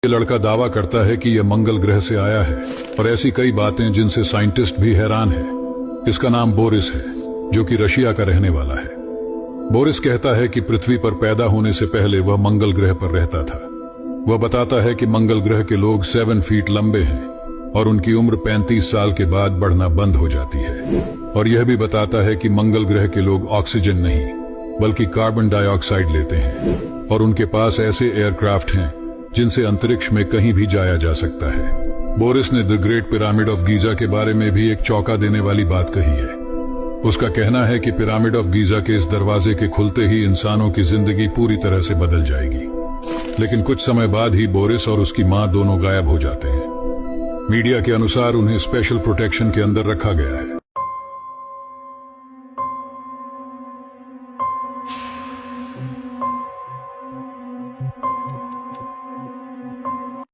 ये लड़का दावा करता है कि यह मंगल ग्रह से आया है और ऐसी कई बातें जिनसे साइंटिस्ट भी हैरान है। इसका नाम बोरिस है, जो कि रशिया का रहने वाला है। बोरिस कहता है कि पृथ्वी पर पैदा होने से पहले वह मंगल ग्रह पर रहता था। वह बताता है कि मंगल ग्रह के लोग 7 फीट लंबे हैं और उनकी उम्र 35 साल के बाद बढ़ना बंद हो जाती है। और यह भी बताता है कि मंगल ग्रह के लोग ऑक्सीजन नहीं बल्कि कार्बन डाइऑक्साइड लेते हैं और उनके पास ऐसे एयरक्राफ्ट हैं जिनसे अंतरिक्ष में कहीं भी जाया जा सकता है। बोरिस ने the great pyramid of Giza के बारे में भी एक चौंका देने वाली बात कही है। उसका कहना है कि पिरामिड ऑफ गीजा के इस दरवाजे के खुलते ही इंसानों की जिंदगी पूरी तरह से बदल जाएगी। लेकिन कुछ समय बाद ही बोरिस और उसकी मां दोनों गायब हो जाते हैं। मीडिया के अनुसार उन्हें स्पेशल प्रोटेक्शन के अंदर रखा गया है।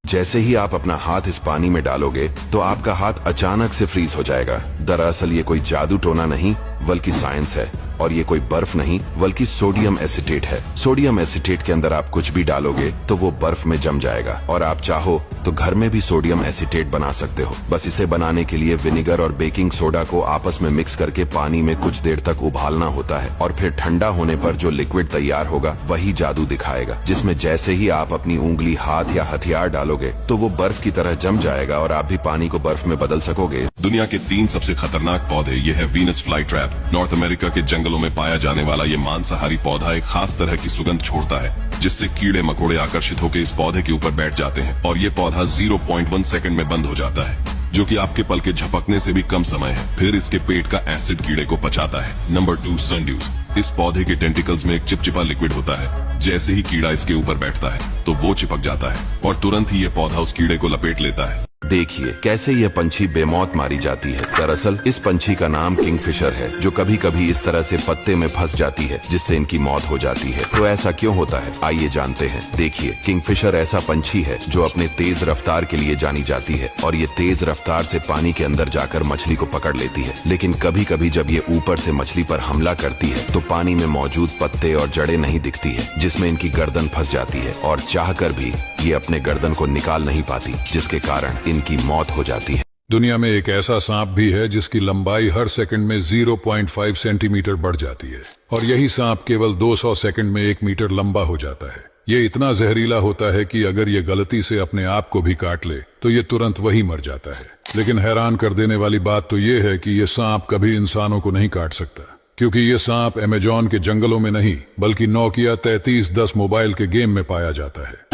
जैसे ही आप अपना हाथ इस पानी में डालोगे तो आपका हाथ अचानक से फ्रीज हो जाएगा। दरअसल ये कोई जादू टोना नहीं बल्कि साइंस है, और ये कोई बर्फ नहीं बल्कि सोडियम एसिटेट है। सोडियम एसिटेट के अंदर आप कुछ भी डालोगे तो वो बर्फ में जम जाएगा, और आप चाहो तो घर में भी सोडियम एसिटेट बना सकते हो। बस इसे बनाने के लिए विनेगर और बेकिंग सोडा को आपस में मिक्स करके पानी में कुछ देर तक उबालना होता है, और फिर ठंडा होने पर जो लिक्विड तैयार होगा वही जादू दिखाएगा, जिसमें जैसे ही आप अपनी उंगली, हाथ या हथियार डालोगे तो वो बर्फ की तरह जम जाएगा और आप भी पानी को बर्फ में बदल सकोगे। दुनिया के 3 सबसे खतरनाक पौधे, ये है Venus fly trap. North America के जंगलों में पाया जाने वाला ये मांसाहारी पौधा एक खास तरह की सुगंध छोड़ता है, जिससे कीड़े मकोड़े आकर्षित होकर इस पौधे के ऊपर बैठ जाते हैं, और ये पौधा 0.1 सेकंड में बंद हो जाता है, जो कि आपके पल के झपकने से भी कम समय है। फिर इसके पेट का एसिड कीड़े को पचाता है। नंबर 2, सनड्यूस। इस पौधे के टेंटिकल्स में एक चिपचिपा लिक्विड होता है। जैसे ही कीड़ा इसके ऊपर बैठता है तो वो चिपक जाता है और तुरंत ही ये पौधा उस कीड़े को लपेट लेता है। देखिए कैसे यह पंछी बेमौत मारी जाती है। दरअसल इस पंछी का नाम किंगफिशर है, जो कभी कभी इस तरह से पत्ते में फंस जाती है जिससे इनकी मौत हो जाती है। तो ऐसा क्यों होता है, आइए जानते हैं। देखिए, किंगफिशर ऐसा पंछी है जो अपने तेज रफ्तार के लिए जानी जाती है, और ये तेज रफ्तार से पानी के अंदर जाकर मछली को पकड़ लेती है। लेकिन कभी कभी जब ये ऊपर से मछली पर हमला करती है तो पानी में मौजूद पत्ते और जड़ें नहीं दिखती है, जिसमें इनकी गर्दन फंस जाती है, और चाहकर भी ये अपने गर्दन को निकाल नहीं पाती, जिसके कारण इनकी मौत हो जाती है। दुनिया में एक ऐसा सांप भी है जिसकी लंबाई हर सेकंड में 0.5 सेंटीमीटर बढ़ जाती है, और यही सांप केवल 200 सेकंड में 1 मीटर लंबा हो जाता है। ये इतना जहरीला होता है कि अगर ये गलती से अपने आप को भी काट ले तो ये तुरंत वही मर जाता है। लेकिन हैरान कर देने वाली बात तो ये है कि ये सांप कभी इंसानों को नहीं काट सकता, क्योंकि ये सांप अमेजोन के जंगलों में नहीं बल्कि नोकिया 3310 मोबाइल के गेम में पाया जाता है।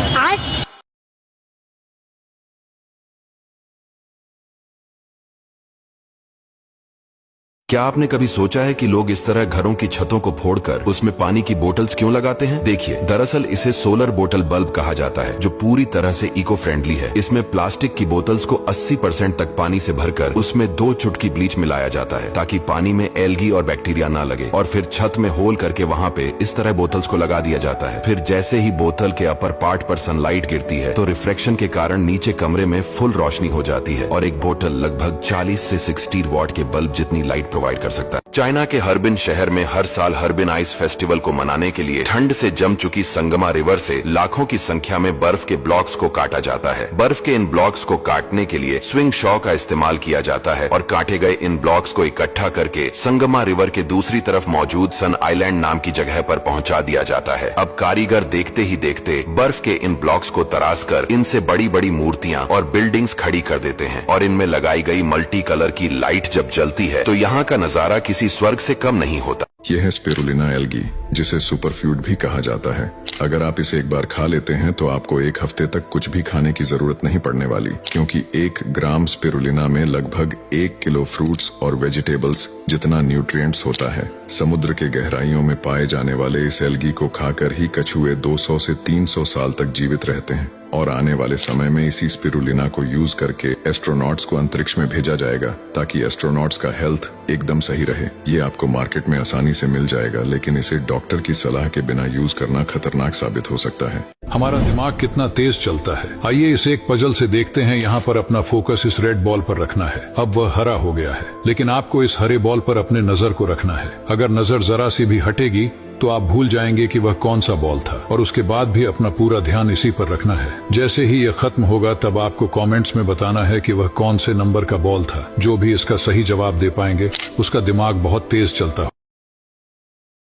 क्या आपने कभी सोचा है कि लोग इस तरह घरों की छतों को फोड़कर उसमें पानी की बोतल्स क्यों लगाते हैं? देखिए, दरअसल इसे सोलर बोतल बल्ब कहा जाता है, जो पूरी तरह से इको फ्रेंडली है। इसमें प्लास्टिक की बोतल्स को 80% तक पानी से भरकर उसमें 2 चुटकी ब्लीच मिलाया जाता है, ताकि पानी में एल्गी और बैक्टीरिया ना लगे, और फिर छत में होल करके वहाँ पे इस तरह बोतल्स को लगा दिया जाता है। फिर जैसे ही बोतल के अपर पार्ट पर सनलाइट गिरती है तो रिफ्लेक्शन के कारण नीचे कमरे में फुल रोशनी हो जाती है, और एक बोतल लगभग 40 से 60 वॉट के बल्ब जितनी लाइट प्रोवाइड कर सकता है। चाइना के हर्बिन शहर में हर साल हर्बिन आइस फेस्टिवल को मनाने के लिए ठंड से जम चुकी संगमा रिवर से लाखों की संख्या में बर्फ के ब्लॉक्स को काटा जाता है। बर्फ के इन ब्लॉक्स को काटने के लिए स्विंग शॉ का इस्तेमाल किया जाता है, और काटे गए इन ब्लॉक्स को इकट्ठा करके संगमा रिवर के दूसरी तरफ मौजूद सन आइलैंड नाम की जगह पर पहुंचा दिया जाता है। अब कारीगर देखते ही देखते बर्फ के इन ब्लॉक्स को तराश कर इनसे बड़ी बड़ी मूर्तियां और बिल्डिंग्स खड़ी कर देते हैं, और इनमें लगाई गई मल्टी कलर की लाइट जब जलती है तो यहाँ का नजारा किसी स्वर्ग से कम नहीं होता। यह है स्पिरुलिना एल्गी, जिसे सुपरफ्यूड भी कहा जाता है। अगर आप इसे एक बार खा लेते हैं तो आपको 1 हफ्ते तक कुछ भी खाने की जरूरत नहीं पड़ने वाली, क्योंकि 1 ग्राम स्पिरुलिना में लगभग 1 किलो फ्रूट्स और वेजिटेबल्स जितना न्यूट्रिएंट्स होता है। समुद्र के गहराइयों में पाए जाने वाले इस एल्गी को खाकर ही कछुए 200 से 300 साल तक जीवित रहते हैं, और आने वाले समय में इसी स्पिरुलिना को यूज करके एस्ट्रोनॉट्स को अंतरिक्ष में भेजा जाएगा, ताकि एस्ट्रोनॉट्स का हेल्थ एकदम सही रहे। ये आपको मार्केट में आसानी से मिल जाएगा, लेकिन इसे डॉक्टर की सलाह के बिना यूज करना खतरनाक साबित हो सकता है। हमारा दिमाग कितना तेज चलता है। आइए इसे एक पजल से देखते हैं। यहाँ पर अपना फोकस इस रेड बॉल पर रखना है। अब वह हरा हो गया है, लेकिन आपको इस हरे बॉल पर अपने नजर को रखना है। अगर नजर जरा सी भी हटेगी तो आप भूल जाएंगे कि वह कौन सा बॉल था, और उसके बाद भी अपना पूरा ध्यान इसी पर रखना है। जैसे ही यह खत्म होगा तब आपको कमेंट्स में बताना है कि वह कौन से नंबर का बॉल था। जो भी इसका सही जवाब दे पाएंगे उसका दिमाग बहुत तेज चलता है।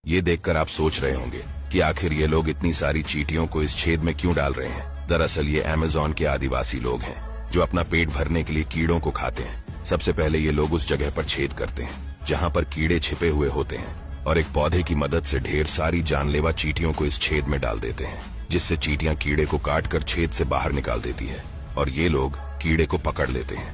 ये देखकर आप सोच रहे होंगे कि आखिर ये लोग इतनी सारी चींटियों को इस छेद में क्यों डाल रहे हैं। दरअसल ये अमेज़न के आदिवासी लोग हैं जो अपना पेट भरने के लिए कीड़ों को खाते हैं। सबसे पहले ये लोग उस जगह पर छेद करते हैं जहाँ पर कीड़े छिपे हुए होते हैं और एक पौधे की मदद से ढेर सारी जानलेवा चींटियों को इस छेद में डाल देते हैं, जिससे चींटियां कीड़े को काटकर छेद से बाहर निकाल देती है और ये लोग कीड़े को पकड़ लेते हैं।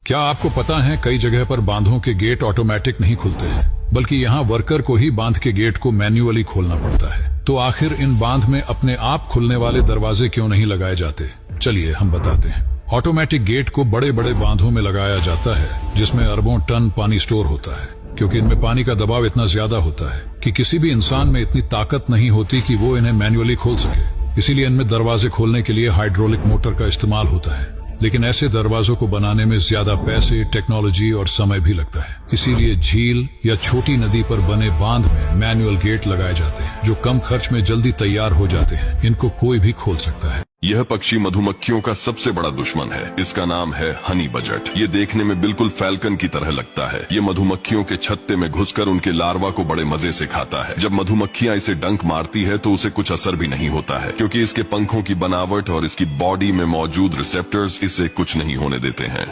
क्या आपको पता है कई जगह पर बांधों के गेट ऑटोमेटिक नहीं खुलते हैं, बल्कि यहाँ वर्कर को ही बांध के गेट को मैन्युअली खोलना पड़ता है। तो आखिर इन बांध में अपने आप खुलने वाले दरवाजे क्यों नहीं लगाए जाते? चलिए हम बताते हैं। ऑटोमेटिक गेट को बड़े बड़े बांधों में लगाया जाता है जिसमें अरबों टन पानी स्टोर होता है, क्योंकि इनमें पानी का दबाव इतना ज्यादा होता है कि किसी भी इंसान में इतनी ताकत नहीं होती कि वो इन्हें मैन्युअली खोल सके। इसीलिए इनमें दरवाजे खोलने के लिए हाइड्रोलिक मोटर का इस्तेमाल होता है। लेकिन ऐसे दरवाजों को बनाने में ज्यादा पैसे, टेक्नोलॉजी और समय भी लगता है। इसीलिए झील या छोटी नदी पर बने बांध में मैनुअल गेट लगाए जाते हैं जो कम खर्च में जल्दी तैयार हो जाते हैं। इनको कोई भी खोल सकता है। यह पक्षी मधुमक्खियों का सबसे बड़ा दुश्मन है। इसका नाम है हनी बजट। ये देखने में बिल्कुल फैल्कन की तरह लगता है। ये मधुमक्खियों के छत्ते में घुसकर उनके लार्वा को बड़े मजे से खाता है। जब मधुमक्खियां इसे डंक मारती है तो उसे कुछ असर भी नहीं होता है, क्योंकि इसके पंखों की बनावट और इसकी बॉडी में मौजूद रिसेप्टर्स इसे कुछ नहीं होने देते हैं।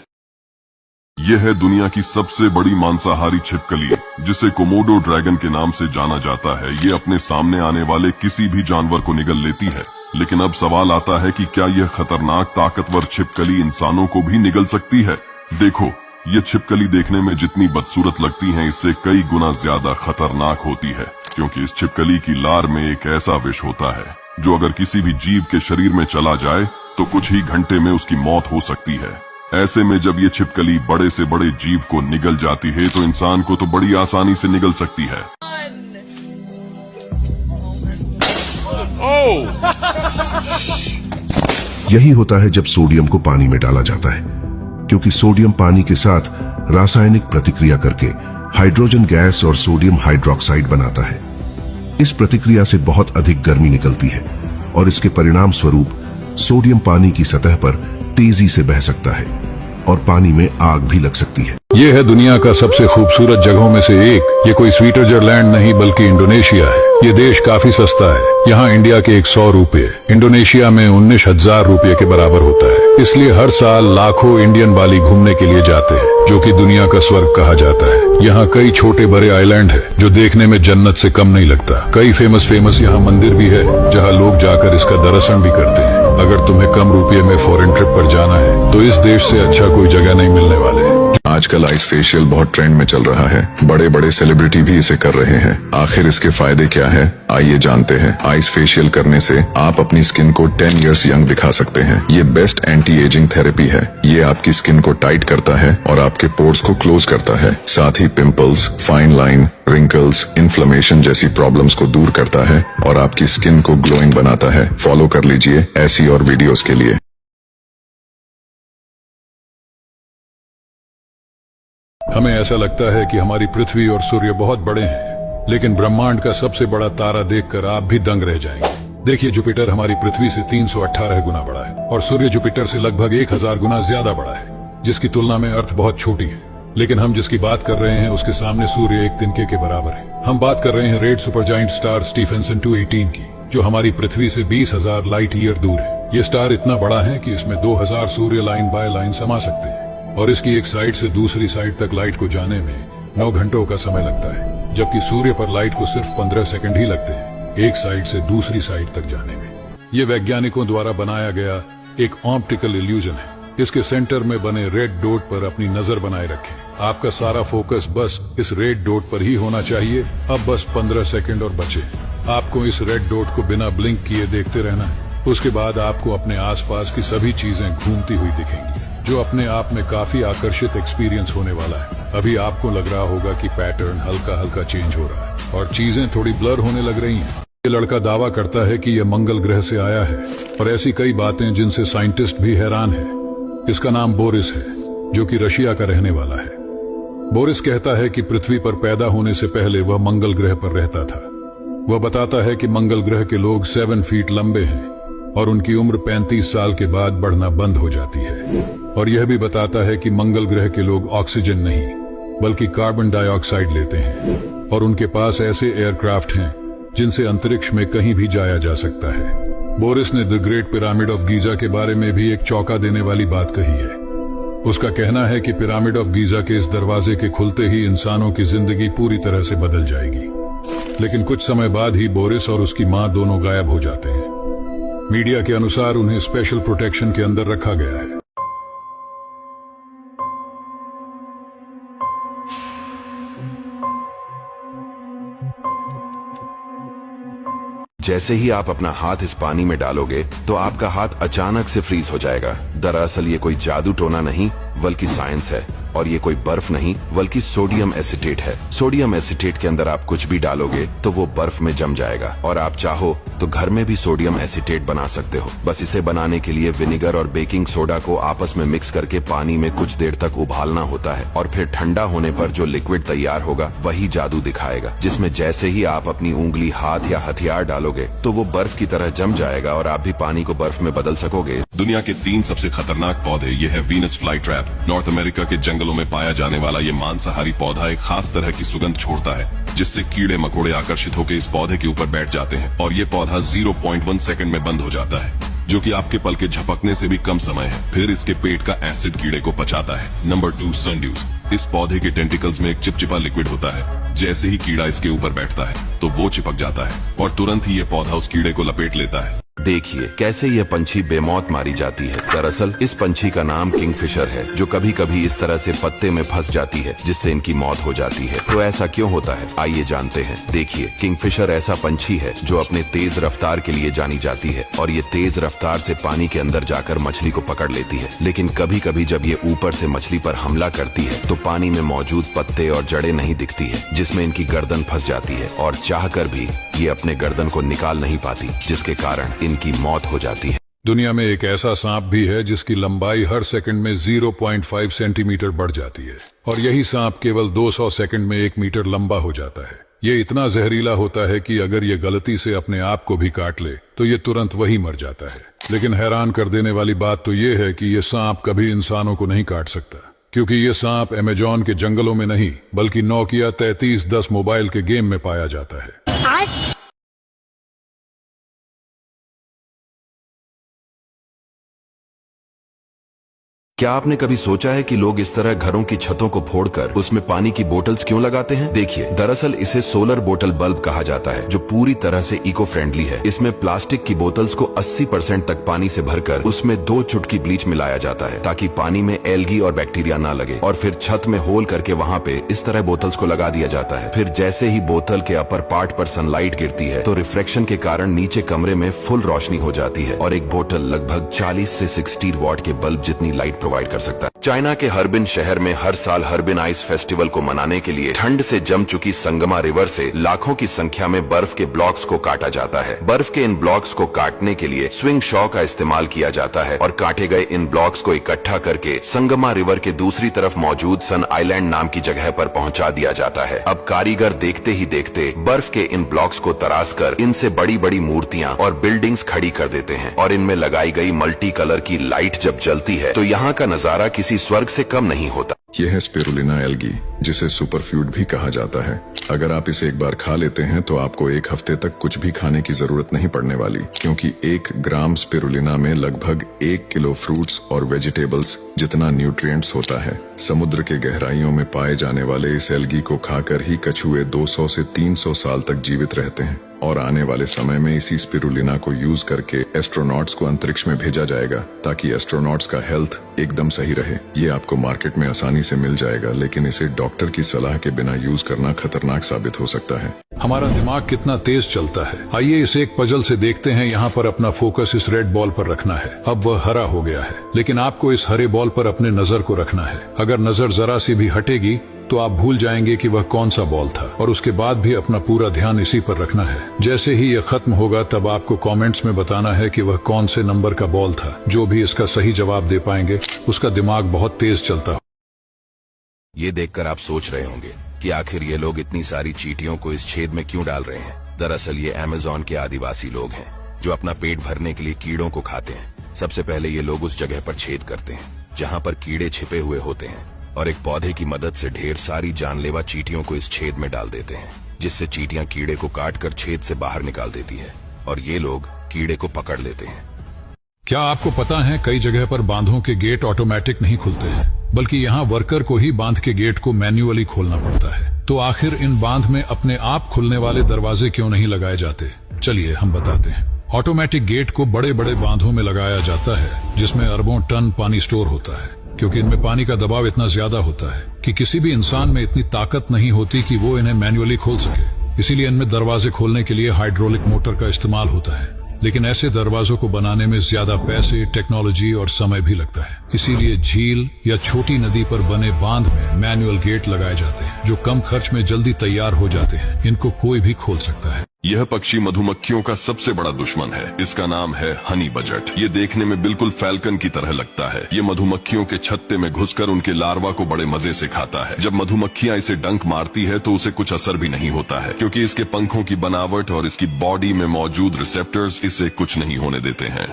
यह है दुनिया की सबसे बड़ी मांसाहारी छिपकली, जिसे कोमोडो ड्रैगन के नाम से जाना जाता है। ये अपने सामने आने वाले किसी भी जानवर को निगल लेती है। लेकिन अब सवाल आता है कि क्या यह खतरनाक ताकतवर छिपकली इंसानों को भी निगल सकती है? देखो, ये छिपकली देखने में जितनी बदसूरत लगती है इससे कई गुना ज्यादा खतरनाक होती है, क्योंकि इस छिपकली की लार में एक ऐसा विष होता है जो अगर किसी भी जीव के शरीर में चला जाए तो कुछ ही घंटे में उसकी मौत हो सकती है। ऐसे में जब ये छिपकली बड़े से बड़े जीव को निगल जाती है तो इंसान को तो बड़ी आसानी से निगल सकती है। यही होता है जब सोडियम को पानी में डाला जाता है, क्योंकि सोडियम पानी के साथ रासायनिक प्रतिक्रिया करके हाइड्रोजन गैस और सोडियम हाइड्रोक्साइड बनाता है। इस प्रतिक्रिया से बहुत अधिक गर्मी निकलती है और इसके परिणाम स्वरूप सोडियम पानी की सतह पर तेजी से बह सकता है और पानी में आग भी लग सकती है। ये है दुनिया का सबसे खूबसूरत जगहों में से एक। ये कोई स्विट्जरलैंड नहीं बल्कि इंडोनेशिया है। ये देश काफी सस्ता है। यहाँ इंडिया के 100 रुपए इंडोनेशिया में 19,000 रुपए के बराबर होता है। इसलिए हर साल लाखों इंडियन बाली घूमने के लिए जाते हैं, जो कि दुनिया का स्वर्ग कहा जाता है। यहाँ कई छोटे बड़े आइलैंड है जो देखने में जन्नत से कम नहीं लगता। कई फेमस यहाँ मंदिर भी है जहाँ लोग जाकर इसका दर्शन भी करते हैं। अगर तुम्हें कम रुपये में फॉरेन ट्रिप पर जाना है तो इस देश से अच्छा कोई जगह नहीं मिलने वाले। आजकल आइस फेशियल बहुत ट्रेंड में चल रहा है। बड़े बड़े सेलिब्रिटी भी इसे कर रहे हैं। आखिर इसके फायदे क्या है, आइए जानते हैं। आइस फेशियल करने से आप अपनी स्किन को 10 इयर्स यंग दिखा सकते हैं। ये बेस्ट एंटी एजिंग थेरेपी है। ये आपकी स्किन को टाइट करता है और आपके पोर्स को क्लोज करता है। साथ ही pimples, fine line, wrinkles, inflammation जैसी प्रॉब्लम्स को दूर करता है और आपकी स्किन को ग्लोइंग बनाता है। फॉलो कर लीजिए ऐसी और वीडियोस के लिए। हमें ऐसा लगता है कि हमारी पृथ्वी और सूर्य बहुत बड़े हैं, लेकिन ब्रह्मांड का सबसे बड़ा तारा देखकर आप भी दंग रह जाएंगे। देखिए, जुपिटर हमारी पृथ्वी से 318 गुना बड़ा है और सूर्य जुपिटर से लगभग 1000 गुना ज्यादा बड़ा है, जिसकी तुलना में अर्थ बहुत छोटी है। लेकिन हम जिसकी बात कर रहे हैं उसके सामने सूर्य एक तिनके के बराबर है। हम बात कर रहे हैं रेड सुपरजाइंट स्टार स्टीफेंसन 218 की, जो हमारी पृथ्वी से 20,000 लाइट ईयर दूर है। ये स्टार इतना बड़ा है कि इसमें 2000 सूर्य लाइन बाय लाइन समा सकते हैं और इसकी एक साइड से दूसरी साइड तक लाइट को जाने में 9 घंटों का समय लगता है, जबकि सूर्य पर लाइट को सिर्फ 15 सेकंड ही लगते हैं एक साइड से दूसरी साइड तक जाने में। ये वैज्ञानिकों द्वारा बनाया गया एक ऑप्टिकल इल्यूजन है। इसके सेंटर में बने रेड डॉट पर अपनी नजर बनाए रखें। आपका सारा फोकस बस इस रेड डॉट पर ही होना चाहिए। अब बस 15 सेकंड और बचे। आपको इस रेड डॉट को बिना ब्लिंक किए देखते रहना है। उसके बाद आपको अपने आसपास की सभी चीजें घूमती हुई दिखेंगी, जो अपने आप में काफी आकर्षित एक्सपीरियंस होने वाला है। अभी आपको लग रहा होगा कि पैटर्न हल्का हल्का चेंज हो रहा है और चीजें थोड़ी ब्लर होने लग रही हैं। ये लड़का दावा करता है कि यह मंगल ग्रह से आया है और ऐसी कई बातें जिनसे साइंटिस्ट भी हैरान है। इसका नाम बोरिस है, जो कि रशिया का रहने वाला है। बोरिस कहता है कि पृथ्वी पर पैदा होने से पहले वह मंगल ग्रह पर रहता था। वह बताता है कि मंगल ग्रह के लोग 7 फीट लंबे हैं और उनकी उम्र 35 साल के बाद बढ़ना बंद हो जाती है। और यह भी बताता है कि मंगल ग्रह के लोग ऑक्सीजन नहीं बल्कि कार्बन डाइऑक्साइड लेते हैं और उनके पास ऐसे एयरक्राफ्ट हैं जिनसे अंतरिक्ष में कहीं भी जाया जा सकता है। बोरिस ने the great pyramid of Giza के बारे में भी एक चौंका देने वाली बात कही है। उसका कहना है कि पिरामिड ऑफ गीजा के इस दरवाजे के खुलते ही इंसानों की जिंदगी पूरी तरह से बदल जाएगी। लेकिन कुछ समय बाद ही बोरिस और उसकी मां दोनों गायब हो जाते हैं। मीडिया के अनुसार उन्हें स्पेशल प्रोटेक्शन के अंदर रखा गया है। जैसे ही आप अपना हाथ इस पानी में डालोगे तो आपका हाथ अचानक से फ्रीज हो जाएगा। दरअसल ये कोई जादू टोना नहीं बल्कि साइंस है और ये कोई बर्फ नहीं बल्कि सोडियम एसिटेट है। सोडियम एसिटेट के अंदर आप कुछ भी डालोगे तो वो बर्फ में जम जाएगा और आप चाहो तो घर में भी सोडियम एसिटेट बना सकते हो। बस इसे बनाने के लिए विनेगर और बेकिंग सोडा को आपस में मिक्स करके पानी में कुछ देर तक उबालना होता है और फिर ठंडा होने पर जो लिक्विड तैयार होगा वही जादू दिखाएगा, जिसमें जैसे ही आप अपनी उंगली, हाथ या हथियार डालोगे तो वो बर्फ की तरह जम जाएगा और आप भी पानी को बर्फ में बदल सकोगे। दुनिया के 3 सबसे खतरनाक पौधे ये है Venus fly trap. North America के जंगलों में पाया जाने वाला ये मांसाहारी पौधा एक खास तरह की सुगंध छोड़ता है जिससे कीड़े मकोड़े आकर्षित होकर इस पौधे के ऊपर बैठ जाते हैं और ये पौधा 0.1 सेकंड में बंद हो जाता है, जो कि आपके पल के झपकने से भी कम समय है। फिर इसके पेट का एसिड कीड़े को पचाता है। नंबर 2, सनड्यूस। इस पौधे के टेंटिकल्स में एक चिपचिपा लिक्विड होता है। जैसे ही कीड़ा इसके ऊपर बैठता है तो वो चिपक जाता है और तुरंत ही ये पौधा उस कीड़े को लपेट लेता है। देखिए कैसे ये पंछी बेमौत मारी जाती है। दरअसल इस पंछी का नाम किंगफिशर है, जो कभी कभी इस तरह से पत्ते में फंस जाती है जिससे इनकी मौत हो जाती है। तो ऐसा क्यों होता है, आइए जानते हैं। देखिए, किंगफिशर ऐसा पंछी है जो अपने तेज रफ्तार के लिए जानी जाती है और ये तेज रफ्तार से पानी के अंदर जाकर मछली को पकड़ लेती है। लेकिन कभी कभी जब ये ऊपर से मछली पर हमला करती है तो पानी में मौजूद पत्ते और जड़ें नहीं दिखती है, जिसमें इनकी गर्दन फंस जाती है और चाहकर भी ये अपने गर्दन को निकाल नहीं पाती, जिसके कारण इनकी मौत हो जाती है। दुनिया में एक ऐसा सांप भी है जिसकी लंबाई हर सेकंड में 0.5 सेंटीमीटर बढ़ जाती है और यही सांप केवल 200 सेकंड में 1 मीटर लंबा हो जाता है। ये इतना जहरीला होता है कि अगर ये गलती से अपने आप को भी काट ले तो ये तुरंत वही मर जाता है। लेकिन हैरान कर देने वाली बात तो ये है कि ये सांप कभी इंसानों को नहीं काट सकता, क्योंकि ये सांप अमेजोन के जंगलों में नहीं बल्कि नोकिया 3310 मोबाइल के गेम में पाया जाता है। क्या आपने कभी सोचा है कि लोग इस तरह घरों की छतों को फोड़कर उसमें पानी की बोतल्स क्यों लगाते हैं? देखिए, दरअसल इसे सोलर बोतल बल्ब कहा जाता है, जो पूरी तरह से इको फ्रेंडली है। इसमें प्लास्टिक की बोतल्स को 80% तक पानी से भरकर उसमें 2 चुटकी ब्लीच मिलाया जाता है ताकि पानी में एल्गी और बैक्टीरिया ना लगे, और फिर छत में होल करके वहाँ पे इस तरह बोतल्स को लगा दिया जाता है। फिर जैसे ही बोतल के अपर पार्ट पर सनलाइट गिरती है तो रिफ्लेक्शन के कारण नीचे कमरे में फुल रोशनी हो जाती है और एक बोतल लगभग 40 से 60 वॉट के बल्ब जितनी लाइट प्रोवाइड कर सकता है। चाइना के हर्बिन शहर में हर साल हर्बिन आइस फेस्टिवल को मनाने के लिए ठंड से जम चुकी संगमा रिवर से लाखों की संख्या में बर्फ के ब्लॉक्स को काटा जाता है। बर्फ के इन ब्लॉक्स को काटने के लिए स्विंग शॉ का इस्तेमाल किया जाता है और काटे गए इन ब्लॉक्स को इकट्ठा करके संगमा रिवर के दूसरी तरफ मौजूद सन आइलैंड नाम की जगह पर पहुंचा दिया जाता है। अब कारीगर देखते ही देखते बर्फ के इन ब्लॉक्स को तराश कर इनसे बड़ी बड़ी मूर्तियां और बिल्डिंग्स खड़ी कर देते हैं और इनमें लगाई गई मल्टी कलर की लाइट जब जलती है तो यहाँ का नजारा किसी स्वर्ग से कम नहीं होता। यह है स्पिरुलिना एल्गी, जिसे सुपरफ्यूड भी कहा जाता है। अगर आप इसे एक बार खा लेते हैं तो आपको 1 हफ्ते तक कुछ भी खाने की जरूरत नहीं पड़ने वाली, क्योंकि 1 ग्राम स्पिरुलिना में लगभग 1 किलो फ्रूट्स और वेजिटेबल्स जितना न्यूट्रिएंट्स होता है। समुद्र के गहराइयों में पाए जाने वाले इस एल्गी को खाकर ही कछुए 200 से 300 साल तक जीवित रहते हैं और आने वाले समय में इसी स्पिरुलिना को यूज करके एस्ट्रोनॉट्स को अंतरिक्ष में भेजा जाएगा ताकि एस्ट्रोनॉट्स का हेल्थ एकदम सही रहे। ये आपको मार्केट में आसानी से मिल जाएगा, लेकिन इसे डॉक्टर की सलाह के बिना यूज करना खतरनाक साबित हो सकता है। हमारा दिमाग कितना तेज चलता है। आइए इस एक पजल से देखते हैं। यहाँ पर अपना फोकस इस रेड बॉल पर रखना है। अब वह हरा हो गया है, लेकिन आपको इस हरे बॉल पर अपने नजर को रखना है। अगर नजर जरा सी भी हटेगी तो आप भूल जाएंगे कि वह कौन सा बॉल था, और उसके बाद भी अपना पूरा ध्यान इसी पर रखना है। जैसे ही यह खत्म होगा तब आपको कमेंट्स में बताना है कि वह कौन से नंबर का बॉल था। जो भी इसका सही जवाब दे पाएंगे उसका दिमाग बहुत तेज चलता। ये देखकर आप सोच रहे होंगे कि आखिर ये लोग इतनी सारी चींटियों को इस छेद में क्यों डाल रहे हैं। दरअसल ये अमेज़न के आदिवासी लोग हैं जो अपना पेट भरने के लिए कीड़ों को खाते हैं। सबसे पहले ये लोग उस जगह पर छेद करते हैं जहाँ पर कीड़े छिपे हुए होते हैं और एक पौधे की मदद से ढेर सारी जानलेवा चींटियों को इस छेद में डाल देते हैं, जिससे चींटियां कीड़े को काटकर छेद से बाहर निकाल देती है और ये लोग कीड़े को पकड़ लेते हैं। क्या आपको पता है कई जगह पर बांधों के गेट ऑटोमेटिक नहीं खुलते हैं, बल्कि यहाँ वर्कर को ही बांध के गेट को मैन्युअली खोलना पड़ता है। तो आखिर इन बांध में अपने आप खुलने वाले दरवाजे क्यों नहीं लगाए जाते? चलिए हम बताते हैं। ऑटोमेटिक गेट को बड़े बड़े बांधों में लगाया जाता है जिसमें अरबों टन पानी स्टोर होता है, क्योंकि इनमें पानी का दबाव इतना ज्यादा होता है कि किसी भी इंसान में इतनी ताकत नहीं होती कि वो इन्हें मैन्युअली खोल सके। इसीलिए इनमें दरवाजे खोलने के लिए हाइड्रोलिक मोटर का इस्तेमाल होता है, लेकिन ऐसे दरवाजों को बनाने में ज्यादा पैसे, टेक्नोलॉजी और समय भी लगता है। इसीलिए झील या छोटी नदी पर बने बांध में मैनुअल गेट लगाए जाते हैं जो कम खर्च में जल्दी तैयार हो जाते हैं। इनको कोई भी खोल सकता है। यह पक्षी मधुमक्खियों का सबसे बड़ा दुश्मन है। इसका नाम है हनी बजट। ये देखने में बिल्कुल फैल्कन की तरह लगता है। ये मधुमक्खियों के छत्ते में घुसकर उनके लार्वा को बड़े मजे से खाता है। जब मधुमक्खियां इसे डंक मारती है तो उसे कुछ असर भी नहीं होता है, क्योंकि इसके पंखों की बनावट और इसकी बॉडी में मौजूद रिसेप्टर्स इसे कुछ नहीं होने देते हैं।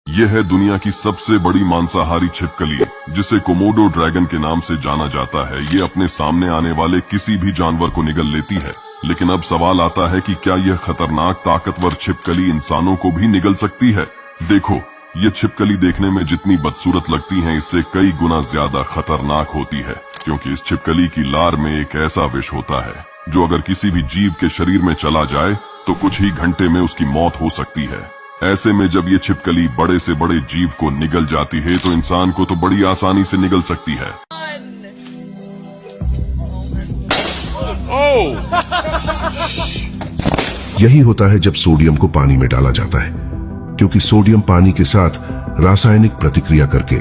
यह है दुनिया की सबसे बड़ी मांसाहारी छिपकली, जिसे कोमोडो ड्रैगन के नाम से जाना जाता है। ये अपने सामने आने वाले किसी भी जानवर को निगल लेती है। लेकिन अब सवाल आता है कि क्या यह खतरनाक ताकतवर छिपकली इंसानों को भी निगल सकती है? देखो, ये छिपकली देखने में जितनी बदसूरत लगती है, इससे कई गुना ज्यादा खतरनाक होती है, क्योंकि इस छिपकली की लार में एक ऐसा विष होता है जो अगर किसी भी जीव के शरीर में चला जाए तो कुछ ही घंटे में उसकी मौत हो सकती है। ऐसे में जब ये छिपकली बड़े से बड़े जीव को निगल जाती है तो इंसान को तो बड़ी आसानी से निगल सकती है। यही होता है जब सोडियम को पानी में डाला जाता है, क्योंकि सोडियम पानी के साथ रासायनिक प्रतिक्रिया करके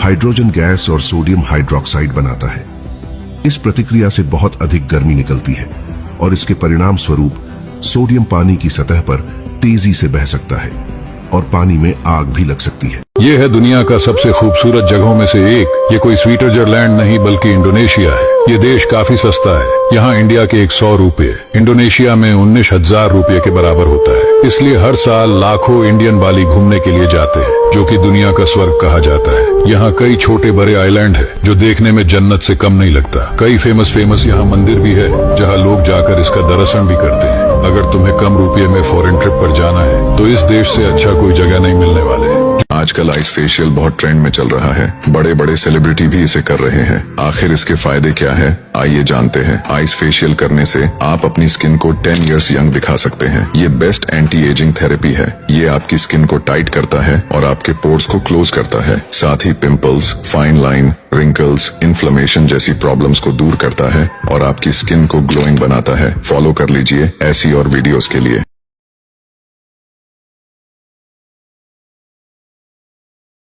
हाइड्रोजन गैस और सोडियम हाइड्रोक्साइड बनाता है। इस प्रतिक्रिया से बहुत अधिक गर्मी निकलती है और इसके परिणाम स्वरूप सोडियम पानी की सतह पर तेजी से बह सकता है और पानी में आग भी लग सकती है। ये है दुनिया का सबसे खूबसूरत जगहों में से एक। ये कोई स्विट्जरलैंड नहीं बल्कि इंडोनेशिया है। ये देश काफी सस्ता है। यहाँ इंडिया के 100 रुपये इंडोनेशिया में 19,000 रुपये के बराबर होता है। इसलिए हर साल लाखों इंडियन बाली घूमने के लिए जाते हैं, जो कि दुनिया का स्वर्ग कहा जाता है। यहाँ कई छोटे बड़े आइलैंड है जो देखने में जन्नत से कम नहीं लगता। कई फेमस यहाँ मंदिर भी है जहाँ लोग जाकर इसका दर्शन भी करते हैं। अगर तुम्हें कम रुपये में फॉरेन ट्रिप पर जाना है तो इस देश से अच्छा कोई जगह नहीं मिलने वाले। आजकल आइस फेशियल बहुत ट्रेंड में चल रहा है। बड़े बड़े सेलिब्रिटी भी इसे कर रहे हैं। आखिर इसके फायदे क्या है, आइए जानते हैं। आइस फेशियल करने से आप अपनी स्किन को 10 इयर्स यंग दिखा सकते हैं। ये बेस्ट एंटी एजिंग थेरेपी है। ये आपकी स्किन को टाइट करता है और आपके पोर्स को क्लोज करता है। साथ ही pimples, fine line, wrinkles, inflammation जैसी प्रॉब्लम्स को दूर करता है और आपकी स्किन को ग्लोइंग बनाता है। फॉलो कर लीजिए ऐसी और वीडियोस के लिए।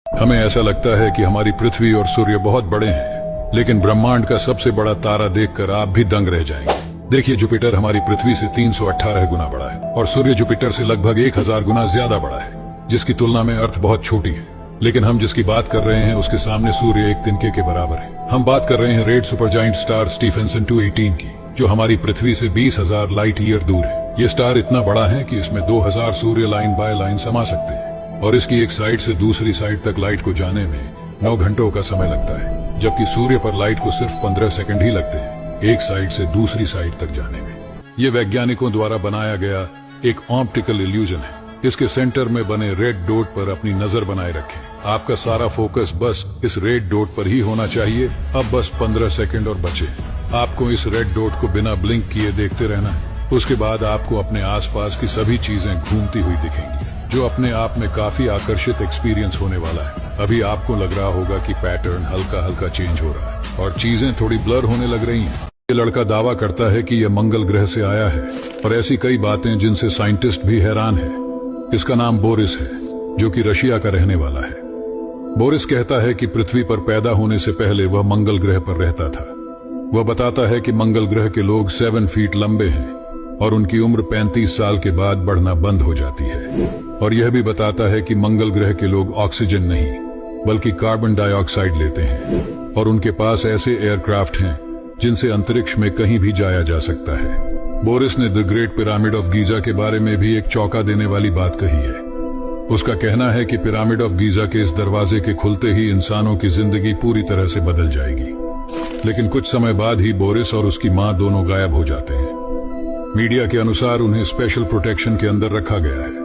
हमें ऐसा लगता है कि हमारी पृथ्वी और सूर्य बहुत बड़े हैं, लेकिन ब्रह्मांड का सबसे बड़ा तारा देखकर आप भी दंग रह जाएंगे। देखिए, जुपिटर हमारी पृथ्वी से 318 गुना बड़ा है और सूर्य जुपिटर से लगभग 1000 गुना ज्यादा बड़ा है, जिसकी तुलना में अर्थ बहुत छोटी है। लेकिन हम जिसकी बात कर रहे हैं उसके सामने सूर्य एक तिनके के बराबर है। हम बात कर रहे हैं रेड सुपरजाइंट स्टार स्टीफेंसन 218 की, जो हमारी पृथ्वी से 20,000 लाइट ईयर दूर है। ये स्टार इतना बड़ा है कि इसमें 2000 सूर्य लाइन बाय लाइन समा सकते हैं और इसकी एक साइड से दूसरी साइड तक लाइट को जाने में 9 घंटों का समय लगता है, जबकि सूर्य पर लाइट को सिर्फ 15 सेकंड ही लगते हैं एक साइड से दूसरी साइड तक जाने में। ये वैज्ञानिकों द्वारा बनाया गया एक ऑप्टिकल इल्यूजन है। इसके सेंटर में बने रेड डॉट पर अपनी नजर बनाए रखें। आपका सारा फोकस बस इस रेड डॉट पर ही होना चाहिए। अब बस 15 सेकंड और बचे। आपको इस रेड डॉट को बिना ब्लिंक किए देखते रहना है। उसके बाद आपको अपने आसपास की सभी चीजें घूमती हुई दिखेंगी, जो अपने आप में काफी आकर्षित एक्सपीरियंस होने वाला है। अभी आपको लग रहा होगा कि पैटर्न हल्का हल्का चेंज हो रहा है और चीजें थोड़ी ब्लर होने लग रही हैं। ये लड़का दावा करता है कि यह मंगल ग्रह से आया है और ऐसी कई बातें जिनसे साइंटिस्ट भी हैरान है। इसका नाम बोरिस है, जो कि रशिया का रहने वाला है। बोरिस कहता है कि पृथ्वी पर पैदा होने से पहले वह मंगल ग्रह पर रहता था। वह बताता है कि मंगल ग्रह के लोग 7 फीट लंबे हैं और उनकी उम्र 35 साल के बाद बढ़ना बंद हो जाती है। और यह भी बताता है कि मंगल ग्रह के लोग ऑक्सीजन नहीं बल्कि कार्बन डाइऑक्साइड लेते हैं और उनके पास ऐसे एयरक्राफ्ट हैं जिनसे अंतरिक्ष में कहीं भी जाया जा सकता है। बोरिस ने the great pyramid of Giza के बारे में भी एक चौंका देने वाली बात कही है। उसका कहना है कि पिरामिड ऑफ गीजा के इस दरवाजे के खुलते ही इंसानों की जिंदगी पूरी तरह से बदल जाएगी। लेकिन कुछ समय बाद ही बोरिस और उसकी मां दोनों गायब हो जाते हैं। मीडिया के अनुसार उन्हें स्पेशल प्रोटेक्शन के अंदर रखा गया है।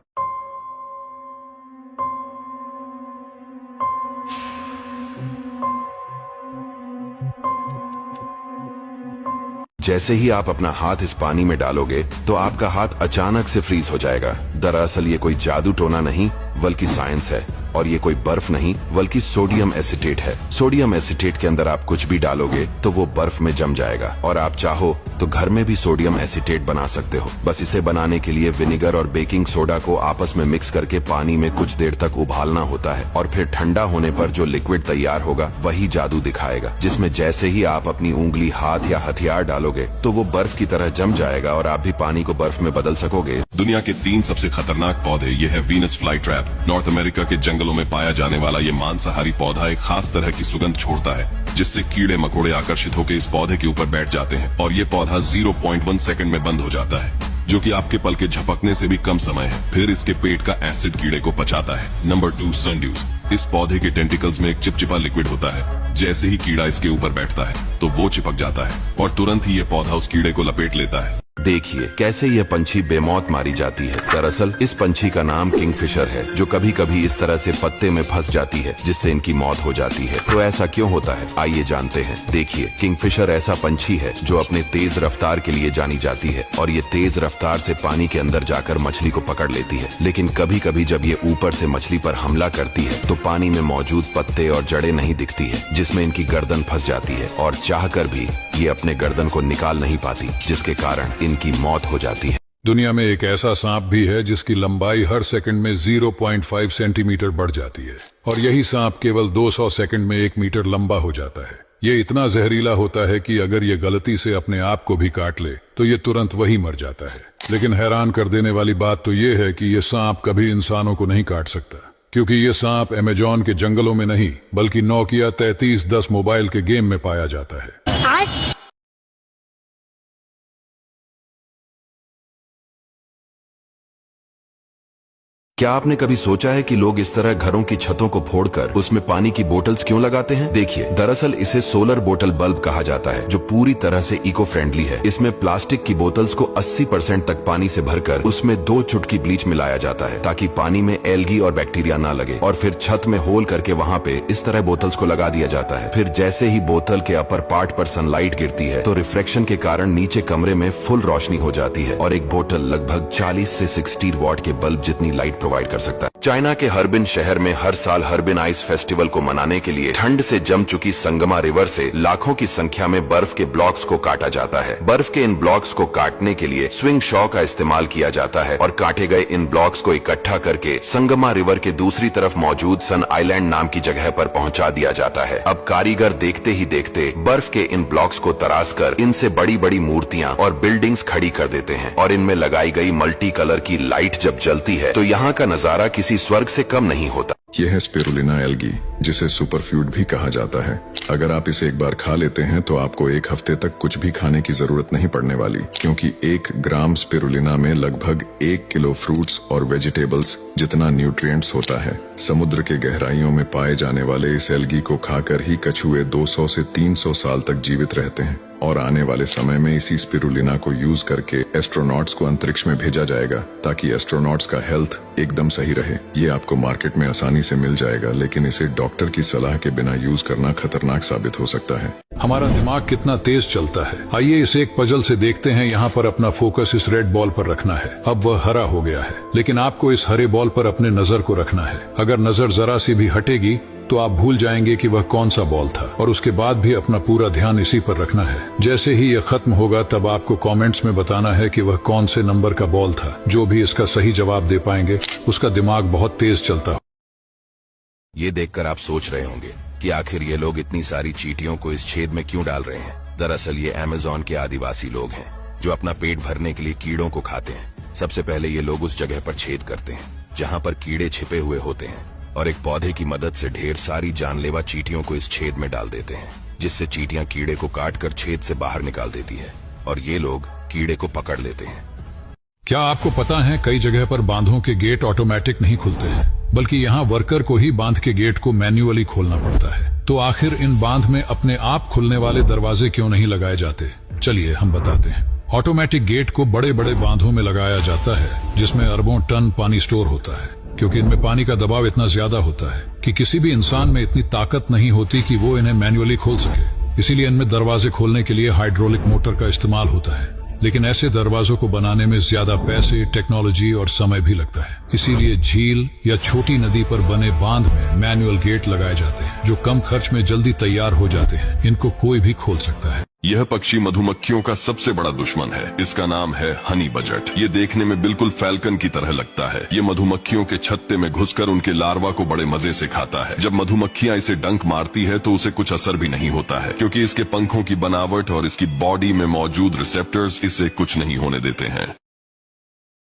जैसे ही आप अपना हाथ इस पानी में डालोगे तो आपका हाथ अचानक से फ्रीज हो जाएगा। दरअसल ये कोई जादू टोना नहीं बल्कि साइंस है, और ये कोई बर्फ नहीं बल्कि सोडियम एसिटेट है। सोडियम एसिटेट के अंदर आप कुछ भी डालोगे तो वो बर्फ में जम जाएगा, और आप चाहो तो घर में भी सोडियम एसिटेट बना सकते हो। बस इसे बनाने के लिए विनेगर और बेकिंग सोडा को आपस में मिक्स करके पानी में कुछ देर तक उबालना होता है, और फिर ठंडा होने पर जो लिक्विड तैयार होगा वही जादू दिखाएगा, जिसमें जैसे ही आप अपनी उंगली, हाथ या हथियार डालोगे तो वो बर्फ की तरह जम जाएगा और आप भी पानी को बर्फ में बदल सकोगे। दुनिया के 3 सबसे खतरनाक पौधे ये है Venus fly trap. North America के जंगलों में पाया जाने वाला ये मांसाहारी पौधा एक खास तरह की सुगंध छोड़ता है, जिससे कीड़े मकोड़े आकर्षित होकर इस पौधे के ऊपर बैठ जाते हैं, और ये पौधा 0.1 सेकंड में बंद हो जाता है, जो कि आपके पल के झपकने से भी कम समय है। फिर इसके पेट का एसिड सनड्यूस को पचाता है। नंबर 2, सनड्यूस। इस पौधे के टेंटिकल्स में एक चिपचिपा लिक्विड होता है। जैसे ही कीड़ा इसके ऊपर बैठता है तो वो चिपक जाता है, और तुरंत ही ये पौधा उस कीड़े को लपेट लेता है। देखिए कैसे ये पंछी बेमौत मारी जाती है। दरअसल इस पंछी का नाम किंगफिशर है, जो कभी कभी इस तरह से पत्ते में फंस जाती है जिससे इनकी मौत हो जाती है। तो ऐसा क्यों होता है, आइए जानते हैं। देखिए, किंगफिशर ऐसा पंछी है जो अपने तेज रफ्तार के लिए जानी जाती है, और ये तेज रफ्तार से पानी के अंदर जाकर मछली को पकड़ लेती है। लेकिन कभी कभी जब ये ऊपर से मछली पर हमला करती है तो पानी में मौजूद पत्ते और जड़ें नहीं दिखती है, जिसमें इनकी गर्दन फंस जाती है, और चाहकर भी ये अपने गर्दन को निकाल नहीं पाती, जिसके कारण इनकी मौत हो जाती है। दुनिया में एक ऐसा सांप भी है जिसकी लंबाई हर सेकंड में 0.5 सेंटीमीटर बढ़ जाती है, और यही सांप केवल 200 सेकंड में 1 मीटर लंबा हो जाता है। ये इतना जहरीला होता है कि अगर ये गलती से अपने आप को भी काट ले तो ये तुरंत वही मर जाता है। लेकिन हैरान कर देने वाली बात तो ये है कि ये सांप कभी इंसानों को नहीं काट सकता, क्योंकि ये सांप अमेजोन के जंगलों में नहीं बल्कि नोकिया 3310 मोबाइल के गेम में पाया जाता है। क्या आपने कभी सोचा है कि लोग इस तरह घरों की छतों को फोड़कर उसमें पानी की बोतल्स क्यों लगाते हैं? देखिए, दरअसल इसे सोलर बोतल बल्ब कहा जाता है, जो पूरी तरह से इको फ्रेंडली है। इसमें प्लास्टिक की बोतल्स को 80% तक पानी से भरकर उसमें 2 चुटकी ब्लीच मिलाया जाता है, ताकि पानी में एल्गी और बैक्टीरिया ना लगे, और फिर छत में होल करके वहाँ पे इस तरह बोतल्स को लगा दिया जाता है। फिर जैसे ही बोतल के अपर पार्ट पर सनलाइट गिरती है तो रिफ्लेक्शन के कारण नीचे कमरे में फुल रोशनी हो जाती है, और एक बोतल लगभग 40 से 60 वॉट के बल्ब जितनी लाइट प्रोवाइड कर सकता है। चाइना के हर्बिन शहर में हर साल हर्बिन आइस फेस्टिवल को मनाने के लिए ठंड से जम चुकी संगमा रिवर से लाखों की संख्या में बर्फ के ब्लॉक्स को काटा जाता है। बर्फ के इन ब्लॉक्स को काटने के लिए स्विंग शॉ का इस्तेमाल किया जाता है, और काटे गए इन ब्लॉक्स को इकट्ठा करके संगमा रिवर के दूसरी तरफ मौजूद सन आइलैंड नाम की जगह पर पहुंचा दिया जाता है। अब कारीगर देखते ही देखते बर्फ के इन ब्लॉक्स को तराश कर इनसे बड़ी बड़ी मूर्तियां और बिल्डिंग्स खड़ी कर देते हैं, और इनमें लगाई गई मल्टी कलर की लाइट जब जलती है तो यहाँ का नजारा किसी स्वर्ग से कम नहीं होता। यह है स्पिरुलिना एल्गी, जिसे सुपरफ्यूड भी कहा जाता है। अगर आप इसे एक बार खा लेते हैं तो आपको 1 हफ्ते तक कुछ भी खाने की जरूरत नहीं पड़ने वाली, क्योंकि 1 ग्राम स्पिरुलिना में लगभग 1 किलो फ्रूट्स और वेजिटेबल्स जितना न्यूट्रिएंट्स होता है। समुद्र के गहराइयों में पाए जाने वाले इस एल्गी को खाकर ही कछुए 200 से 300 साल तक जीवित रहते हैं, और आने वाले समय में इसी स्पिरुलिना को यूज करके एस्ट्रोनॉट्स को अंतरिक्ष में भेजा जाएगा, ताकि एस्ट्रोनॉट्स का हेल्थ एकदम सही रहे। ये आपको मार्केट में आसानी से मिल जाएगा, लेकिन इसे डॉक्टर की सलाह के बिना यूज करना खतरनाक साबित हो सकता है। हमारा दिमाग कितना तेज चलता है। आइए इसे एक पजल से देखते हैं। यहाँ पर अपना फोकस इस रेड बॉल पर रखना है। अब वह हरा हो गया है, लेकिन आपको इस हरे बॉल पर अपने नजर को रखना है। अगर नजर जरा सी भी हटेगी तो आप भूल जाएंगे कि वह कौन सा बॉल था, और उसके बाद भी अपना पूरा ध्यान इसी पर रखना है। जैसे ही यह खत्म होगा तब आपको कमेंट्स में बताना है कि वह कौन से नंबर का बॉल था। जो भी इसका सही जवाब दे पाएंगे उसका दिमाग बहुत तेज चलता हो। ये देखकर आप सोच रहे होंगे कि आखिर ये लोग इतनी सारी चींटियों को इस छेद में क्यों डाल रहे हैं। दरअसल ये अमेज़न के आदिवासी लोग हैं, जो अपना पेट भरने के लिए कीड़ों को खाते हैं। सबसे पहले ये लोग उस जगह पर छेद करते हैं जहाँ पर कीड़े छिपे हुए होते हैं, और एक पौधे की मदद से ढेर सारी जानलेवा चींटियों को इस छेद में डाल देते हैं, जिससे चींटियां कीड़े को काट कर छेद से बाहर निकाल देती है, और ये लोग कीड़े को पकड़ लेते हैं। क्या आपको पता है कई जगह पर बांधों के गेट ऑटोमेटिक नहीं खुलते हैं, बल्कि यहाँ वर्कर को ही बांध के गेट को मैन्युअली खोलना पड़ता है। तो आखिर इन बांध में अपने आप खुलने वाले दरवाजे क्यों नहीं लगाए जाते? चलिए हम बताते हैं। ऑटोमेटिक गेट को बड़े बड़े बांधों में लगाया जाता है जिसमें अरबों टन पानी स्टोर होता है, क्योंकि इनमें पानी का दबाव इतना ज्यादा होता है कि किसी भी इंसान में इतनी ताकत नहीं होती कि वो इन्हें मैन्युअली खोल सके। इसीलिए इनमें दरवाजे खोलने के लिए हाइड्रोलिक मोटर का इस्तेमाल होता है। लेकिन ऐसे दरवाजों को बनाने में ज्यादा पैसे, टेक्नोलॉजी और समय भी लगता है। इसीलिए झील या छोटी नदी पर बने बांध में मैनुअल गेट लगाए जाते हैं जो कम खर्च में जल्दी तैयार हो जाते हैं। इनको कोई भी खोल सकता है। यह पक्षी मधुमक्खियों का सबसे बड़ा दुश्मन है। इसका नाम है हनी बजट। ये देखने में बिल्कुल फैल्कन की तरह लगता है। ये मधुमक्खियों के छत्ते में घुसकर उनके लार्वा को बड़े मजे से खाता है। जब मधुमक्खियां इसे डंक मारती है तो उसे कुछ असर भी नहीं होता है, क्योंकि इसके पंखों की बनावट और इसकी बॉडी में मौजूद रिसेप्टर्स इसे कुछ नहीं होने देते हैं।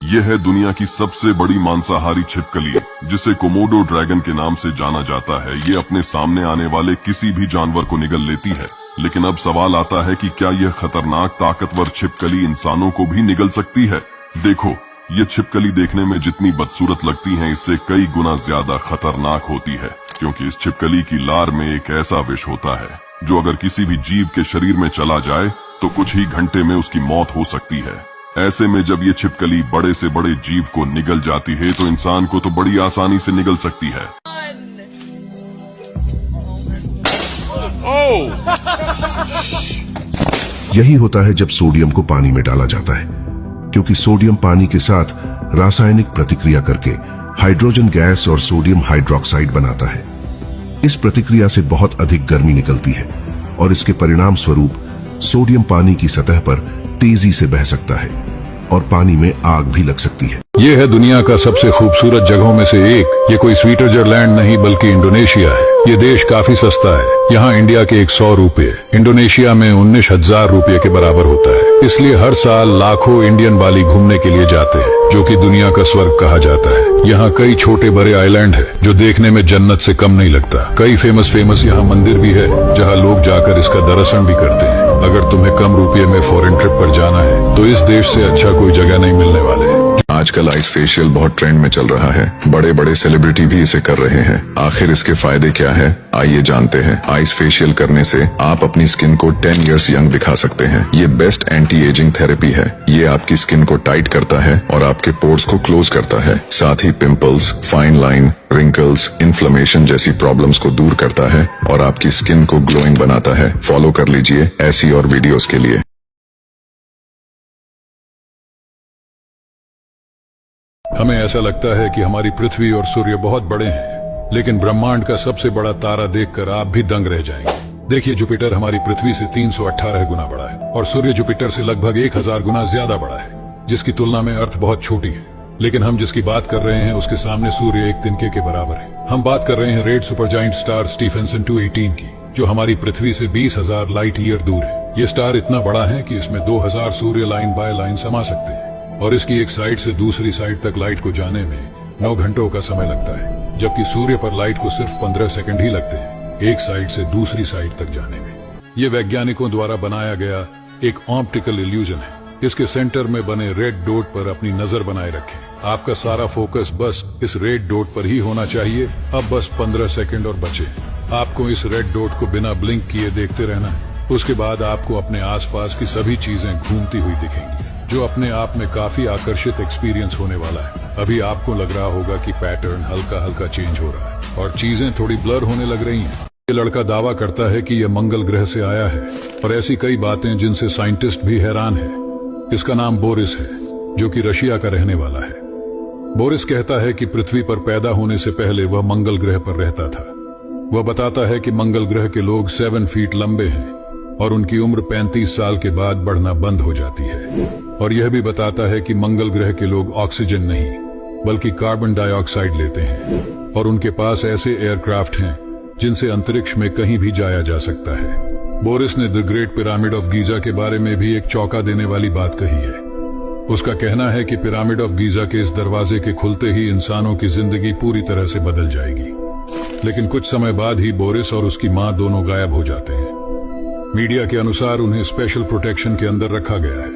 यह है दुनिया की सबसे बड़ी मांसाहारी छिपकली, जिसे कोमोडो ड्रैगन के नाम से जाना जाता है। ये अपने सामने आने वाले किसी भी जानवर को निगल लेती है। लेकिन अब सवाल आता है कि क्या यह खतरनाक ताकतवर छिपकली इंसानों को भी निगल सकती है? देखो, ये छिपकली देखने में जितनी बदसूरत लगती है, इससे कई गुना ज्यादा खतरनाक होती है, क्योंकि इस छिपकली की लार में एक ऐसा विष होता है जो अगर किसी भी जीव के शरीर में चला जाए तो कुछ ही घंटे में उसकी मौत हो सकती है। ऐसे में जब ये छिपकली बड़े से बड़े जीव को निगल जाती है तो इंसान को तो बड़ी आसानी से निगल सकती है। यही होता है जब सोडियम को पानी में डाला जाता है, क्योंकि सोडियम पानी के साथ रासायनिक प्रतिक्रिया करके हाइड्रोजन गैस और सोडियम हाइड्रोक्साइड बनाता है। इस प्रतिक्रिया से बहुत अधिक गर्मी निकलती है और इसके परिणाम स्वरूप सोडियम पानी की सतह पर तेजी से बह सकता है और पानी में आग भी लग सकती है। ये है दुनिया का सबसे खूबसूरत जगहों में से एक। ये कोई स्विट्जरलैंड नहीं बल्कि इंडोनेशिया है। ये देश काफी सस्ता है। यहाँ इंडिया के 100 रुपये इंडोनेशिया में 19,000 रुपये के बराबर होता है। इसलिए हर साल लाखों इंडियन बाली घूमने के लिए जाते हैं, जो कि दुनिया का स्वर्ग कहा जाता है। यहाँ कई छोटे बड़े आइलैंड है जो देखने में जन्नत से कम नहीं लगता। कई फेमस यहाँ मंदिर भी है जहाँ लोग जाकर इसका दर्शन भी करते हैं। अगर तुम्हें कम रुपये में फॉरेन ट्रिप पर जाना है तो इस देश से अच्छा कोई जगह नहीं मिलने वाले। आजकल आइस फेशियल बहुत ट्रेंड में चल रहा है। बड़े बड़े सेलिब्रिटी भी इसे कर रहे हैं। आखिर इसके फायदे क्या है, आइए जानते हैं। आइस फेशियल करने से आप अपनी स्किन को 10 इयर्स यंग दिखा सकते हैं। ये बेस्ट एंटी एजिंग थेरेपी है। ये आपकी स्किन को टाइट करता है और आपके पोर्स को क्लोज करता है। साथ ही pimples, fine line, wrinkles, inflammation जैसी प्रॉब्लम्स को दूर करता है और आपकी स्किन को ग्लोइंग बनाता है। फॉलो कर लीजिए ऐसी और वीडियोस के लिए। हमें ऐसा लगता है कि हमारी पृथ्वी और सूर्य बहुत बड़े हैं, लेकिन ब्रह्मांड का सबसे बड़ा तारा देखकर आप भी दंग रह जाएंगे। देखिए, जुपिटर हमारी पृथ्वी से 318 गुना बड़ा है और सूर्य जुपिटर से लगभग 1000 गुना ज्यादा बड़ा है, जिसकी तुलना में अर्थ बहुत छोटी है। लेकिन हम जिसकी बात कर रहे हैं उसके सामने सूर्य एक तिनके के बराबर है। हम बात कर रहे हैं रेड सुपरजाइंट स्टार स्टीफेंसन 218 की, जो हमारी पृथ्वी से 20,000 लाइट ईयर दूर है। ये स्टार इतना बड़ा है कि इसमें 2000 सूर्य लाइन बाय लाइन समा सकते हैं और इसकी एक साइड से दूसरी साइड तक लाइट को जाने में 9 घंटों का समय लगता है, जबकि सूर्य पर लाइट को सिर्फ 15 सेकंड ही लगते हैं एक साइड से दूसरी साइड तक जाने में। ये वैज्ञानिकों द्वारा बनाया गया एक ऑप्टिकल इल्यूजन है। इसके सेंटर में बने रेड डॉट पर अपनी नजर बनाए रखें। आपका सारा फोकस बस इस रेड डॉट पर ही होना चाहिए। अब बस 15 सेकंड और बचे। आपको इस रेड डॉट को बिना ब्लिंक किए देखते रहना है। उसके बाद आपको अपने आसपास की सभी चीजें घूमती हुई दिखेंगी, जो अपने आप में काफी आकर्षित एक्सपीरियंस होने वाला है। अभी आपको लग रहा होगा कि पैटर्न हल्का हल्का चेंज हो रहा है और चीजें थोड़ी ब्लर होने लग रही हैं। ये लड़का दावा करता है कि यह मंगल ग्रह से आया है और ऐसी कई बातें जिनसे साइंटिस्ट भी हैरान है। इसका नाम बोरिस है, जो कि रशिया का रहने वाला है। बोरिस कहता है कि पृथ्वी पर पैदा होने से पहले वह मंगल ग्रह पर रहता था। वह बताता है कि मंगल ग्रह के लोग 7 फीट लंबे हैं और उनकी उम्र 35 साल के बाद बढ़ना बंद हो जाती है। और यह भी बताता है कि मंगल ग्रह के लोग ऑक्सीजन नहीं बल्कि कार्बन डाइऑक्साइड लेते हैं और उनके पास ऐसे एयरक्राफ्ट हैं जिनसे अंतरिक्ष में कहीं भी जाया जा सकता है। बोरिस ने the great pyramid of Giza के बारे में भी एक चौंका देने वाली बात कही है। उसका कहना है कि पिरामिड ऑफ गीजा के इस दरवाजे के खुलते ही इंसानों की जिंदगी पूरी तरह से बदल जाएगी। लेकिन कुछ समय बाद ही बोरिस और उसकी मां दोनों गायब हो जाते हैं। मीडिया के अनुसार उन्हें स्पेशल प्रोटेक्शन के अंदर रखा गया है।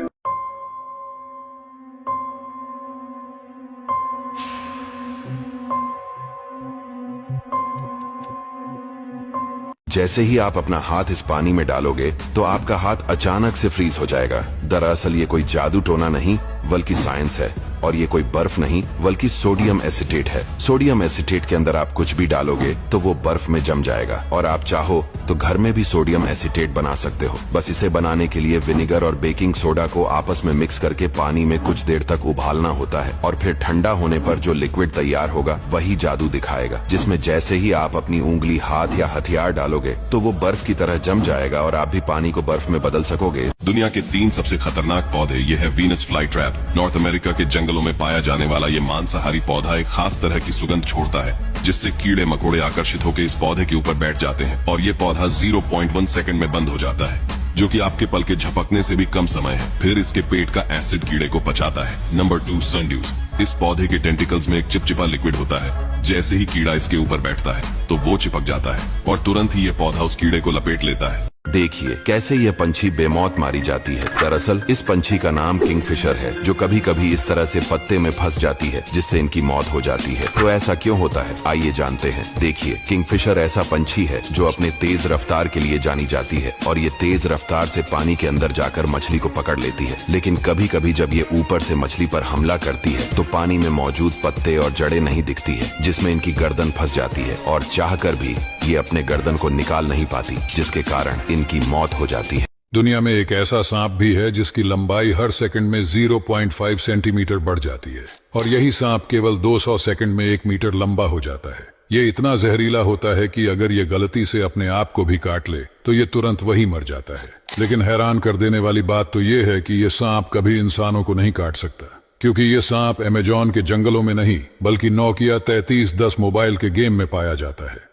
जैसे ही आप अपना हाथ इस पानी में डालोगे तो आपका हाथ अचानक से फ्रीज हो जाएगा। दरअसल ये कोई जादू टोना नहीं बल्कि साइंस है, और ये कोई बर्फ नहीं बल्कि सोडियम एसिटेट है। सोडियम एसिटेट के अंदर आप कुछ भी डालोगे तो वो बर्फ में जम जाएगा, और आप चाहो तो घर में भी सोडियम एसिटेट बना सकते हो। बस इसे बनाने के लिए विनेगर और बेकिंग सोडा को आपस में मिक्स करके पानी में कुछ देर तक उबालना होता है, और फिर ठंडा होने पर जो लिक्विड तैयार होगा वही जादू दिखाएगा, जिसमें जैसे ही आप अपनी उंगली, हाथ या हथियार डालोगे तो वो बर्फ की तरह जम जाएगा और आप भी पानी को बर्फ में बदल सकोगे। दुनिया के 3 सबसे खतरनाक पौधे ये है Venus fly trap. North America के जंगलों में पाया जाने वाला ये मांसाहारी पौधा एक खास तरह की सुगंध छोड़ता है, जिससे कीड़े मकोड़े आकर्षित होकर इस पौधे के ऊपर बैठ जाते हैं, और ये पौधा 0.1 सेकंड में बंद हो जाता है, जो कि आपके पल के झपकने से भी कम समय है। फिर इसके पेट का एसिड कीड़े को पचाता है। नंबर 2, सनड्यूस। इस पौधे के टेंटिकल्स में एक चिपचिपा लिक्विड होता है। जैसे ही कीड़ा इसके ऊपर बैठता है तो वो चिपक जाता है, और तुरंत ही ये पौधा उस कीड़े को लपेट लेता है। देखिए कैसे ये पंछी बेमौत मारी जाती है। दरअसल इस पंछी का नाम किंगफिशर है, जो कभी कभी इस तरह से पत्ते में फंस जाती है जिससे इनकी मौत हो जाती है। तो ऐसा क्यों होता है, आइए जानते हैं। देखिए, किंगफिशर ऐसा पंछी है जो अपने तेज रफ्तार के लिए जानी जाती है, और ये तेज रफ्तार से पानी के अंदर जाकर मछली को पकड़ लेती है। लेकिन कभी कभी जब ये ऊपर से मछली पर हमला करती है तो पानी में मौजूद पत्ते और जड़ें नहीं दिखती है, जिसमें इनकी गर्दन फंस जाती है, और चाहकर भी ये अपने गर्दन को निकाल नहीं पाती, जिसके कारण इनकी मौत हो जाती है। दुनिया में एक ऐसा सांप भी है जिसकी लंबाई हर सेकंड में 0.5 सेंटीमीटर बढ़ जाती है, और यही सांप केवल 200 सेकंड में 1 मीटर लंबा हो जाता है। ये इतना जहरीला होता है कि अगर ये गलती से अपने आप को भी काट ले तो ये तुरंत वही मर जाता है। लेकिन हैरान कर देने वाली बात तो ये है कि ये सांप कभी इंसानों को नहीं काट सकता, क्योंकि ये सांप अमेजोन के जंगलों में नहीं बल्कि नोकिया 3310 मोबाइल के गेम में पाया जाता है।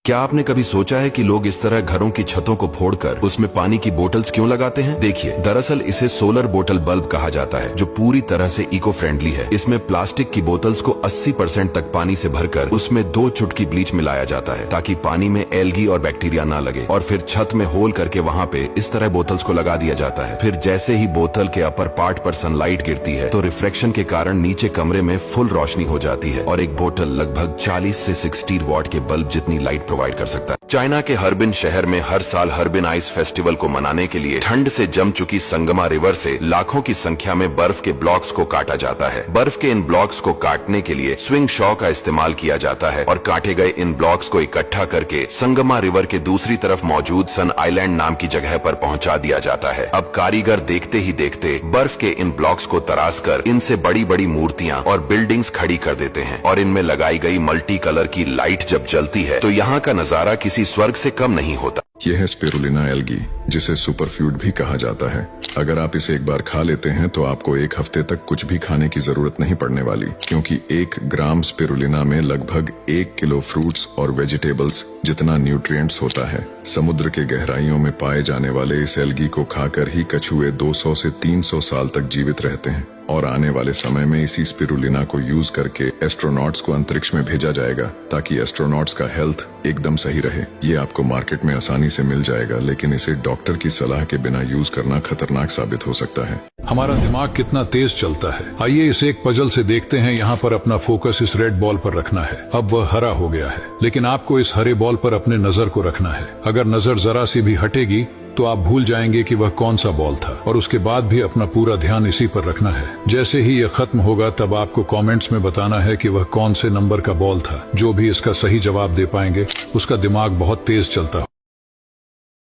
क्या आपने कभी सोचा है कि लोग इस तरह घरों की छतों को फोड़कर उसमें पानी की बोतल्स क्यों लगाते हैं? देखिए, दरअसल इसे सोलर बोतल बल्ब कहा जाता है, जो पूरी तरह से इको फ्रेंडली है। इसमें प्लास्टिक की बोतल्स को 80% तक पानी से भरकर उसमें 2 चुटकी ब्लीच मिलाया जाता है, ताकि पानी में एल्गी और बैक्टीरिया ना लगे, और फिर छत में होल करके वहाँ पे इस तरह बोतल्स को लगा दिया जाता है। फिर जैसे ही बोतल के अपर पार्ट पर सनलाइट गिरती है तो रिफ्लेक्शन के कारण नीचे कमरे में फुल रोशनी हो जाती है, और एक बोतल लगभग 40 से 60 वॉट के बल्ब जितनी लाइट प्रोवाइड कर सकता है। चाइना के हर्बिन शहर में हर साल हर्बिन आइस फेस्टिवल को मनाने के लिए ठंड से जम चुकी संगमा रिवर से लाखों की संख्या में बर्फ के ब्लॉक्स को काटा जाता है। बर्फ के इन ब्लॉक्स को काटने के लिए स्विंग शॉ का इस्तेमाल किया जाता है, और काटे गए इन ब्लॉक्स को इकट्ठा करके संगमा रिवर के दूसरी तरफ मौजूद सन आइलैंड नाम की जगह पर पहुंचा दिया जाता है। अब कारीगर देखते ही देखते बर्फ के इन ब्लॉक्स को तराश कर इनसे बड़ी बड़ी मूर्तियां और बिल्डिंग्स खड़ी कर देते हैं, और इनमें लगाई गई मल्टी कलर की लाइट जब जलती है तो यहाँ का नजारा किसी स्वर्ग से कम नहीं होता। यह है स्पिरुलिना एल्गी, जिसे सुपरफ्यूड भी कहा जाता है। अगर आप इसे एक बार खा लेते हैं तो आपको 1 हफ्ते तक कुछ भी खाने की जरूरत नहीं पड़ने वाली, क्योंकि 1 ग्राम स्पिरुलिना में लगभग 1 किलो फ्रूट्स और वेजिटेबल्स जितना न्यूट्रिएंट्स होता है। समुद्र के गहराइयों में पाए जाने वाले इस एल्गी को खाकर ही कछुए 200 से 300 साल तक जीवित रहते हैं, और आने वाले समय में इसी स्पिरुलिना को यूज करके एस्ट्रोनॉट्स को अंतरिक्ष में भेजा जाएगा, ताकि एस्ट्रोनॉट्स का हेल्थ एकदम सही रहे। ये आपको मार्केट में आसानी से मिल जाएगा, लेकिन इसे डॉक्टर की सलाह के बिना यूज करना खतरनाक साबित हो सकता है। हमारा दिमाग कितना तेज चलता है। आइए इसे एक पजल से देखते हैं। यहाँ पर अपना फोकस इस रेड बॉल पर रखना है। अब वह हरा हो गया है, लेकिन आपको इस हरे बॉल पर अपने नजर को रखना है। अगर नजर जरा सी भी हटेगी तो आप भूल जाएंगे कि वह कौन सा बॉल था, और उसके बाद भी अपना पूरा ध्यान इसी पर रखना है। जैसे ही यह खत्म होगा तब आपको कमेंट्स में बताना है कि वह कौन से नंबर का बॉल था। जो भी इसका सही जवाब दे पाएंगे उसका दिमाग बहुत तेज चलता है।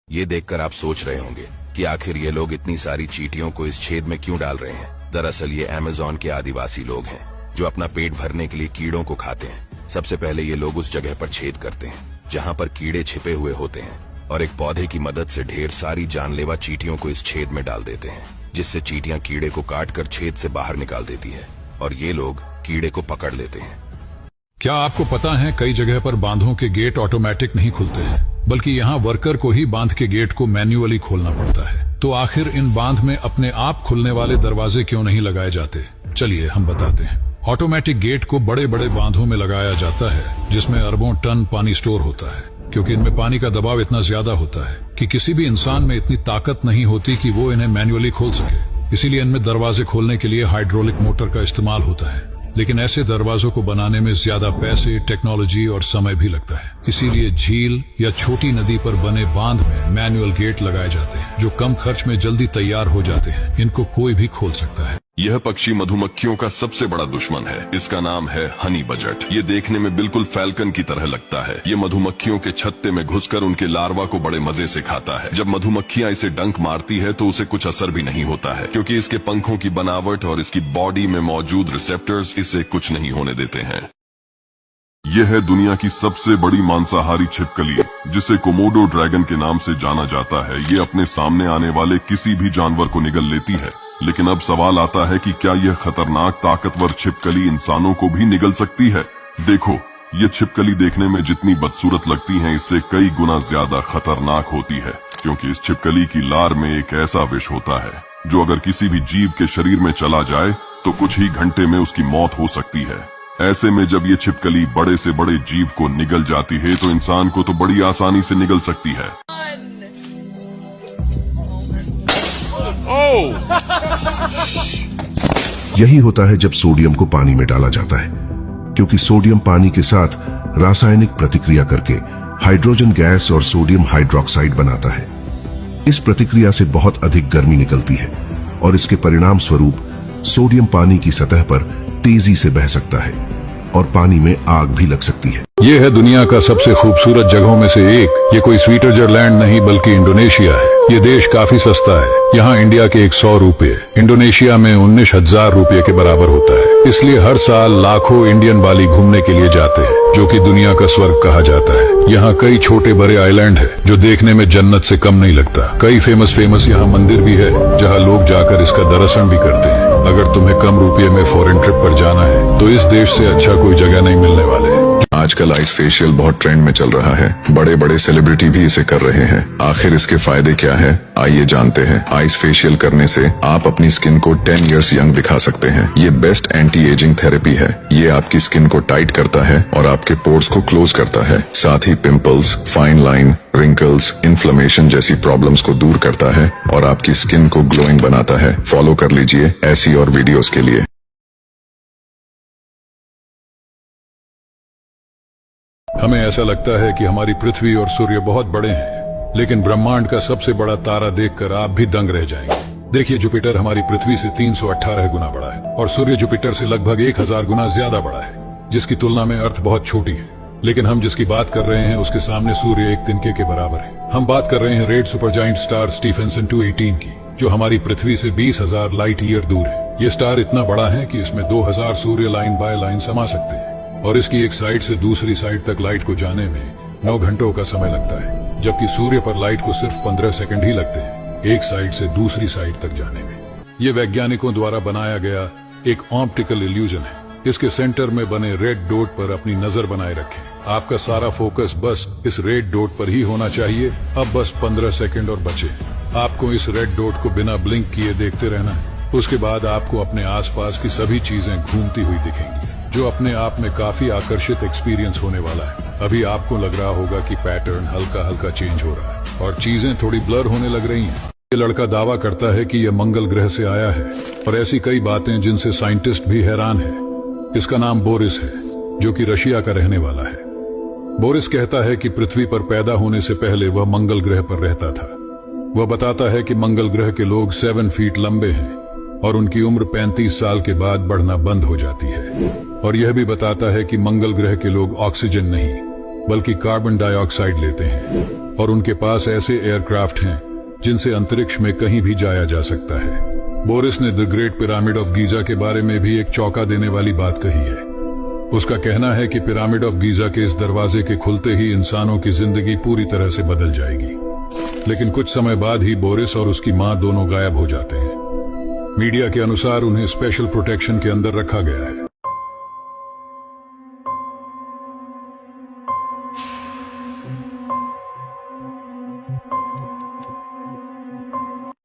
ये देखकर आप सोच रहे होंगे कि आखिर ये लोग इतनी सारी चींटियों को इस छेद में क्यों डाल रहे हैं। दरअसल ये अमेज़न के आदिवासी लोग हैं, जो अपना पेट भरने के लिए कीड़ों को खाते हैं। सबसे पहले ये लोग उस जगह पर छेद करते हैं जहाँ पर कीड़े छिपे हुए होते हैं, और एक पौधे की मदद से ढेर सारी जानलेवा चींटियों को इस छेद में डाल देते हैं, जिससे चींटियां कीड़े को काटकर छेद से बाहर निकाल देती है, और ये लोग कीड़े को पकड़ लेते हैं। क्या आपको पता है कई जगह पर बांधों के गेट ऑटोमेटिक नहीं खुलते हैं, बल्कि यहाँ वर्कर को ही बांध के गेट को मैन्युअली खोलना पड़ता है। तो आखिर इन बांध में अपने आप खुलने वाले दरवाजे क्यों नहीं लगाए जाते? चलिए हम बताते हैं। ऑटोमेटिक गेट को बड़े बड़े बांधों में लगाया जाता है, जिसमें अरबों टन पानी स्टोर होता है, क्योंकि इनमें पानी का दबाव इतना ज्यादा होता है कि किसी भी इंसान में इतनी ताकत नहीं होती कि वो इन्हें मैन्युअली खोल सके। इसीलिए इनमें दरवाजे खोलने के लिए हाइड्रोलिक मोटर का इस्तेमाल होता है। लेकिन ऐसे दरवाजों को बनाने में ज्यादा पैसे, टेक्नोलॉजी और समय भी लगता है। इसीलिए झील या छोटी नदी पर बने बांध में मैनुअल गेट लगाए जाते हैं, जो कम खर्च में जल्दी तैयार हो जाते हैं। इनको कोई भी खोल सकता है। यह पक्षी मधुमक्खियों का सबसे बड़ा दुश्मन है। इसका नाम है हनी बजट। ये देखने में बिल्कुल फैल्कन की तरह लगता है। ये मधुमक्खियों के छत्ते में घुसकर उनके लार्वा को बड़े मजे से खाता है। जब मधुमक्खियां इसे डंक मारती है तो उसे कुछ असर भी नहीं होता है, क्योंकि इसके पंखों की बनावट और इसकी बॉडी में मौजूद रिसेप्टर्स इसे कुछ नहीं होने देते हैं। यह है दुनिया की सबसे बड़ी मांसाहारी छिपकली, जिसे कोमोडो ड्रैगन के नाम से जाना जाता है। ये अपने सामने आने वाले किसी भी जानवर को निगल लेती है। लेकिन अब सवाल आता है कि क्या यह खतरनाक ताकतवर छिपकली इंसानों को भी निगल सकती है? देखो, ये छिपकली देखने में जितनी बदसूरत लगती है, इससे कई गुना ज्यादा खतरनाक होती है, क्योंकि इस छिपकली की लार में एक ऐसा विष होता है जो अगर किसी भी जीव के शरीर में चला जाए तो कुछ ही घंटे में उसकी मौत हो सकती है। ऐसे में जब ये छिपकली बड़े से बड़े जीव को निगल जाती है तो इंसान को तो बड़ी आसानी से निगल सकती है। यही होता है जब सोडियम को पानी में डाला जाता है, क्योंकि सोडियम पानी के साथ रासायनिक प्रतिक्रिया करके हाइड्रोजन गैस और सोडियम हाइड्रोक्साइड बनाता है। इस प्रतिक्रिया से बहुत अधिक गर्मी निकलती है और इसके परिणाम स्वरूप सोडियम पानी की सतह पर तेजी से बह सकता है और पानी में आग भी लग सकती है। ये है दुनिया का सबसे खूबसूरत जगहों में से एक। ये कोई स्विट्जरलैंड नहीं बल्कि इंडोनेशिया है। ये देश काफी सस्ता है। यहाँ इंडिया के 100 रुपए इंडोनेशिया में 19,000 रुपए के बराबर होता है। इसलिए हर साल लाखों इंडियन बाली घूमने के लिए जाते हैं, जो कि दुनिया का स्वर्ग कहा जाता है। यहाँ कई छोटे बड़े आइलैंड है जो देखने में जन्नत से कम नहीं लगता। कई फेमस यहाँ मंदिर भी है जहाँ लोग जाकर इसका दर्शन भी करते हैं। अगर तुम्हें कम रुपये में फॉरेन ट्रिप पर जाना है तो इस देश से अच्छा कोई जगह नहीं मिलने वाले। आजकल आइस फेशियल बहुत ट्रेंड में चल रहा है। बड़े बड़े सेलिब्रिटी भी इसे कर रहे हैं। आखिर इसके फायदे क्या है, आइए जानते हैं। आइस फेशियल करने से आप अपनी स्किन को 10 इयर्स यंग दिखा सकते हैं। ये बेस्ट एंटी एजिंग थेरेपी है। ये आपकी स्किन को टाइट करता है और आपके पोर्स को क्लोज करता है। साथ ही pimples, fine line, wrinkles, inflammation जैसी प्रॉब्लम्स को दूर करता है और आपकी स्किन को ग्लोइंग बनाता है। फॉलो कर लीजिए ऐसी और वीडियोस के लिए। हमें ऐसा लगता है कि हमारी पृथ्वी और सूर्य बहुत बड़े हैं, लेकिन ब्रह्मांड का सबसे बड़ा तारा देखकर आप भी दंग रह जाएंगे। देखिए, जुपिटर हमारी पृथ्वी से 318 गुना बड़ा है और सूर्य जुपिटर से लगभग 1000 गुना ज्यादा बड़ा है, जिसकी तुलना में अर्थ बहुत छोटी है। लेकिन हम जिसकी बात कर रहे हैं उसके सामने सूर्य एक तिनके के बराबर है। हम बात कर रहे हैं रेड सुपरजाइंट स्टार स्टीफेंसन 218 की, जो हमारी पृथ्वी से 20,000 लाइट ईयर दूर है। ये स्टार इतना बड़ा है कि इसमें 2000 सूर्य लाइन बाय लाइन समा सकते हैं और इसकी एक साइड से दूसरी साइड तक लाइट को जाने में 9 घंटों का समय लगता है, जबकि सूर्य पर लाइट को सिर्फ 15 सेकंड ही लगते हैं एक साइड से दूसरी साइड तक जाने में। ये वैज्ञानिकों द्वारा बनाया गया एक ऑप्टिकल इल्यूजन है। इसके सेंटर में बने रेड डॉट पर अपनी नजर बनाए रखें। आपका सारा फोकस बस इस रेड डॉट पर ही होना चाहिए। अब बस 15 सेकंड और बचे। आपको इस रेड डॉट को बिना ब्लिंक किए देखते रहना है। उसके बाद आपको अपने आसपास की सभी चीजें घूमती हुई दिखेंगी, जो अपने आप में काफी आकर्षित एक्सपीरियंस होने वाला है। अभी आपको लग रहा होगा कि पैटर्न हल्का हल्का चेंज हो रहा है और चीजें थोड़ी ब्लर होने लग रही हैं। ये लड़का दावा करता है कि यह मंगल ग्रह से आया है और ऐसी कई बातें जिनसे साइंटिस्ट भी हैरान है। इसका नाम बोरिस है, जो कि रशिया का रहने वाला है। बोरिस कहता है कि पृथ्वी पर पैदा होने से पहले वह मंगल ग्रह पर रहता था। वह बताता है कि मंगल ग्रह के लोग 7 फीट लंबे हैं और उनकी उम्र 35 साल के बाद बढ़ना बंद हो जाती है। और यह भी बताता है कि मंगल ग्रह के लोग ऑक्सीजन नहीं बल्कि कार्बन डाइऑक्साइड लेते हैं और उनके पास ऐसे एयरक्राफ्ट हैं जिनसे अंतरिक्ष में कहीं भी जाया जा सकता है। बोरिस ने the great pyramid of Giza के बारे में भी एक चौंका देने वाली बात कही है। उसका कहना है कि पिरामिड ऑफ गीजा के इस दरवाजे के खुलते ही इंसानों की जिंदगी पूरी तरह से बदल जाएगी। लेकिन कुछ समय बाद ही बोरिस और उसकी मां दोनों गायब हो जाते हैं। मीडिया के अनुसार उन्हें स्पेशल प्रोटेक्शन के अंदर रखा गया है।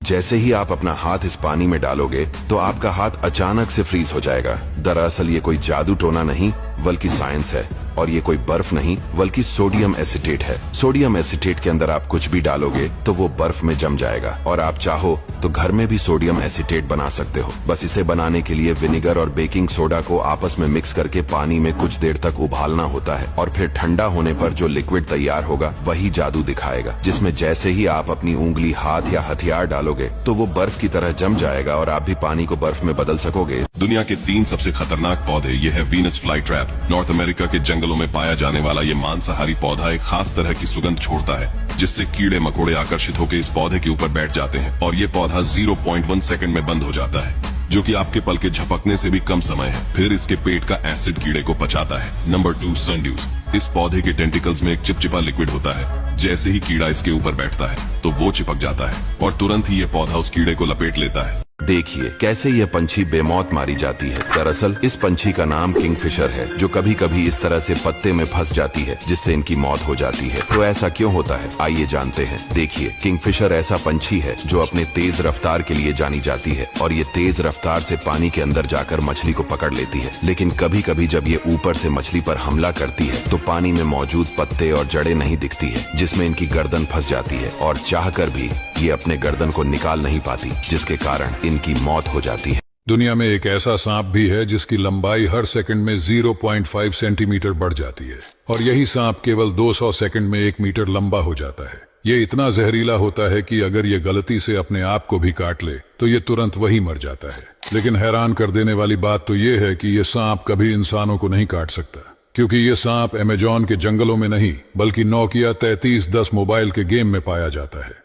जैसे ही आप अपना हाथ इस पानी में डालोगे तो आपका हाथ अचानक से फ्रीज हो जाएगा। दरअसल ये कोई जादू टोना नहीं बल्कि साइंस है और ये कोई बर्फ नहीं बल्कि सोडियम एसिटेट है। सोडियम एसिटेट के अंदर आप कुछ भी डालोगे तो वो बर्फ में जम जाएगा और आप चाहो तो घर में भी सोडियम एसीटेट बना सकते हो। बस इसे बनाने के लिए विनेगर और बेकिंग सोडा को आपस में मिक्स करके पानी में कुछ देर तक उबालना होता है और फिर ठंडा होने पर जो लिक्विड तैयार होगा वही जादू दिखाएगा, जिसमें जैसे ही आप अपनी उंगली, हाथ या हथियार डालोगे तो वो बर्फ की तरह जम जाएगा और आप भी पानी को बर्फ में बदल सकोगे। दुनिया के 3 सबसे खतरनाक पौधे ये है Venus fly trap. North America के जंगलों में पाया जाने वाला ये मांसाहारी पौधा एक खास तरह की सुगंध छोड़ता है, जिससे कीड़े मकोड़े आकर्षित होकर इस पौधे के ऊपर बैठ जाते हैं और ये पौधा 0.1 सेकंड में बंद हो जाता है, जो कि आपके पल के झपकने से भी कम समय है। फिर इसके पेट का एसिड कीड़े को पचाता है। नंबर 2, सनड्यूस। इस पौधे के टेंटिकल्स में एक चिपचिपा लिक्विड होता है। जैसे ही कीड़ा इसके ऊपर बैठता है तो वो चिपक जाता है और तुरंत ही ये पौधा उस कीड़े को लपेट लेता है। देखिए कैसे ये पंछी बेमौत मारी जाती है। दरअसल इस पंछी का नाम किंगफिशर है, जो कभी कभी इस तरह से पत्ते में फंस जाती है जिससे इनकी मौत हो जाती है। तो ऐसा क्यों होता है, आइए जानते हैं। देखिए, किंगफिशर ऐसा पंछी है जो अपने तेज रफ्तार के लिए जानी जाती है और ये तेज रफ्तार से पानी के अंदर जाकर मछली को पकड़ लेती है। लेकिन कभी कभी जब ये ऊपर से मछली पर हमला करती है तो पानी में मौजूद पत्ते और जड़ें नहीं दिखती है, जिसमें इनकी गर्दन फंस जाती है और चाहकर भी ये अपने गर्दन को निकाल नहीं पाती, जिसके कारण इनकी मौत हो जाती है। दुनिया में एक ऐसा सांप भी है जिसकी लंबाई हर सेकंड में 0.5 सेंटीमीटर बढ़ जाती है और यही सांप केवल 200 सेकंड में 1 मीटर लंबा हो जाता है। ये इतना जहरीला होता है कि अगर ये गलती से अपने आप को भी काट ले तो ये तुरंत वही मर जाता है। लेकिन हैरान कर देने वाली बात तो ये है कि ये सांप कभी इंसानों को नहीं काट सकता, क्योंकि ये सांप अमेजोन के जंगलों में नहीं बल्कि नोकिया 3310 मोबाइल के गेम में पाया जाता है।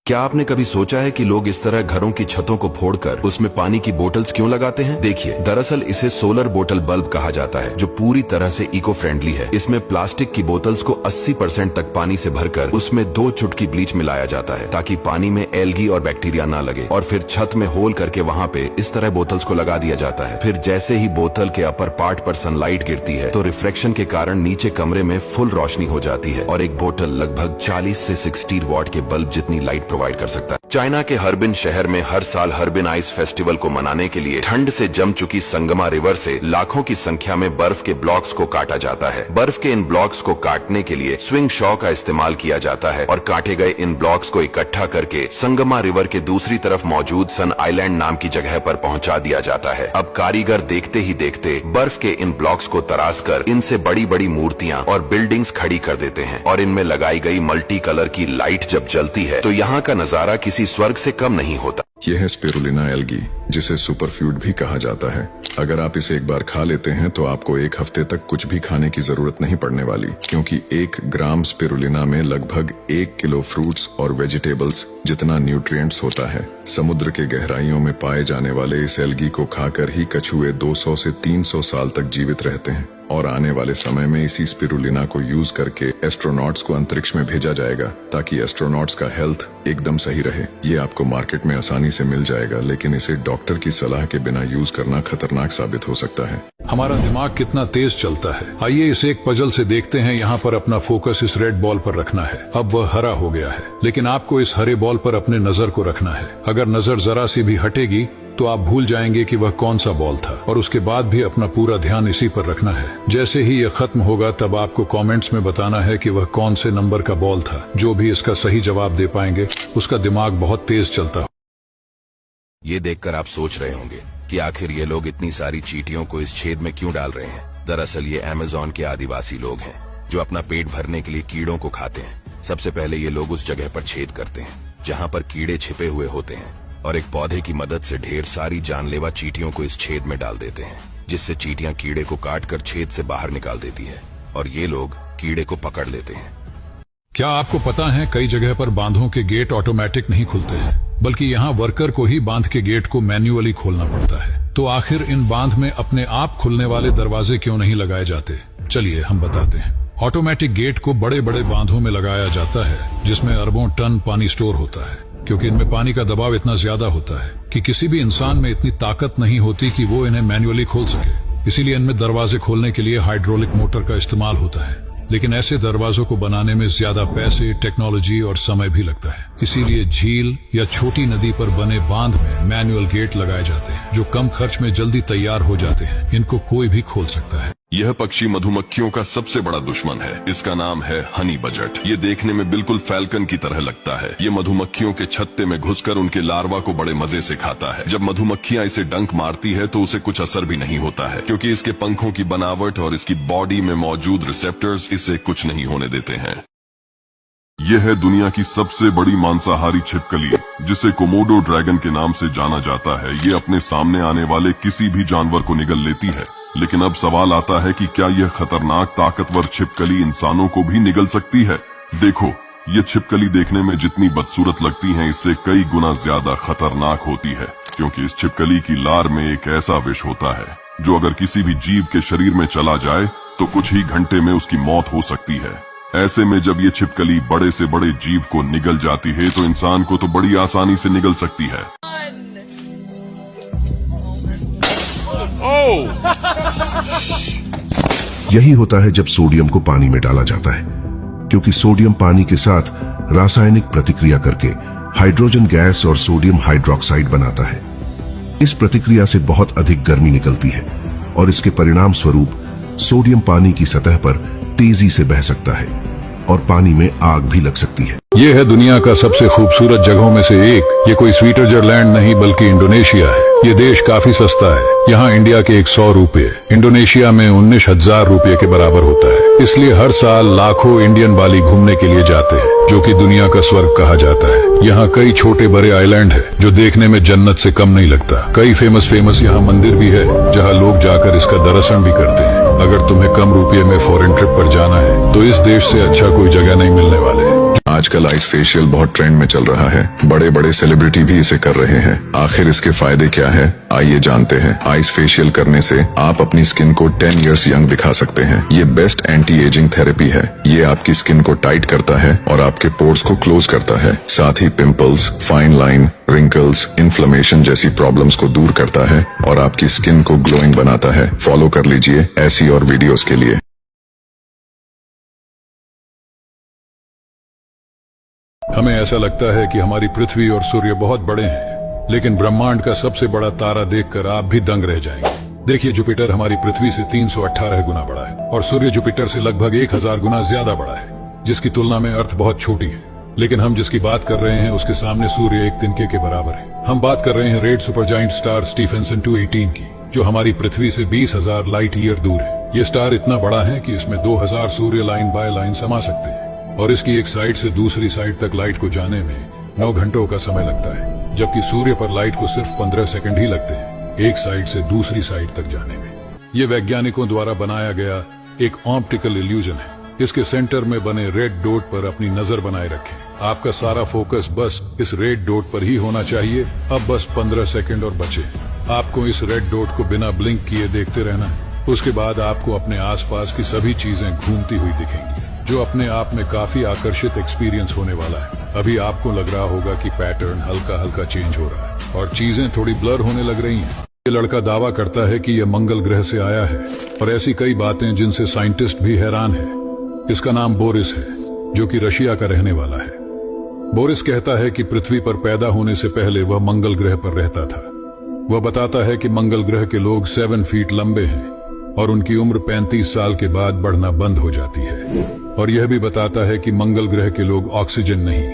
क्या आपने कभी सोचा है कि लोग इस तरह घरों की छतों को फोड़कर उसमें पानी की बोतल्स क्यों लगाते हैं? देखिए, दरअसल इसे सोलर बोतल बल्ब कहा जाता है, जो पूरी तरह से इको फ्रेंडली है। इसमें प्लास्टिक की बोतल्स को 80% तक पानी से भरकर उसमें 2 चुटकी ब्लीच मिलाया जाता है ताकि पानी में एल्गी और बैक्टीरिया ना लगे, और फिर छत में होल करके वहाँ पे इस तरह बोतल्स को लगा दिया जाता है। फिर जैसे ही बोतल के अपर पार्ट पर सनलाइट गिरती है तो रिफ्लेक्शन के कारण नीचे कमरे में फुल रोशनी हो जाती है और एक बोतल लगभग 40 से 60 वॉट के बल्ब जितनी लाइट प्रोवाइड कर सकता है। चाइना के हर्बिन शहर में हर साल हर्बिन आइस फेस्टिवल को मनाने के लिए ठंड से जम चुकी संगमा रिवर से लाखों की संख्या में बर्फ के ब्लॉक्स को काटा जाता है। बर्फ के इन ब्लॉक्स को काटने के लिए स्विंग शॉ का इस्तेमाल किया जाता है और काटे गए इन ब्लॉक्स को इकट्ठा करके संगमा रिवर के दूसरी तरफ मौजूद सन आइलैंड नाम की जगह पर पहुंचा दिया जाता है। अब कारीगर देखते ही देखते बर्फ के इन ब्लॉक्स को तराश कर इनसे बड़ी बड़ी मूर्तियां और बिल्डिंग्स खड़ी कर देते हैं और इनमें लगाई गई मल्टी कलर की लाइट जब जलती है तो यहाँ का नजारा किसी स्वर्ग से कम नहीं होता। यह है स्पिरुलिना एल्गी, जिसे सुपरफ्यूड भी कहा जाता है। अगर आप इसे एक बार खा लेते हैं तो आपको 1 हफ्ते तक कुछ भी खाने की जरूरत नहीं पड़ने वाली, क्योंकि 1 ग्राम स्पिरुलिना में लगभग 1 किलो फ्रूट्स और वेजिटेबल्स जितना न्यूट्रिएंट्स होता है। समुद्र के गहराइयों में पाए जाने वाले इस एल्गी को खाकर ही कछुए 200 से 300 साल तक जीवित रहते हैं और आने वाले समय में इसी स्पिरुलिना को यूज करके एस्ट्रोनॉट्स को अंतरिक्ष में भेजा जाएगा ताकि एस्ट्रोनॉट्स का हेल्थ एकदम सही रहे। ये आपको मार्केट में आसानी से मिल जाएगा, लेकिन इसे डॉक्टर की सलाह के बिना यूज करना खतरनाक साबित हो सकता है। हमारा दिमाग कितना तेज चलता है, आइए इसे एक पजल से देखते हैं। यहाँ पर अपना फोकस इस रेड बॉल पर रखना है। अब वह हरा हो गया है, लेकिन आपको इस हरे बॉल पर अपने नजर को रखना है। अगर नजर जरा सी भी हटेगी तो आप भूल जाएंगे कि वह कौन सा बॉल था, और उसके बाद भी अपना पूरा ध्यान इसी पर रखना है। जैसे ही यह खत्म होगा तब आपको कमेंट्स में बताना है कि वह कौन से नंबर का बॉल था। जो भी इसका सही जवाब दे पाएंगे उसका दिमाग बहुत तेज चलता। ये देखकर आप सोच रहे होंगे कि आखिर ये लोग इतनी सारी चींटियों को इस छेद में क्यों डाल रहे हैं। दरअसल ये अमेज़न के आदिवासी लोग हैं जो अपना पेट भरने के लिए कीड़ों को खाते हैं। सबसे पहले ये लोग उस जगह पर छेद करते हैं जहाँ पर कीड़े छिपे हुए होते हैं और एक पौधे की मदद से ढेर सारी जानलेवा चींटियों को इस छेद में डाल देते हैं, जिससे चींटियां कीड़े को काटकर छेद से बाहर निकाल देती है और ये लोग कीड़े को पकड़ लेते हैं। क्या आपको पता है कई जगह पर बांधों के गेट ऑटोमेटिक नहीं खुलते हैं, बल्कि यहाँ वर्कर को ही बांध के गेट को मैन्युअली खोलना पड़ता है। तो आखिर इन बांध में अपने आप खुलने वाले दरवाजे क्यों नहीं लगाए जाते? चलिए हम बताते हैं। ऑटोमेटिक गेट को बड़े बड़े बांधों में लगाया जाता है जिसमें अरबों टन पानी स्टोर होता है, क्योंकि इनमें पानी का दबाव इतना ज्यादा होता है कि किसी भी इंसान में इतनी ताकत नहीं होती कि वो इन्हें मैन्युअली खोल सके। इसीलिए इनमें दरवाजे खोलने के लिए हाइड्रोलिक मोटर का इस्तेमाल होता है, लेकिन ऐसे दरवाजों को बनाने में ज्यादा पैसे, टेक्नोलॉजी और समय भी लगता है। इसीलिए झील या छोटी नदी पर बने बांध में मैनुअल गेट लगाए जाते हैं जो कम खर्च में जल्दी तैयार हो जाते हैं। इनको कोई भी खोल सकता है। यह पक्षी मधुमक्खियों का सबसे बड़ा दुश्मन है। इसका नाम है हनी बजट। ये देखने में बिल्कुल फैल्कन की तरह लगता है। ये मधुमक्खियों के छत्ते में घुसकर उनके लार्वा को बड़े मजे से खाता है। जब मधुमक्खियां इसे डंक मारती है तो उसे कुछ असर भी नहीं होता है, क्योंकि इसके पंखों की बनावट और इसकी बॉडी में मौजूद रिसेप्टर्स इसे कुछ नहीं होने देते हैं। यह है दुनिया की सबसे बड़ी मांसाहारी छिपकली, जिसे कोमोडो ड्रैगन के नाम से जाना जाता है। ये अपने सामने आने वाले किसी भी जानवर को निगल लेती है। लेकिन अब सवाल आता है कि क्या यह खतरनाक ताकतवर छिपकली इंसानों को भी निगल सकती है? देखो, ये छिपकली देखने में जितनी बदसूरत लगती है, इससे कई गुना ज्यादा खतरनाक होती है, क्योंकि इस छिपकली की लार में एक ऐसा विष होता है जो अगर किसी भी जीव के शरीर में चला जाए तो कुछ ही घंटे में उसकी मौत हो सकती है। ऐसे में जब ये छिपकली बड़े से बड़े जीव को निगल जाती है तो इंसान को तो बड़ी आसानी से निगल सकती है। यही होता है जब सोडियम को पानी में डाला जाता है, क्योंकि सोडियम पानी के साथ रासायनिक प्रतिक्रिया करके हाइड्रोजन गैस और सोडियम हाइड्रोक्साइड बनाता है। इस प्रतिक्रिया से बहुत अधिक गर्मी निकलती है और इसके परिणाम स्वरूप सोडियम पानी की सतह पर तेजी से बह सकता है और पानी में आग भी लग सकती है। ये है दुनिया का सबसे खूबसूरत जगहों में से एक। ये कोई स्विट्जरलैंड नहीं बल्कि इंडोनेशिया है। ये देश काफी सस्ता है। यहाँ इंडिया के 100 रुपये इंडोनेशिया में 19,000 रुपये के बराबर होता है। इसलिए हर साल लाखों इंडियन बाली घूमने के लिए जाते हैं, जो कि दुनिया का स्वर्ग कहा जाता है। यहाँ कई छोटे बड़े आइलैंड है जो देखने में जन्नत से कम नहीं लगता। कई फेमस यहाँ मंदिर भी है जहाँ लोग जाकर इसका दर्शन भी करते हैं। अगर तुम्हें कम रुपये में फॉरेन ट्रिप पर जाना है तो इस देश से अच्छा कोई जगह नहीं मिलने वाले। आजकल आइस फेशियल बहुत ट्रेंड में चल रहा है। बड़े बड़े सेलिब्रिटी भी इसे कर रहे हैं। आखिर इसके फायदे क्या है, आइए जानते हैं। आइस फेशियल करने से आप अपनी स्किन को 10 इयर्स यंग दिखा सकते हैं। ये बेस्ट एंटी एजिंग थेरेपी है। ये आपकी स्किन को टाइट करता है और आपके पोर्स को क्लोज करता है। साथ ही pimples, fine line, wrinkles, inflammation जैसी प्रॉब्लम्स को दूर करता है और आपकी स्किन को ग्लोइंग बनाता है। फॉलो कर लीजिए ऐसी और वीडियोस के लिए। हमें ऐसा लगता है कि हमारी पृथ्वी और सूर्य बहुत बड़े हैं, लेकिन ब्रह्मांड का सबसे बड़ा तारा देखकर आप भी दंग रह जाएंगे। देखिए, जुपिटर हमारी पृथ्वी से 318 गुना बड़ा है और सूर्य जुपिटर से लगभग 1000 गुना ज्यादा बड़ा है, जिसकी तुलना में अर्थ बहुत छोटी है। लेकिन हम जिसकी बात कर रहे हैं उसके सामने सूर्य एक तिनके के बराबर है। हम बात कर रहे हैं रेड सुपरजाइंट स्टार स्टीफेंसन 218 की, जो हमारी पृथ्वी से 20,000 लाइट ईयर दूर है। ये स्टार इतना बड़ा है कि इसमें 2000 सूर्य लाइन बाय लाइन समा सकते हैं और इसकी एक साइड से दूसरी साइड तक लाइट को जाने में 9 घंटों का समय लगता है, जबकि सूर्य पर लाइट को सिर्फ 15 सेकंड ही लगते हैं एक साइड से दूसरी साइड तक जाने में। ये वैज्ञानिकों द्वारा बनाया गया एक ऑप्टिकल इल्यूजन है। इसके सेंटर में बने रेड डॉट पर अपनी नजर बनाए रखें। आपका सारा फोकस बस इस रेड डॉट पर ही होना चाहिए। अब बस 15 सेकंड और बचे। आपको इस रेड डॉट को बिना ब्लिंक किए देखते रहना है। उसके बाद आपको अपने आसपास की सभी चीजें घूमती हुई दिखेंगी, जो अपने आप में काफी आकर्षित एक्सपीरियंस होने वाला है। अभी आपको लग रहा होगा कि पैटर्न हल्का हल्का चेंज हो रहा है और चीजें थोड़ी ब्लर होने लग रही हैं। ये लड़का दावा करता है कि यह मंगल ग्रह से आया है और ऐसी कई बातें जिनसे साइंटिस्ट भी हैरान है। इसका नाम बोरिस है, जो कि रशिया का रहने वाला है। बोरिस कहता है कि पृथ्वी पर पैदा होने से पहले वह मंगल ग्रह पर रहता था। वह बताता है कि मंगल ग्रह के लोग 7 फीट लंबे हैं और उनकी उम्र 35 साल के बाद बढ़ना बंद हो जाती है। और यह भी बताता है कि मंगल ग्रह के लोग ऑक्सीजन नहीं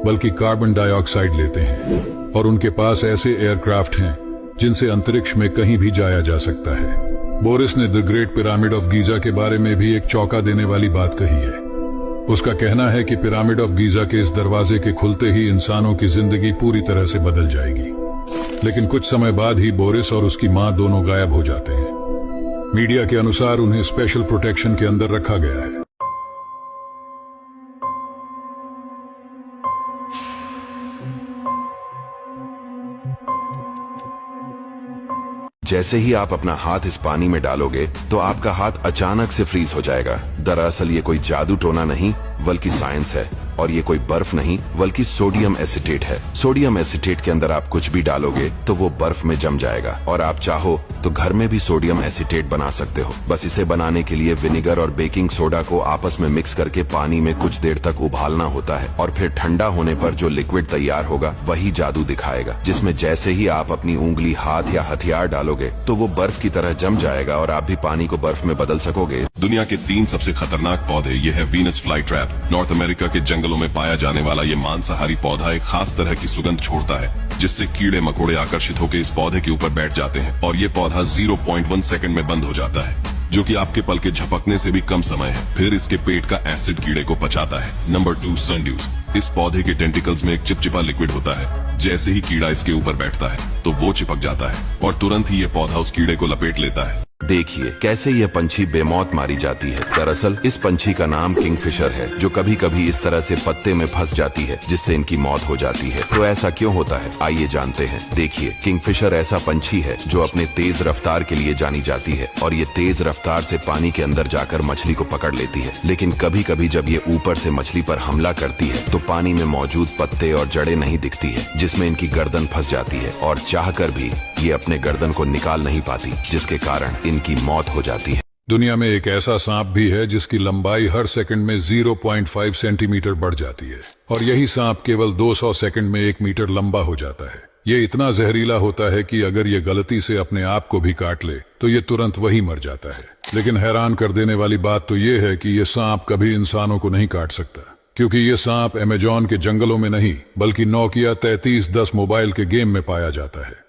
बल्कि कार्बन डाइऑक्साइड लेते हैं और उनके पास ऐसे एयरक्राफ्ट हैं जिनसे अंतरिक्ष में कहीं भी जाया जा सकता है। बोरिस ने the great pyramid of Giza के बारे में भी एक चौंका देने वाली बात कही है। उसका कहना है कि पिरामिड ऑफ गीजा के इस दरवाजे के खुलते ही इंसानों की जिंदगी पूरी तरह से बदल जाएगी। लेकिन कुछ समय बाद ही बोरिस और उसकी मां दोनों गायब हो जाते हैं। मीडिया के अनुसार उन्हें स्पेशल प्रोटेक्शन के अंदर रखा गया है। जैसे ही आप अपना हाथ इस पानी में डालोगे तो आपका हाथ अचानक से फ्रीज हो जाएगा। दरअसल ये कोई जादू टोना नहीं बल्कि साइंस है और ये कोई बर्फ नहीं बल्कि सोडियम एसिटेट है। सोडियम एसिटेट के अंदर आप कुछ भी डालोगे तो वो बर्फ में जम जाएगा और आप चाहो तो घर में भी सोडियम एसिटेट बना सकते हो। बस इसे बनाने के लिए विनेगर और बेकिंग सोडा को आपस में मिक्स करके पानी में कुछ देर तक उबालना होता है और फिर ठंडा होने पर जो लिक्विड तैयार होगा वही जादू दिखाएगा, जिसमें जैसे ही आप अपनी उंगली, हाथ या हथियार डालोगे तो वो बर्फ की तरह जम जाएगा और आप भी पानी को बर्फ में बदल सकोगे। दुनिया के 3 सबसे खतरनाक पौधे ये है Venus fly trap. North America के जंगलों में पाया जाने वाला ये मांसाहारी पौधा एक खास तरह की सुगंध छोड़ता है जिससे कीड़े मकोड़े आकर्षित होकर इस पौधे के ऊपर बैठ जाते हैं और ये पौधा 0.1 सेकंड में बंद हो जाता है, जो कि आपके पल के झपकने से भी कम समय है। फिर इसके पेट का एसिड सनड्यूस को पचाता है। नंबर 2, सनड्यूस। इस पौधे के टेंटिकल्स में एक चिपचिपा लिक्विड होता है। जैसे ही कीड़ा इसके ऊपर बैठता है तो वो चिपक जाता है और तुरंत ही ये पौधा उस कीड़े को लपेट लेता है। देखिए कैसे ये पंछी बेमौत मारी जाती है। दरअसल इस पंछी का नाम किंगफिशर है, जो कभी कभी इस तरह से पत्ते में फंस जाती है जिससे इनकी मौत हो जाती है। तो ऐसा क्यों होता है, आइए जानते हैं। देखिए, किंगफिशर ऐसा पंछी है जो अपने तेज रफ्तार के लिए जानी जाती है और ये तेज रफ्तार से पानी के अंदर जाकर मछली को पकड़ लेती है। लेकिन कभी कभी जब ये ऊपर से मछली पर हमला करती है तो पानी में मौजूद पत्ते और जड़ें नहीं दिखती है, जिसमें इनकी गर्दन फंस जाती है और चाहकर भी ये अपने गर्दन को निकाल नहीं पाती, जिसके कारण इनकी मौत हो जाती है। दुनिया में एक ऐसा सांप भी है जिसकी लंबाई हर सेकंड में 0.5 सेंटीमीटर बढ़ जाती है और यही सांप केवल 200 सेकंड में 1 मीटर लंबा हो जाता है। ये इतना जहरीला होता है कि अगर ये गलती से अपने आप को भी काट ले तो ये तुरंत वही मर जाता है। लेकिन हैरान कर देने वाली बात तो ये है कि ये सांप कभी इंसानों को नहीं काट सकता, क्योंकि ये सांप अमेजोन के जंगलों में नहीं बल्कि नोकिया 3310 मोबाइल के गेम में पाया जाता है।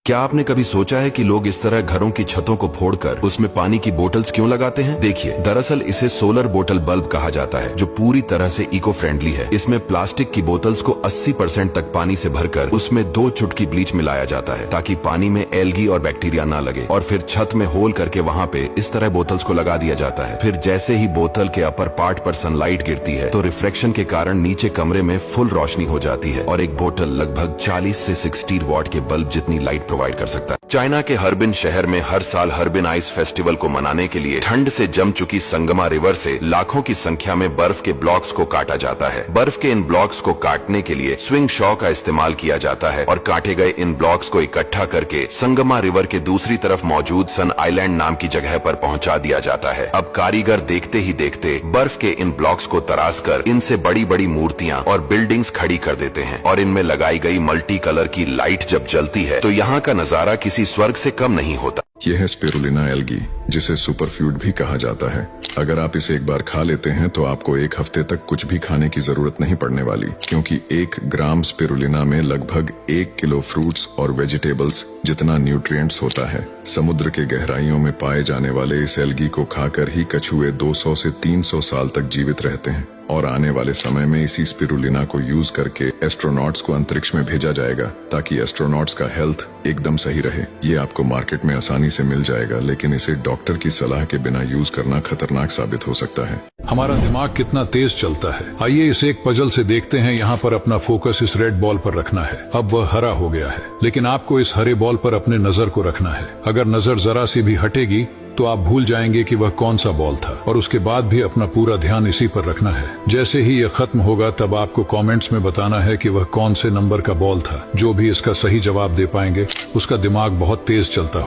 क्या आपने कभी सोचा है कि लोग इस तरह घरों की छतों को फोड़कर उसमें पानी की बोतल्स क्यों लगाते हैं? देखिए, दरअसल इसे सोलर बोतल बल्ब कहा जाता है, जो पूरी तरह से इको फ्रेंडली है। इसमें प्लास्टिक की बोतल्स को 80% तक पानी से भरकर उसमें 2 चुटकी ब्लीच मिलाया जाता है ताकि पानी में एल्गी और बैक्टीरिया ना लगे, और फिर छत में होल करके वहाँ पे इस तरह बोतल्स को लगा दिया जाता है। फिर जैसे ही बोतल के अपर पार्ट पर सनलाइट गिरती है तो रिफ्लेक्शन के कारण नीचे कमरे में फुल रोशनी हो जाती है और एक बोतल लगभग 40 से 60 वॉट के बल्ब जितनी लाइट प्रोवाइड कर सकता है। चाइना के हर्बिन शहर में हर साल हर्बिन आइस फेस्टिवल को मनाने के लिए ठंड से जम चुकी संगमा रिवर से लाखों की संख्या में बर्फ के ब्लॉक्स को काटा जाता है। बर्फ के इन ब्लॉक्स को काटने के लिए स्विंग शॉ का इस्तेमाल किया जाता है और काटे गए इन ब्लॉक्स को इकट्ठा करके संगमा रिवर के दूसरी तरफ मौजूद सन आइलैंड नाम की जगह पर पहुंचा दिया जाता है। अब कारीगर देखते ही देखते बर्फ के इन ब्लॉक्स को तराश कर इनसे बड़ी बड़ी मूर्तियां और बिल्डिंग्स खड़ी कर देते हैं और इनमें लगाई गई मल्टी कलर की लाइट जब जलती है तो यहाँ का नजारा किसी स्वर्ग से कम नहीं होता। यह है स्पिरुलिना एल्गी, जिसे सुपरफ्यूड भी कहा जाता है। अगर आप इसे एक बार खा लेते हैं तो आपको 1 हफ्ते तक कुछ भी खाने की जरूरत नहीं पड़ने वाली, क्योंकि 1 ग्राम स्पिरुलिना में लगभग 1 किलो फ्रूट्स और वेजिटेबल्स जितना न्यूट्रिएंट्स होता है। समुद्र के गहराइयों में पाए जाने वाले इस एल्गी को खाकर ही कछुए 200 से 300 साल तक जीवित रहते हैं और आने वाले समय में इसी स्पिरुलिना को यूज करके एस्ट्रोनॉट्स को अंतरिक्ष में भेजा जाएगा ताकि एस्ट्रोनॉट्स का हेल्थ एकदम सही रहे। ये आपको मार्केट में आसानी से मिल जाएगा, लेकिन इसे डॉक्टर की सलाह के बिना यूज करना खतरनाक साबित हो सकता है। हमारा दिमाग कितना तेज चलता है। आइए इसे एक पजल से देखते हैं। यहाँ पर अपना फोकस इस रेड बॉल पर रखना है। अब वह हरा हो गया है, लेकिन आपको इस हरे बॉल पर अपने नजर को रखना है। अगर नजर जरा सी भी हटेगी तो आप भूल जाएंगे कि वह कौन सा बॉल था, और उसके बाद भी अपना पूरा ध्यान इसी पर रखना है। जैसे ही यह खत्म होगा तब आपको कमेंट्स में बताना है कि वह कौन से नंबर का बॉल था। जो भी इसका सही जवाब दे पाएंगे उसका दिमाग बहुत तेज चलता हो।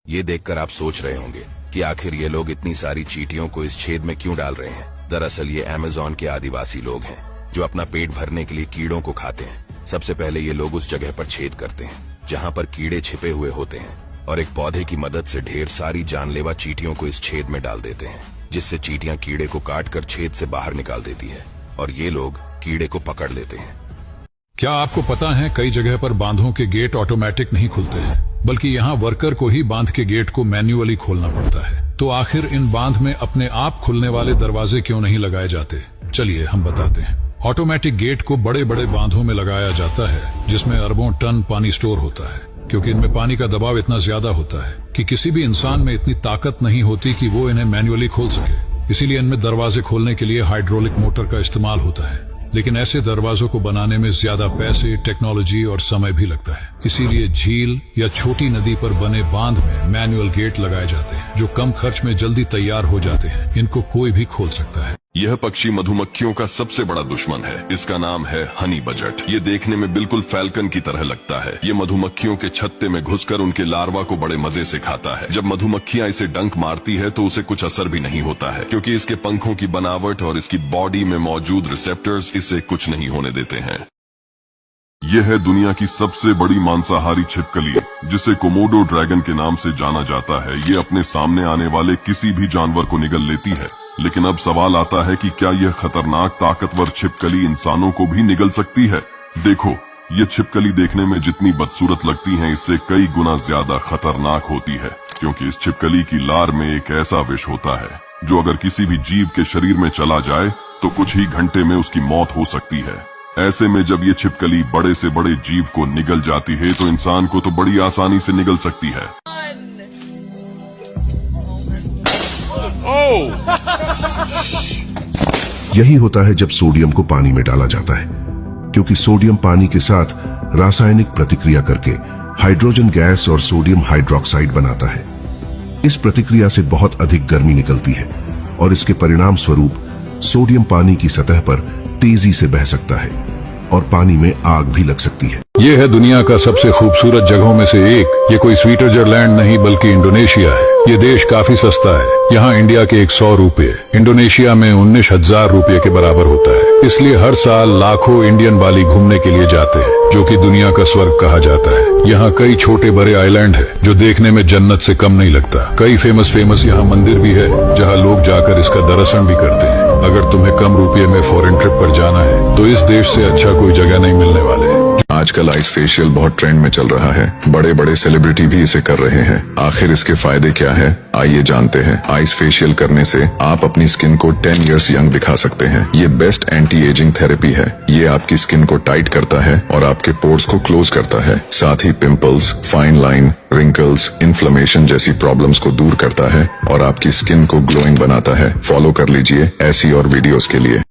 ये देखकर आप सोच रहे होंगे कि आखिर ये लोग इतनी सारी चींटियों को इस छेद में क्यों डाल रहे हैं। दरअसल ये अमेज़न के आदिवासी लोग हैं जो अपना पेट भरने के लिए कीड़ों को खाते हैं। सबसे पहले ये लोग उस जगह पर छेद करते हैं जहाँ पर कीड़े छिपे हुए होते हैं और एक पौधे की मदद से ढेर सारी जानलेवा चींटियों को इस छेद में डाल देते हैं, जिससे चींटियां कीड़े को काटकर छेद से बाहर निकाल देती है और ये लोग कीड़े को पकड़ लेते हैं। क्या आपको पता है कई जगह पर बांधों के गेट ऑटोमेटिक नहीं खुलते हैं, बल्कि यहाँ वर्कर को ही बांध के गेट को मैन्युअली खोलना पड़ता है। तो आखिर इन बांध में अपने आप खुलने वाले दरवाजे क्यों नहीं लगाए जाते? चलिए हम बताते हैं। ऑटोमेटिक गेट को बड़े बड़े बांधों में लगाया जाता है जिसमें अरबों टन पानी स्टोर होता है, क्योंकि इनमें पानी का दबाव इतना ज्यादा होता है कि किसी भी इंसान में इतनी ताकत नहीं होती कि वो इन्हें मैन्युअली खोल सके। इसीलिए इनमें दरवाजे खोलने के लिए हाइड्रोलिक मोटर का इस्तेमाल होता है। लेकिन ऐसे दरवाजों को बनाने में ज्यादा पैसे, टेक्नोलॉजी और समय भी लगता है। इसीलिए झील या छोटी नदी पर बने बांध में मैनुअल गेट लगाए जाते हैं, जो कम खर्च में जल्दी तैयार हो जाते हैं। इनको कोई भी खोल सकता है। यह पक्षी मधुमक्खियों का सबसे बड़ा दुश्मन है। इसका नाम है हनी बजट। ये देखने में बिल्कुल फैल्कन की तरह लगता है। ये मधुमक्खियों के छत्ते में घुसकर उनके लार्वा को बड़े मजे से खाता है। जब मधुमक्खियां इसे डंक मारती है तो उसे कुछ असर भी नहीं होता है, क्योंकि इसके पंखों की बनावट और इसकी बॉडी में मौजूद रिसेप्टर्स इसे कुछ नहीं होने देते हैं। यह है दुनिया की सबसे बड़ी मांसाहारी छिपकली, जिसे कोमोडो ड्रैगन के नाम से जाना जाता है। ये अपने सामने आने वाले किसी भी जानवर को निगल लेती है। लेकिन अब सवाल आता है कि क्या यह खतरनाक ताकतवर छिपकली इंसानों को भी निगल सकती है? देखो, ये छिपकली देखने में जितनी बदसूरत लगती है, इससे कई गुना ज्यादा खतरनाक होती है, क्योंकि इस छिपकली की लार में एक ऐसा विष होता है जो अगर किसी भी जीव के शरीर में चला जाए तो कुछ ही घंटे में उसकी मौत हो सकती है। ऐसे में जब ये छिपकली बड़े से बड़े जीव को निगल जाती है तो इंसान को तो बड़ी आसानी से निगल सकती है। यही होता है जब सोडियम को पानी में डाला जाता है, क्योंकि सोडियम पानी के साथ रासायनिक प्रतिक्रिया करके हाइड्रोजन गैस और सोडियम हाइड्रोक्साइड बनाता है। इस प्रतिक्रिया से बहुत अधिक गर्मी निकलती है और इसके परिणाम स्वरूप सोडियम पानी की सतह पर तेजी से बह सकता है और पानी में आग भी लग सकती है। ये है दुनिया का सबसे खूबसूरत जगहों में से एक। ये कोई स्विट्जरलैंड नहीं बल्कि इंडोनेशिया है। ये देश काफी सस्ता है। यहाँ इंडिया के 100 रुपये इंडोनेशिया में 19,000 रुपये के बराबर होता है। इसलिए हर साल लाखों इंडियन बाली घूमने के लिए जाते हैं, जो कि दुनिया का स्वर्ग कहा जाता है। यहाँ कई छोटे बड़े आइलैंड है जो देखने में जन्नत से कम नहीं लगता। कई फेमस यहाँ मंदिर भी है जहाँ लोग जाकर इसका दर्शन भी करते हैं। अगर तुम्हें कम रुपये में फॉरेन ट्रिप पर जाना है तो इस देश से अच्छा कोई जगह नहीं मिलने वाले। आजकल आइस फेशियल बहुत ट्रेंड में चल रहा है। बड़े बड़े सेलिब्रिटी भी इसे कर रहे हैं। आखिर इसके फायदे क्या है, आइए जानते हैं। आइस फेशियल करने से आप अपनी स्किन को 10 इयर्स यंग दिखा सकते हैं। ये बेस्ट एंटी एजिंग थेरेपी है। ये आपकी स्किन को टाइट करता है और आपके पोर्स को क्लोज करता है। साथ ही pimples, fine line, wrinkles, inflammation जैसी प्रॉब्लम्स को दूर करता है और आपकी स्किन को ग्लोइंग बनाता है। फॉलो कर लीजिए ऐसी और वीडियोस के लिए।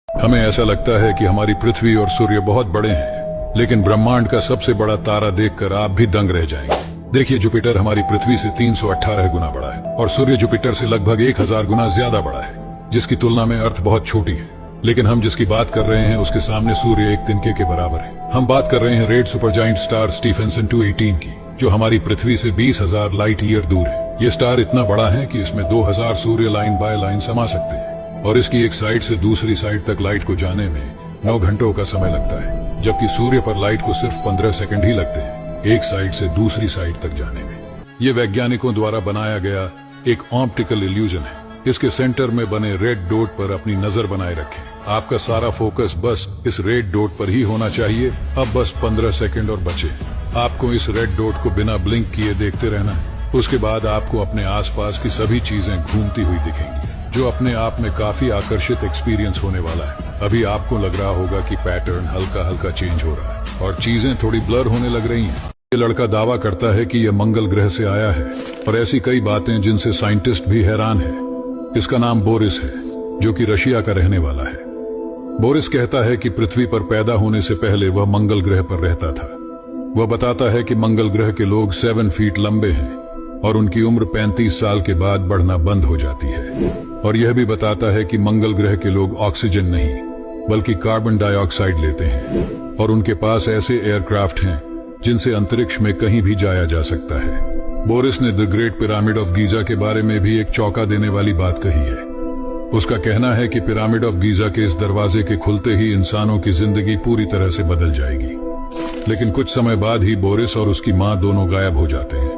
हमें ऐसा लगता है कि हमारी पृथ्वी और सूर्य बहुत बड़े हैं, लेकिन ब्रह्मांड का सबसे बड़ा तारा देखकर आप भी दंग रह जाएंगे। देखिए, जुपिटर हमारी पृथ्वी से 318 गुना बड़ा है और सूर्य जुपिटर से लगभग 1000 गुना ज्यादा बड़ा है, जिसकी तुलना में अर्थ बहुत छोटी है। लेकिन हम जिसकी बात कर रहे हैं उसके सामने सूर्य एक तिनके के बराबर है। हम बात कर रहे हैं रेड सुपरजाइंट स्टार स्टीफेंसन 218 की, जो हमारी पृथ्वी से 20,000 लाइट ईयर दूर है। ये स्टार इतना बड़ा है कि इसमें 2000 सूर्य लाइन बाय लाइन समा सकते हैं और इसकी एक साइड से दूसरी साइड तक लाइट को जाने में 9 घंटों का समय लगता है, जबकि सूर्य पर लाइट को सिर्फ 15 सेकंड ही लगते हैं एक साइड से दूसरी साइड तक जाने में। ये वैज्ञानिकों द्वारा बनाया गया एक ऑप्टिकल इल्यूजन है। इसके सेंटर में बने रेड डॉट पर अपनी नजर बनाए रखें। आपका सारा फोकस बस इस रेड डॉट पर ही होना चाहिए। अब बस 15 सेकंड और बचे। आपको इस रेड डॉट को बिना ब्लिंक किए देखते रहना है। उसके बाद आपको अपने आसपास की सभी चीजें घूमती हुई दिखेंगी, जो अपने आप में काफी आकर्षित एक्सपीरियंस होने वाला है। अभी आपको लग रहा होगा कि पैटर्न हल्का हल्का चेंज हो रहा है और चीजें थोड़ी ब्लर होने लग रही हैं। ये लड़का दावा करता है कि यह मंगल ग्रह से आया है और ऐसी कई बातें जिनसे साइंटिस्ट भी हैरान है। इसका नाम बोरिस है, जो कि रशिया का रहने वाला है। बोरिस कहता है कि पृथ्वी पर पैदा होने से पहले वह मंगल ग्रह पर रहता था। वह बताता है कि मंगल ग्रह के लोग 7 फीट लंबे हैं और उनकी उम्र 35 साल के बाद बढ़ना बंद हो जाती है। और यह भी बताता है कि मंगल ग्रह के लोग ऑक्सीजन नहीं बल्कि कार्बन डाइऑक्साइड लेते हैं और उनके पास ऐसे एयरक्राफ्ट हैं जिनसे अंतरिक्ष में कहीं भी जाया जा सकता है। बोरिस ने the great pyramid of Giza के बारे में भी एक चौंका देने वाली बात कही है। उसका कहना है कि पिरामिड ऑफ गीजा के इस दरवाजे के खुलते ही इंसानों की जिंदगी पूरी तरह से बदल जाएगी। लेकिन कुछ समय बाद ही बोरिस और उसकी मां दोनों गायब हो जाते हैं।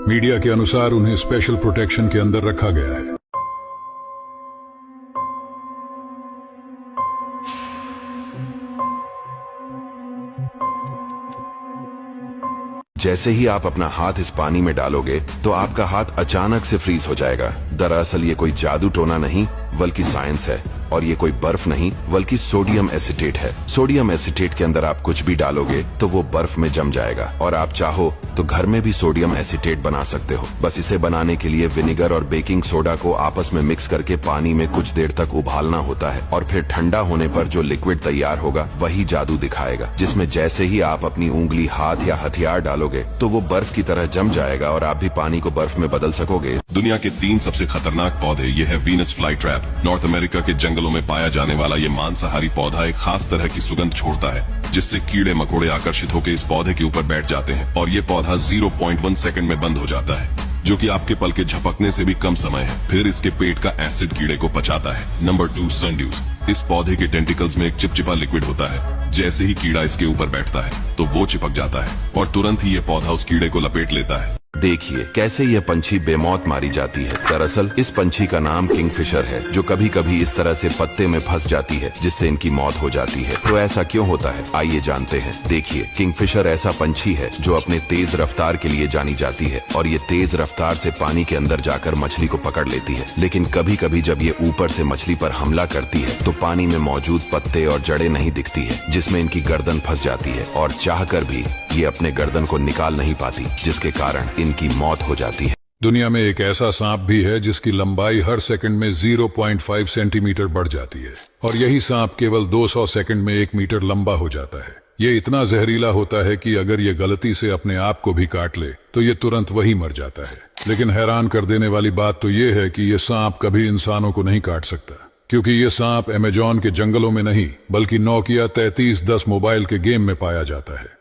मीडिया के अनुसार उन्हें स्पेशल प्रोटेक्शन के अंदर रखा गया है। जैसे ही आप अपना हाथ इस पानी में डालोगे तो आपका हाथ अचानक से फ्रीज हो जाएगा। दरअसल ये कोई जादू टोना नहीं बल्कि साइंस है और ये कोई बर्फ नहीं बल्कि सोडियम एसीटेट है। सोडियम एसीटेट के अंदर आप कुछ भी डालोगे तो वो बर्फ में जम जाएगा और आप चाहो तो घर में भी सोडियम एसीटेट बना सकते हो। बस इसे बनाने के लिए विनेगर और बेकिंग सोडा को आपस में मिक्स करके पानी में कुछ देर तक उबालना होता है और फिर ठंडा होने पर जो लिक्विड तैयार होगा वही जादू दिखाएगा, जिसमें जैसे ही आप अपनी उंगली, हाथ या हथियार डालोगे तो वो बर्फ की तरह जम जाएगा और आप भी पानी को बर्फ में बदल सकोगे। दुनिया के 3 सबसे खतरनाक पौधे ये है Venus fly trap. North America के जंगलों में पाया जाने वाला ये मांसाहारी पौधा एक खास तरह की सुगंध छोड़ता है, जिससे कीड़े मकोड़े आकर्षित होकर इस पौधे के ऊपर बैठ जाते हैं और ये पौधा 0.1 सेकंड में बंद हो जाता है, जो कि आपके पल के झपकने से भी कम समय है। फिर इसके पेट का एसिड कीड़े को पचाता है। नंबर 2, सनड्यूस। इस पौधे के टेंटिकल्स में एक चिपचिपा लिक्विड होता है। जैसे ही कीड़ा इसके ऊपर बैठता है तो वो चिपक जाता है और तुरंत ही ये पौधा उस कीड़े को लपेट लेता है। देखिए कैसे यह पंछी बेमौत मारी जाती है। दरअसल इस पंछी का नाम किंगफिशर है, जो कभी कभी इस तरह से पत्ते में फंस जाती है जिससे इनकी मौत हो जाती है। तो ऐसा क्यों होता है, आइए जानते हैं। देखिए, किंगफिशर ऐसा पंछी है जो अपने तेज रफ्तार के लिए जानी जाती है और ये तेज रफ्तार से पानी के अंदर जाकर मछली को पकड़ लेती है। लेकिन कभी कभी जब ये ऊपर से मछली पर हमला करती है तो पानी में मौजूद पत्ते और जड़ें नहीं दिखती है, जिसमें इनकी गर्दन फंस जाती है और चाहकर भी ये अपने गर्दन को निकाल नहीं पाती, जिसके कारण इनकी मौत हो जाती है। दुनिया में एक ऐसा सांप भी है जिसकी लंबाई हर सेकंड में 0.5 सेंटीमीटर बढ़ जाती है और यही सांप केवल 200 सेकंड में 1 मीटर लंबा हो जाता है। ये इतना जहरीला होता है कि अगर ये गलती से अपने आप को भी काट ले तो ये तुरंत वही मर जाता है। लेकिन हैरान कर देने वाली बात तो ये है कि ये सांप कभी इंसानों को नहीं काट सकता, क्योंकि ये सांप अमेजोन के जंगलों में नहीं बल्कि नोकिया 3310 मोबाइल के गेम में पाया जाता है।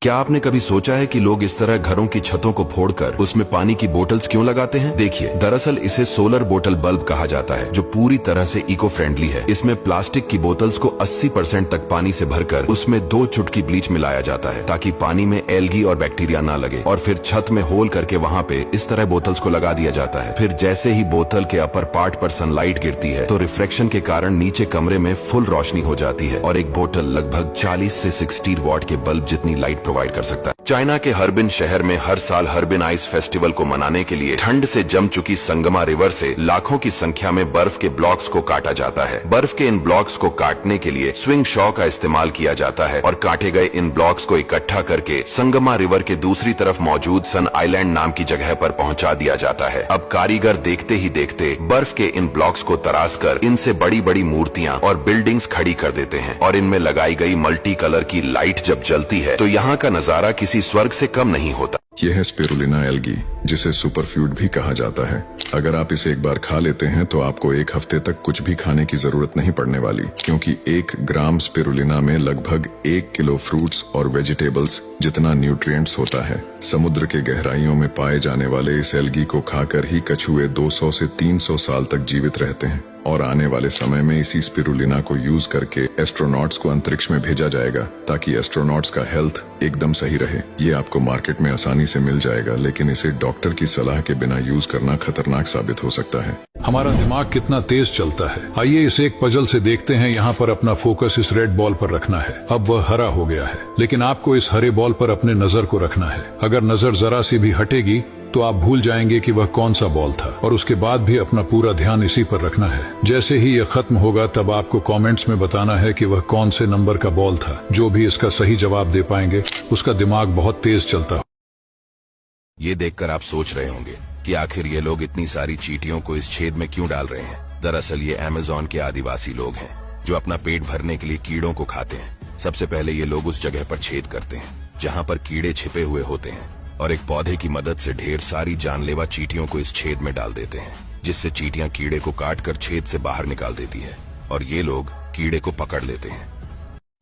क्या आपने कभी सोचा है कि लोग इस तरह घरों की छतों को फोड़कर उसमें पानी की बोतल्स क्यों लगाते हैं? देखिए, दरअसल इसे सोलर बोतल बल्ब कहा जाता है, जो पूरी तरह से इको फ्रेंडली है। इसमें प्लास्टिक की बोतल्स को 80% तक पानी से भरकर उसमें 2 चुटकी ब्लीच मिलाया जाता है ताकि पानी में एल्गी और बैक्टीरिया ना लगे, और फिर छत में होल करके वहाँ पे इस तरह बोतल्स को लगा दिया जाता है। फिर जैसे ही बोतल के अपर पार्ट पर सनलाइट गिरती है तो रिफ्लेक्शन के कारण नीचे कमरे में फुल रोशनी हो जाती है और एक बोतल लगभग 40 से 60 वॉट के बल्ब जितनी लाइट प्रोवाइड कर सकता है। चाइना के हर्बिन शहर में हर साल हर्बिन आइस फेस्टिवल को मनाने के लिए ठंड से जम चुकी संगमा रिवर से लाखों की संख्या में बर्फ के ब्लॉक्स को काटा जाता है। बर्फ के इन ब्लॉक्स को काटने के लिए स्विंग शॉ का इस्तेमाल किया जाता है और काटे गए इन ब्लॉक्स को इकट्ठा करके संगमा रिवर के दूसरी तरफ मौजूद सन आइलैंड नाम की जगह पर पहुंचा दिया जाता है। अब कारीगर देखते ही देखते बर्फ के इन ब्लॉक्स को तराश कर इनसे बड़ी बड़ी मूर्तियां और बिल्डिंग्स खड़ी कर देते हैं और इनमें लगाई गई मल्टी कलर की लाइट जब जलती है तो यहाँ का नजारा किसी स्वर्ग से कम नहीं होता। यह है स्पिरुलिना एल्गी, जिसे सुपरफ्यूड भी कहा जाता है। अगर आप इसे एक बार खा लेते हैं तो आपको 1 हफ्ते तक कुछ भी खाने की जरूरत नहीं पड़ने वाली, क्योंकि 1 ग्राम स्पिरुलिना में लगभग 1 किलो फ्रूट्स और वेजिटेबल्स जितना न्यूट्रिएंट्स होता है। समुद्र के गहराइयों में पाए जाने वाले इस एल्गी को खाकर ही कछुए 200 से 300 साल तक जीवित रहते हैं और आने वाले समय में इसी स्पिरुलिना को यूज करके एस्ट्रोनॉट्स को अंतरिक्ष में भेजा जाएगा ताकि एस्ट्रोनॉट्स का हेल्थ एकदम सही रहे। ये आपको मार्केट में आसानी से मिल जाएगा, लेकिन इसे डॉक्टर की सलाह के बिना यूज करना खतरनाक साबित हो सकता है। हमारा दिमाग कितना तेज चलता है। आइए इसे एक पजल से देखते हैं। यहाँ पर अपना फोकस इस रेड बॉल पर रखना है। अब वह हरा हो गया है, लेकिन आपको इस हरे बॉल पर अपने नजर को रखना है। अगर नजर जरा सी भी हटेगी तो आप भूल जाएंगे कि वह कौन सा बॉल था, और उसके बाद भी अपना पूरा ध्यान इसी पर रखना है। जैसे ही यह खत्म होगा तब आपको कमेंट्स में बताना है कि वह कौन से नंबर का बॉल था। जो भी इसका सही जवाब दे पाएंगे उसका दिमाग बहुत तेज चलता है। ये देखकर आप सोच रहे होंगे कि आखिर ये लोग इतनी सारी चींटियों को इस छेद में क्यों डाल रहे हैं। दरअसल ये अमेज़न के आदिवासी लोग हैं जो अपना पेट भरने के लिए कीड़ों को खाते हैं। सबसे पहले ये लोग उस जगह पर छेद करते हैं जहाँ पर कीड़े छिपे हुए होते हैं और एक पौधे की मदद से ढेर सारी जानलेवा चींटियों को इस छेद में डाल देते हैं, जिससे चींटियां कीड़े को काटकर छेद से बाहर निकाल देती है और ये लोग कीड़े को पकड़ लेते हैं।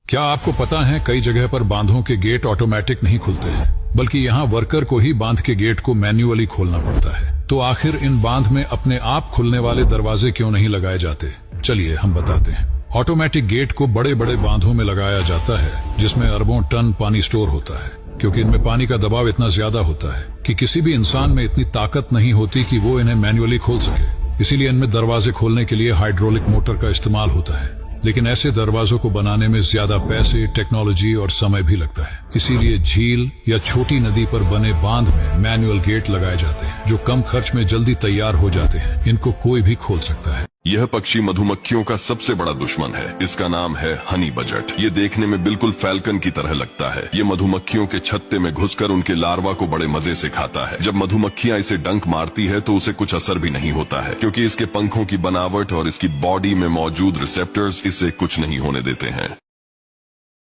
क्या आपको पता है कई जगह पर बांधों के गेट ऑटोमेटिक नहीं खुलते हैं, बल्कि यहाँ वर्कर को ही बांध के गेट को मैन्युअली खोलना पड़ता है। तो आखिर इन बांध में अपने आप खुलने वाले दरवाजे क्यों नहीं लगाए जाते? चलिए हम बताते हैं। ऑटोमेटिक गेट को बड़े बड़े बांधों में लगाया जाता है जिसमें अरबों टन पानी स्टोर होता है, क्योंकि इनमें पानी का दबाव इतना ज्यादा होता है कि किसी भी इंसान में इतनी ताकत नहीं होती कि वो इन्हें मैन्युअली खोल सके। इसीलिए इनमें दरवाजे खोलने के लिए हाइड्रोलिक मोटर का इस्तेमाल होता है। लेकिन ऐसे दरवाजों को बनाने में ज्यादा पैसे, टेक्नोलॉजी और समय भी लगता है। इसीलिए झील या छोटी नदी पर बने बांध में मैनुअल गेट लगाए जाते हैं जो कम खर्च में जल्दी तैयार हो जाते हैं। इनको कोई भी खोल सकता है। यह पक्षी मधुमक्खियों का सबसे बड़ा दुश्मन है। इसका नाम है हनी बजट। ये देखने में बिल्कुल फैल्कन की तरह लगता है। ये मधुमक्खियों के छत्ते में घुसकर उनके लार्वा को बड़े मजे से खाता है। जब मधुमक्खियां इसे डंक मारती है तो उसे कुछ असर भी नहीं होता है, क्योंकि इसके पंखों की बनावट और इसकी बॉडी में मौजूद रिसेप्टर्स इसे कुछ नहीं होने देते हैं।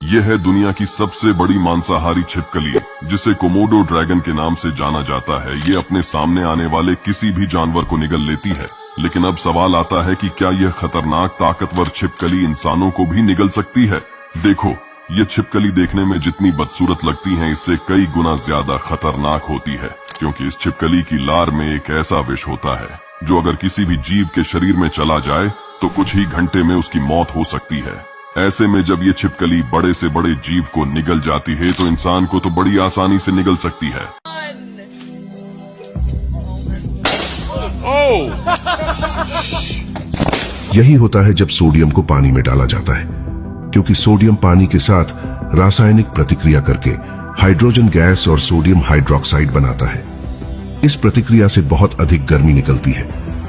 यह है दुनिया की सबसे बड़ी मांसाहारी छिपकली, जिसे कोमोडो ड्रैगन के नाम से जाना जाता है। ये अपने सामने आने वाले किसी भी जानवर को निगल लेती है। लेकिन अब सवाल आता है कि क्या यह खतरनाक ताकतवर छिपकली इंसानों को भी निगल सकती है? देखो, ये छिपकली देखने में जितनी बदसूरत लगती है, इससे कई गुना ज्यादा खतरनाक होती है, क्योंकि इस छिपकली की लार में एक ऐसा विष होता है जो अगर किसी भी जीव के शरीर में चला जाए तो कुछ ही घंटे में उसकी मौत हो सकती है। ऐसे में जब ये छिपकली बड़े से बड़े जीव को निगल जाती है तो इंसान को तो बड़ी आसानी से निगल सकती है। यही होता है जब सोडियम को पानी में डाला जाता है, क्योंकि सोडियम पानी के साथ रासायनिक प्रतिक्रिया करके हाइड्रोजन गैस और सोडियम हाइड्रोक्साइड बनाता है। इस प्रतिक्रिया से बहुत अधिक गर्मी निकलती है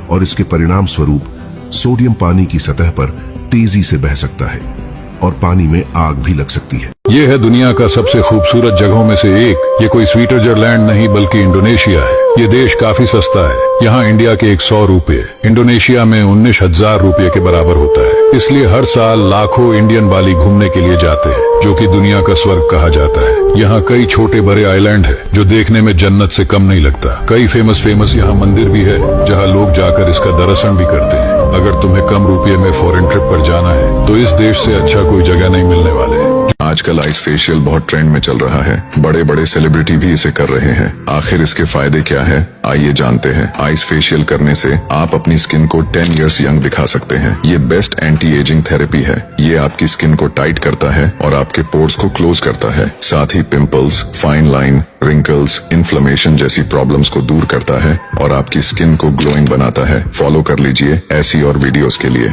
और इसके परिणाम स्वरूप सोडियम पानी की सतह पर तेजी से बह सकता है और पानी में आग भी लग सकती है। ये है दुनिया का सबसे खूबसूरत जगहों में से एक। ये कोई स्विट्जरलैंड नहीं बल्कि इंडोनेशिया है। ये देश काफी सस्ता है। यहाँ इंडिया के 100 रुपए इंडोनेशिया में 19,000 रुपए के बराबर होता है। इसलिए हर साल लाखों इंडियन बाली घूमने के लिए जाते हैं, जो कि दुनिया का स्वर्ग कहा जाता है। यहाँ कई छोटे बड़े आइलैंड है जो देखने में जन्नत से कम नहीं लगता। कई फेमस यहाँ मंदिर भी है जहाँ लोग जाकर इसका दर्शन भी करते हैं। अगर तुम्हें कम रुपये में फॉरेन ट्रिप पर जाना है तो इस देश से अच्छा कोई जगह नहीं मिलने वाले। आजकल आइस फेशियल बहुत ट्रेंड में चल रहा है। बड़े बड़े सेलिब्रिटी भी इसे कर रहे हैं। आखिर इसके फायदे क्या है, आइए जानते हैं। आइस फेशियल करने से आप अपनी स्किन को 10 इयर्स यंग दिखा सकते हैं। ये बेस्ट एंटी एजिंग थेरेपी है। ये आपकी स्किन को टाइट करता है और आपके पोर्स को क्लोज करता है। साथ ही pimples, fine line, wrinkles, inflammation जैसी प्रॉब्लम्स को दूर करता है और आपकी स्किन को ग्लोइंग बनाता है। फॉलो कर लीजिए ऐसी और वीडियोस के लिए।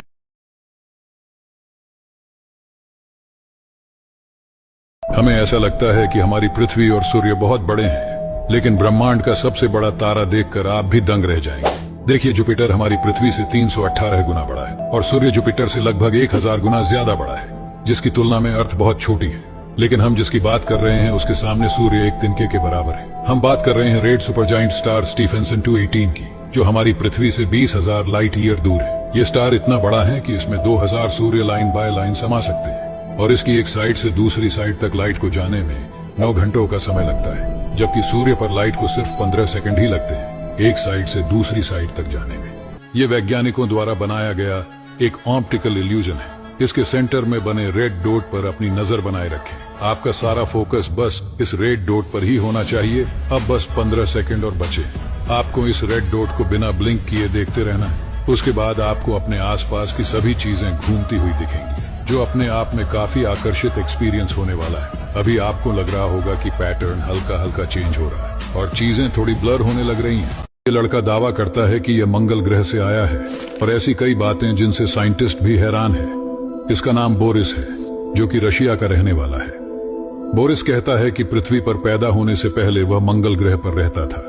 हमें ऐसा लगता है कि हमारी पृथ्वी और सूर्य बहुत बड़े हैं, लेकिन ब्रह्मांड का सबसे बड़ा तारा देखकर आप भी दंग रह जाएंगे। देखिए, जुपिटर हमारी पृथ्वी से 318 गुना बड़ा है और सूर्य जुपिटर से लगभग 1000 गुना ज्यादा बड़ा है, जिसकी तुलना में अर्थ बहुत छोटी है। लेकिन हम जिसकी बात कर रहे हैं उसके सामने सूर्य एक तिनके के बराबर है। हम बात कर रहे हैं रेड सुपरजाइंट स्टार स्टीफेंसन 218 की, जो हमारी पृथ्वी से 20,000 लाइट ईयर दूर है। ये स्टार इतना बड़ा है कि इसमें 2000 सूर्य लाइन बाय लाइन समा सकते हैं और इसकी एक साइड से दूसरी साइड तक लाइट को जाने में 9 घंटों का समय लगता है, जबकि सूर्य पर लाइट को सिर्फ 15 सेकंड ही लगते हैं एक साइड से दूसरी साइड तक जाने में। ये वैज्ञानिकों द्वारा बनाया गया एक ऑप्टिकल इल्यूजन है। इसके सेंटर में बने रेड डॉट पर अपनी नजर बनाए रखें। आपका सारा फोकस बस इस रेड डॉट पर ही होना चाहिए। अब बस 15 सेकंड और बचे। आपको इस रेड डॉट को बिना ब्लिंक किए देखते रहना है। उसके बाद आपको अपने आसपास की सभी चीजें घूमती हुई दिखेंगी, जो अपने आप में काफी आकर्षित एक्सपीरियंस होने वाला है। अभी आपको लग रहा होगा कि पैटर्न हल्का हल्का चेंज हो रहा है और चीजें थोड़ी ब्लर होने लग रही हैं। ये लड़का दावा करता है कि यह मंगल ग्रह से आया है और ऐसी कई बातें जिनसे साइंटिस्ट भी हैरान है। इसका नाम बोरिस है, जो कि रशिया का रहने वाला है। बोरिस कहता है कि पृथ्वी पर पैदा होने से पहले वह मंगल ग्रह पर रहता था।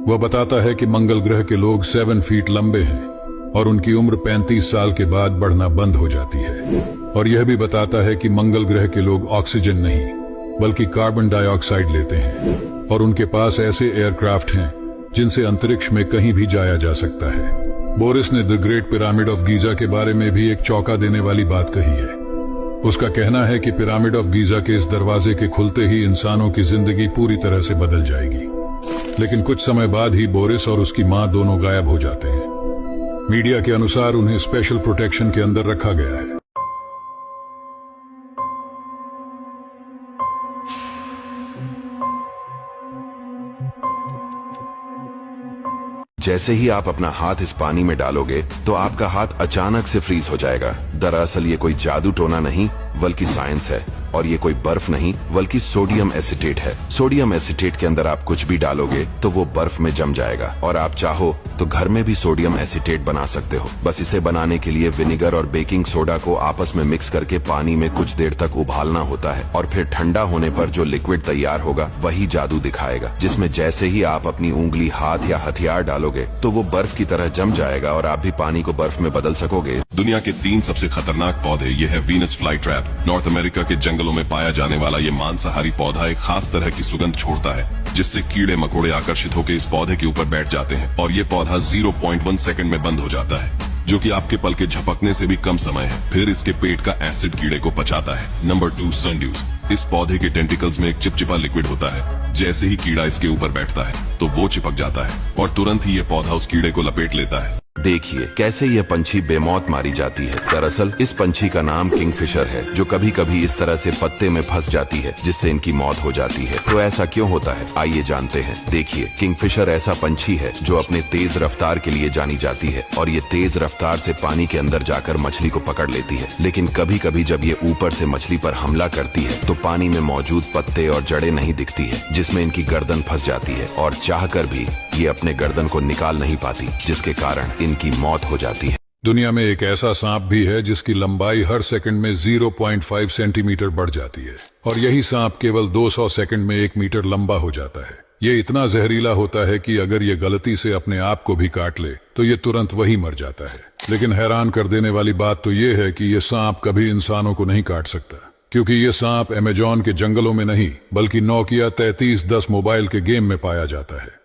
वह बताता है कि मंगल ग्रह के लोग 7 फीट लंबे हैं और उनकी उम्र 35 साल के बाद बढ़ना बंद हो जाती है। और यह भी बताता है कि मंगल ग्रह के लोग ऑक्सीजन नहीं बल्कि कार्बन डाइऑक्साइड लेते हैं और उनके पास ऐसे एयरक्राफ्ट हैं जिनसे अंतरिक्ष में कहीं भी जाया जा सकता है। बोरिस ने the great pyramid of Giza के बारे में भी एक चौंका देने वाली बात कही है। उसका कहना है कि पिरामिड ऑफ गीजा के इस दरवाजे के खुलते ही इंसानों की जिंदगी पूरी तरह से बदल जाएगी। लेकिन कुछ समय बाद ही बोरिस और उसकी मां दोनों गायब हो जाते हैं। मीडिया के अनुसार उन्हें स्पेशल प्रोटेक्शन के अंदर रखा गया है। जैसे ही आप अपना हाथ इस पानी में डालोगे तो आपका हाथ अचानक से फ्रीज हो जाएगा। दरअसल ये कोई जादू टोना नहीं बल्कि साइंस है। और ये कोई बर्फ नहीं बल्कि सोडियम एसिटेट है। सोडियम एसिटेट के अंदर आप कुछ भी डालोगे तो वो बर्फ में जम जाएगा और आप चाहो तो घर में भी सोडियम एसिटेट बना सकते हो। बस इसे बनाने के लिए विनेगर और बेकिंग सोडा को आपस में मिक्स करके पानी में कुछ देर तक उबालना होता है और फिर ठंडा होने पर जो लिक्विड तैयार होगा वही जादू दिखाएगा, जिसमें जैसे ही आप अपनी उंगली, हाथ या हथियार डालोगे तो वो बर्फ की तरह जम जाएगा और आप भी पानी को बर्फ में बदल सकोगे। दुनिया के 3 सबसे खतरनाक पौधे ये है Venus fly trap. North America के जंगलों में पाया जाने वाला ये मांसाहारी पौधा एक खास तरह की सुगंध छोड़ता है जिससे कीड़े मकोड़े आकर्षित होकर इस पौधे के ऊपर बैठ जाते हैं और ये पौधा 0.1 सेकंड में बंद हो जाता है, जो कि आपके पल के झपकने से भी कम समय है। फिर इसके पेट का एसिड कीड़े को पचाता है। नंबर 2, सनड्यूस। इस पौधे के टेंटिकल्स में एक चिपचिपा लिक्विड होता है। जैसे ही कीड़ा इसके ऊपर बैठता है तो वो चिपक जाता है और तुरंत ही ये पौधा उस कीड़े को लपेट लेता है। देखिए कैसे ये पंछी बेमौत मारी जाती है। दरअसल इस पंछी का नाम किंगफिशर है, जो कभी कभी इस तरह से पत्ते में फंस जाती है जिससे इनकी मौत हो जाती है। तो ऐसा क्यों होता है, आइए जानते हैं। देखिए, किंगफिशर ऐसा पंछी है जो अपने तेज रफ्तार के लिए जानी जाती है और ये तेज रफ्तार से पानी के अंदर जाकर मछली को पकड़ लेती है। लेकिन कभी कभी जब ये ऊपर से मछली पर हमला करती है तो पानी में मौजूद पत्ते और जड़ें नहीं दिखती है, जिसमें इनकी गर्दन फंस जाती है और चाहकर भी ये अपने गर्दन को निकाल नहीं पाती, जिसके कारण इनकी मौत हो जाती है। दुनिया में एक ऐसा सांप भी है जिसकी लंबाई हर सेकंड में 0.5 सेंटीमीटर बढ़ जाती है और यही सांप केवल 200 सेकंड में 1 मीटर लंबा हो जाता है। ये इतना जहरीला होता है कि अगर ये गलती से अपने आप को भी काट ले तो ये तुरंत वही मर जाता है। लेकिन हैरान कर देने वाली बात तो ये है कि ये सांप कभी इंसानों को नहीं काट सकता, क्योंकि ये सांप अमेजोन के जंगलों में नहीं बल्कि नोकिया 3310 मोबाइल के गेम में पाया जाता है।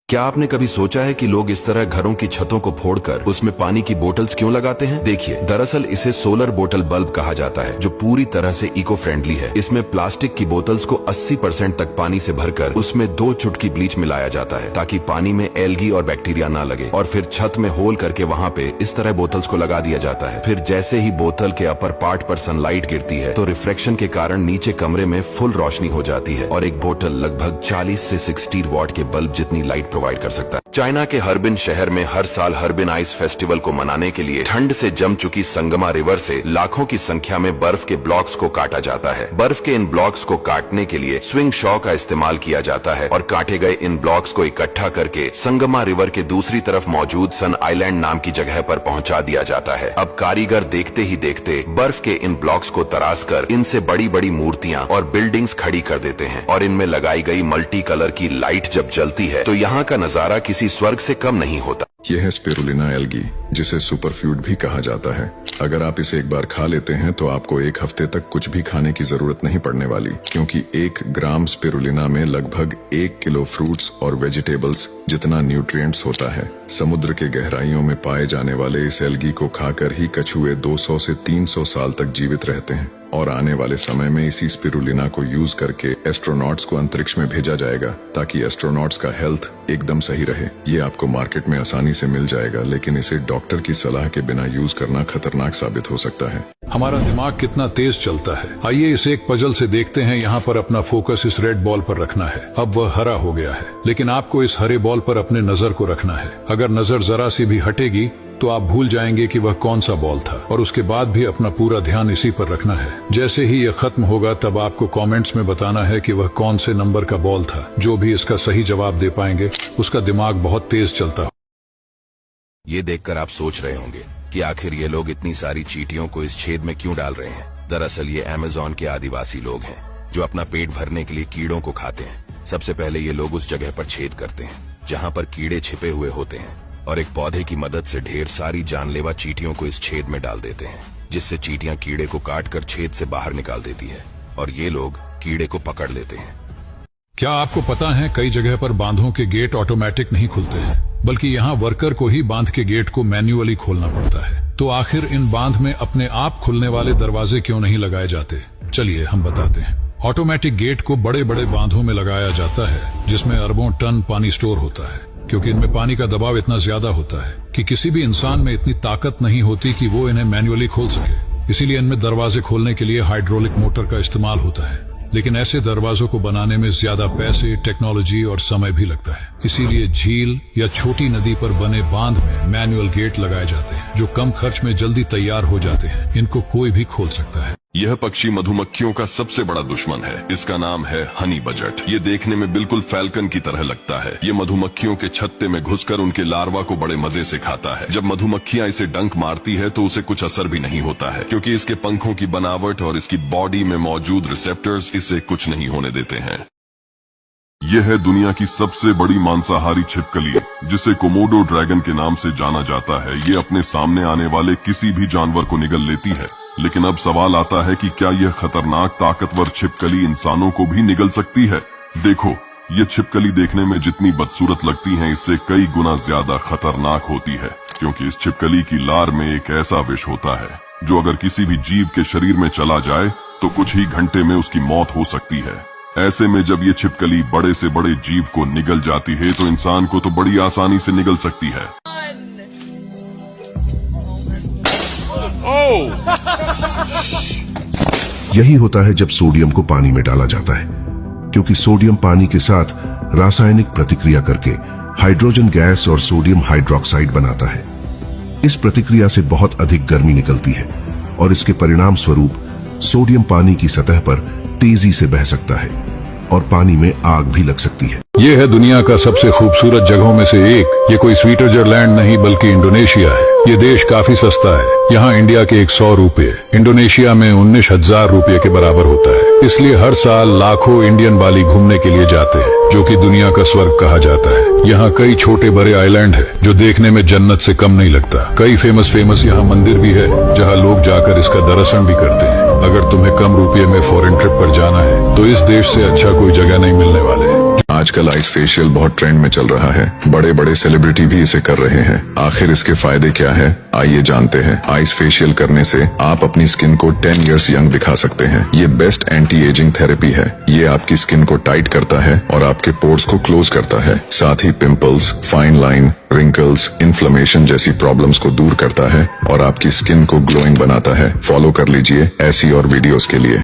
क्या आपने कभी सोचा है कि लोग इस तरह घरों की छतों को फोड़कर उसमें पानी की बोतल्स क्यों लगाते हैं? देखिए, दरअसल इसे सोलर बोतल बल्ब कहा जाता है, जो पूरी तरह से इको फ्रेंडली है। इसमें प्लास्टिक की बोतल्स को 80% तक पानी से भरकर उसमें 2 चुटकी ब्लीच मिलाया जाता है ताकि पानी में एल्गी और बैक्टीरिया ना लगे, और फिर छत में होल करके वहाँ पे इस तरह बोतल्स को लगा दिया जाता है। फिर जैसे ही बोतल के अपर पार्ट पर सनलाइट गिरती है तो रिफ्लेक्शन के कारण नीचे कमरे में फुल रोशनी हो जाती है और एक बोतल लगभग 40 से 60 वॉट के बल्ब जितनी लाइट प्रोवाइड कर सकता है। चाइना के हर्बिन शहर में हर साल हर्बिन आइस फेस्टिवल को मनाने के लिए ठंड से जम चुकी संगमा रिवर से लाखों की संख्या में बर्फ के ब्लॉक्स को काटा जाता है। बर्फ के इन ब्लॉक्स को काटने के लिए स्विंग शॉ का इस्तेमाल किया जाता है और काटे गए इन ब्लॉक्स को इकट्ठा करके संगमा रिवर के दूसरी तरफ मौजूद सन आइलैंड नाम की जगह पर पहुंचा दिया जाता है। अब कारीगर देखते ही देखते बर्फ के इन ब्लॉक्स को तराश कर इनसे बड़ी बड़ी मूर्तियां और बिल्डिंग्स खड़ी कर देते हैं और इनमें लगाई गई मल्टी कलर की लाइट जब जलती है तो यहाँ का नजारा किसी स्वर्ग से कम नहीं होता। यह है स्पिरुलिना एल्गी, जिसे सुपरफ्यूड भी कहा जाता है। अगर आप इसे एक बार खा लेते हैं तो आपको 1 हफ्ते तक कुछ भी खाने की जरूरत नहीं पड़ने वाली, क्योंकि 1 ग्राम स्पिरुलिना में लगभग 1 किलो फ्रूट्स और वेजिटेबल्स जितना न्यूट्रिएंट्स होता है। समुद्र के गहराइयों में पाए जाने वाले इस एल्गी को खाकर ही कछुए 200 से 300 साल तक जीवित रहते हैं और आने वाले समय में इसी स्पिरुलिना को यूज करके एस्ट्रोनॉट्स को अंतरिक्ष में भेजा जाएगा ताकि एस्ट्रोनॉट्स का हेल्थ एकदम सही रहे। ये आपको मार्केट में आसानी से मिल जाएगा, लेकिन इसे डॉक्टर की सलाह के बिना यूज करना खतरनाक साबित हो सकता है। हमारा दिमाग कितना तेज चलता है। आइए इस एक पजल से देखते हैं। यहाँ पर अपना फोकस इस रेड बॉल पर रखना है। अब वह हरा हो गया है, लेकिन आपको इस हरे बॉल पर अपने नजर को रखना है। अगर नजर जरा सी भी हटेगी तो आप भूल जाएंगे कि वह कौन सा बॉल था, और उसके बाद भी अपना पूरा ध्यान इसी पर रखना है। जैसे ही यह खत्म होगा तब आपको कमेंट्स में बताना है कि वह कौन से नंबर का बॉल था। जो भी इसका सही जवाब दे पाएंगे उसका दिमाग बहुत तेज चलता। ये देखकर आप सोच रहे होंगे कि आखिर ये लोग इतनी सारी चींटियों को इस छेद में क्यों डाल रहे हैं। दरअसल ये अमेज़न के आदिवासी लोग हैं जो अपना पेट भरने के लिए कीड़ों को खाते हैं। सबसे पहले ये लोग उस जगह पर छेद करते हैं जहाँ पर कीड़े छिपे हुए होते हैं और एक पौधे की मदद से ढेर सारी जानलेवा चींटियों को इस छेद में डाल देते हैं, जिससे चींटियां कीड़े को काटकर छेद से बाहर निकाल देती है और ये लोग कीड़े को पकड़ लेते हैं। क्या आपको पता है कई जगह पर बांधों के गेट ऑटोमेटिक नहीं खुलते हैं, बल्कि यहाँ वर्कर को ही बांध के गेट को मैन्युअली खोलना पड़ता है। तो आखिर इन बांध में अपने आप खुलने वाले दरवाजे क्यों नहीं लगाए जाते? चलिए हम बताते हैं। ऑटोमेटिक गेट को बड़े बड़े बांधों में लगाया जाता है जिसमें अरबों टन पानी स्टोर होता है, क्योंकि इनमें पानी का दबाव इतना ज्यादा होता है कि किसी भी इंसान में इतनी ताकत नहीं होती कि वो इन्हें मैन्युअली खोल सके। इसीलिए इनमें दरवाजे खोलने के लिए हाइड्रोलिक मोटर का इस्तेमाल होता है, लेकिन ऐसे दरवाजों को बनाने में ज्यादा पैसे, टेक्नोलॉजी और समय भी लगता है। इसीलिए झील या छोटी नदी पर बने बांध में मैनुअल गेट लगाए जाते हैं जो कम खर्च में जल्दी तैयार हो जाते हैं। इनको कोई भी खोल सकता है। यह पक्षी मधुमक्खियों का सबसे बड़ा दुश्मन है। इसका नाम है हनी बजट। ये देखने में बिल्कुल फैल्कन की तरह लगता है। ये मधुमक्खियों के छत्ते में घुसकर उनके लार्वा को बड़े मजे से खाता है। जब मधुमक्खियां इसे डंक मारती है तो उसे कुछ असर भी नहीं होता है, क्योंकि इसके पंखों की बनावट और इसकी बॉडी में मौजूद रिसेप्टर्स इसे कुछ नहीं होने देते हैं। यह है दुनिया की सबसे बड़ी मांसाहारी छिपकली, जिसे कोमोडो ड्रैगन के नाम से जाना जाता है। ये अपने सामने आने वाले किसी भी जानवर को निगल लेती है। लेकिन अब सवाल आता है कि क्या यह खतरनाक ताकतवर छिपकली इंसानों को भी निगल सकती है? देखो, ये छिपकली देखने में जितनी बदसूरत लगती है, इससे कई गुना ज्यादा खतरनाक होती है, क्योंकि इस छिपकली की लार में एक ऐसा विष होता है जो अगर किसी भी जीव के शरीर में चला जाए तो कुछ ही घंटे में उसकी मौत हो सकती है। ऐसे में जब ये छिपकली बड़े से बड़े जीव को निगल जाती है तो इंसान को तो बड़ी आसानी से निगल सकती है। यही होता है जब सोडियम को पानी में डाला जाता है, क्योंकि सोडियम पानी के साथ रासायनिक प्रतिक्रिया करके हाइड्रोजन गैस और सोडियम हाइड्रोक्साइड बनाता है। इस प्रतिक्रिया से बहुत अधिक गर्मी निकलती है और इसके परिणाम स्वरूप सोडियम पानी की सतह पर तेजी से बह सकता है और पानी में आग भी लग सकती है। ये है दुनिया का सबसे खूबसूरत जगहों में से एक। ये कोई स्विट्जरलैंड नहीं बल्कि इंडोनेशिया है। ये देश काफी सस्ता है। यहाँ इंडिया के 100 रुपये इंडोनेशिया में 19,000 रुपये के बराबर होता है। इसलिए हर साल लाखों इंडियन बाली घूमने के लिए जाते हैं, जो कि दुनिया का स्वर्ग कहा जाता है। यहाँ कई छोटे बड़े आइलैंड है जो देखने में जन्नत से कम नहीं लगता। कई फेमस यहाँ मंदिर भी है जहाँ लोग जाकर इसका दर्शन भी करते हैं। अगर तुम्हें कम रुपये में फॉरेन ट्रिप पर जाना है तो इस देश से अच्छा कोई जगह नहीं मिलने वाले। आजकल आइस फेशियल बहुत ट्रेंड में चल रहा है। बड़े बड़े सेलिब्रिटी भी इसे कर रहे हैं। आखिर इसके फायदे क्या है, आइए जानते हैं। आइस फेशियल करने से आप अपनी स्किन को 10 इयर्स यंग दिखा सकते हैं। ये बेस्ट एंटी एजिंग थेरेपी है। ये आपकी स्किन को टाइट करता है और आपके पोर्स को क्लोज करता है। साथ ही pimples, fine line, wrinkles, inflammation जैसी प्रॉब्लम्स को दूर करता है और आपकी स्किन को ग्लोइंग बनाता है। फॉलो कर लीजिए ऐसी और वीडियोस के लिए।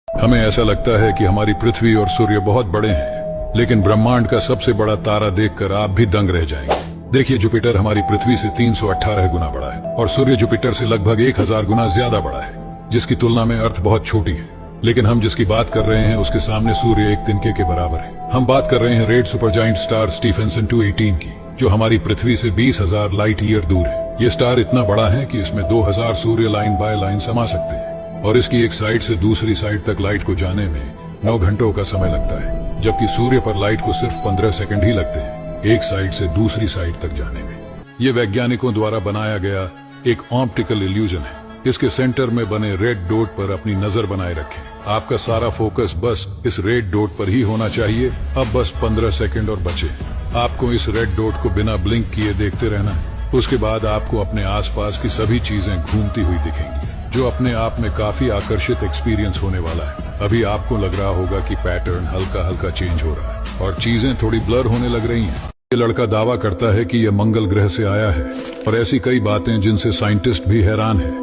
हमें ऐसा लगता है कि हमारी पृथ्वी और सूर्य बहुत बड़े हैं, लेकिन ब्रह्मांड का सबसे बड़ा तारा देखकर आप भी दंग रह जाएंगे। देखिए, जुपिटर हमारी पृथ्वी से 318 गुना बड़ा है और सूर्य जुपिटर से लगभग 1000 गुना ज्यादा बड़ा है, जिसकी तुलना में अर्थ बहुत छोटी है। लेकिन हम जिसकी बात कर रहे हैं उसके सामने सूर्य एक तिनके के बराबर है। हम बात कर रहे हैं रेड सुपरजाइंट स्टार स्टीफेंसन 218 की, जो हमारी पृथ्वी से 20,000 लाइट ईयर दूर है। ये स्टार इतना बड़ा है कि इसमें 2000 सूर्य लाइन बाय लाइन समा सकते हैं और इसकी एक साइड से दूसरी साइड तक लाइट को जाने में 9 घंटों का समय लगता है, जबकि सूर्य पर लाइट को सिर्फ 15 सेकंड ही लगते हैं एक साइड से दूसरी साइड तक जाने में। ये वैज्ञानिकों द्वारा बनाया गया एक ऑप्टिकल इल्यूजन है। इसके सेंटर में बने रेड डॉट पर अपनी नजर बनाए रखें। आपका सारा फोकस बस इस रेड डॉट पर ही होना चाहिए। अब बस 15 सेकंड और बचे। आपको इस रेड डॉट को बिना ब्लिंक किए देखते रहना है। उसके बाद आपको अपने आसपास की सभी चीजें घूमती हुई दिखेंगी, जो अपने आप में काफी आकर्षित एक्सपीरियंस होने वाला है। अभी आपको लग रहा होगा कि पैटर्न हल्का हल्का चेंज हो रहा है और चीजें थोड़ी ब्लर होने लग रही हैं। ये लड़का दावा करता है कि यह मंगल ग्रह से आया है और ऐसी कई बातें जिनसे साइंटिस्ट भी हैरान है।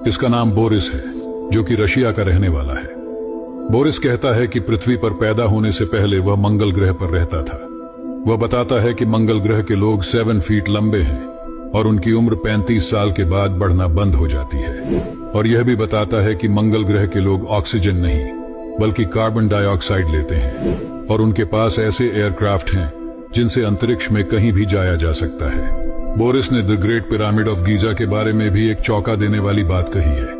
इसका नाम बोरिस है, जो कि रशिया का रहने वाला है। बोरिस कहता है कि पृथ्वी पर पैदा होने से पहले वह मंगल ग्रह पर रहता था। वह बताता है कि मंगल ग्रह के लोग 7 फीट लंबे हैं और उनकी उम्र 35 साल के बाद बढ़ना बंद हो जाती है। और यह भी बताता है कि मंगल ग्रह के लोग ऑक्सीजन नहीं बल्कि कार्बन डाइऑक्साइड लेते हैं और उनके पास ऐसे एयरक्राफ्ट हैं जिनसे अंतरिक्ष में कहीं भी जाया जा सकता है। बोरिस ने the great pyramid of Giza के बारे में भी एक चौंका देने वाली बात कही है।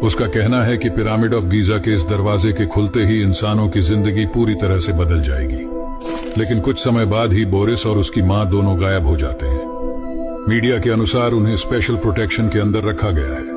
उसका कहना है कि पिरामिड ऑफ गीजा के इस दरवाजे के खुलते ही इंसानों की जिंदगी पूरी तरह से बदल जाएगी। लेकिन कुछ समय बाद ही बोरिस और उसकी मां दोनों गायब हो जाते हैं। मीडिया के अनुसार उन्हें स्पेशल प्रोटेक्शन के अंदर रखा गया है।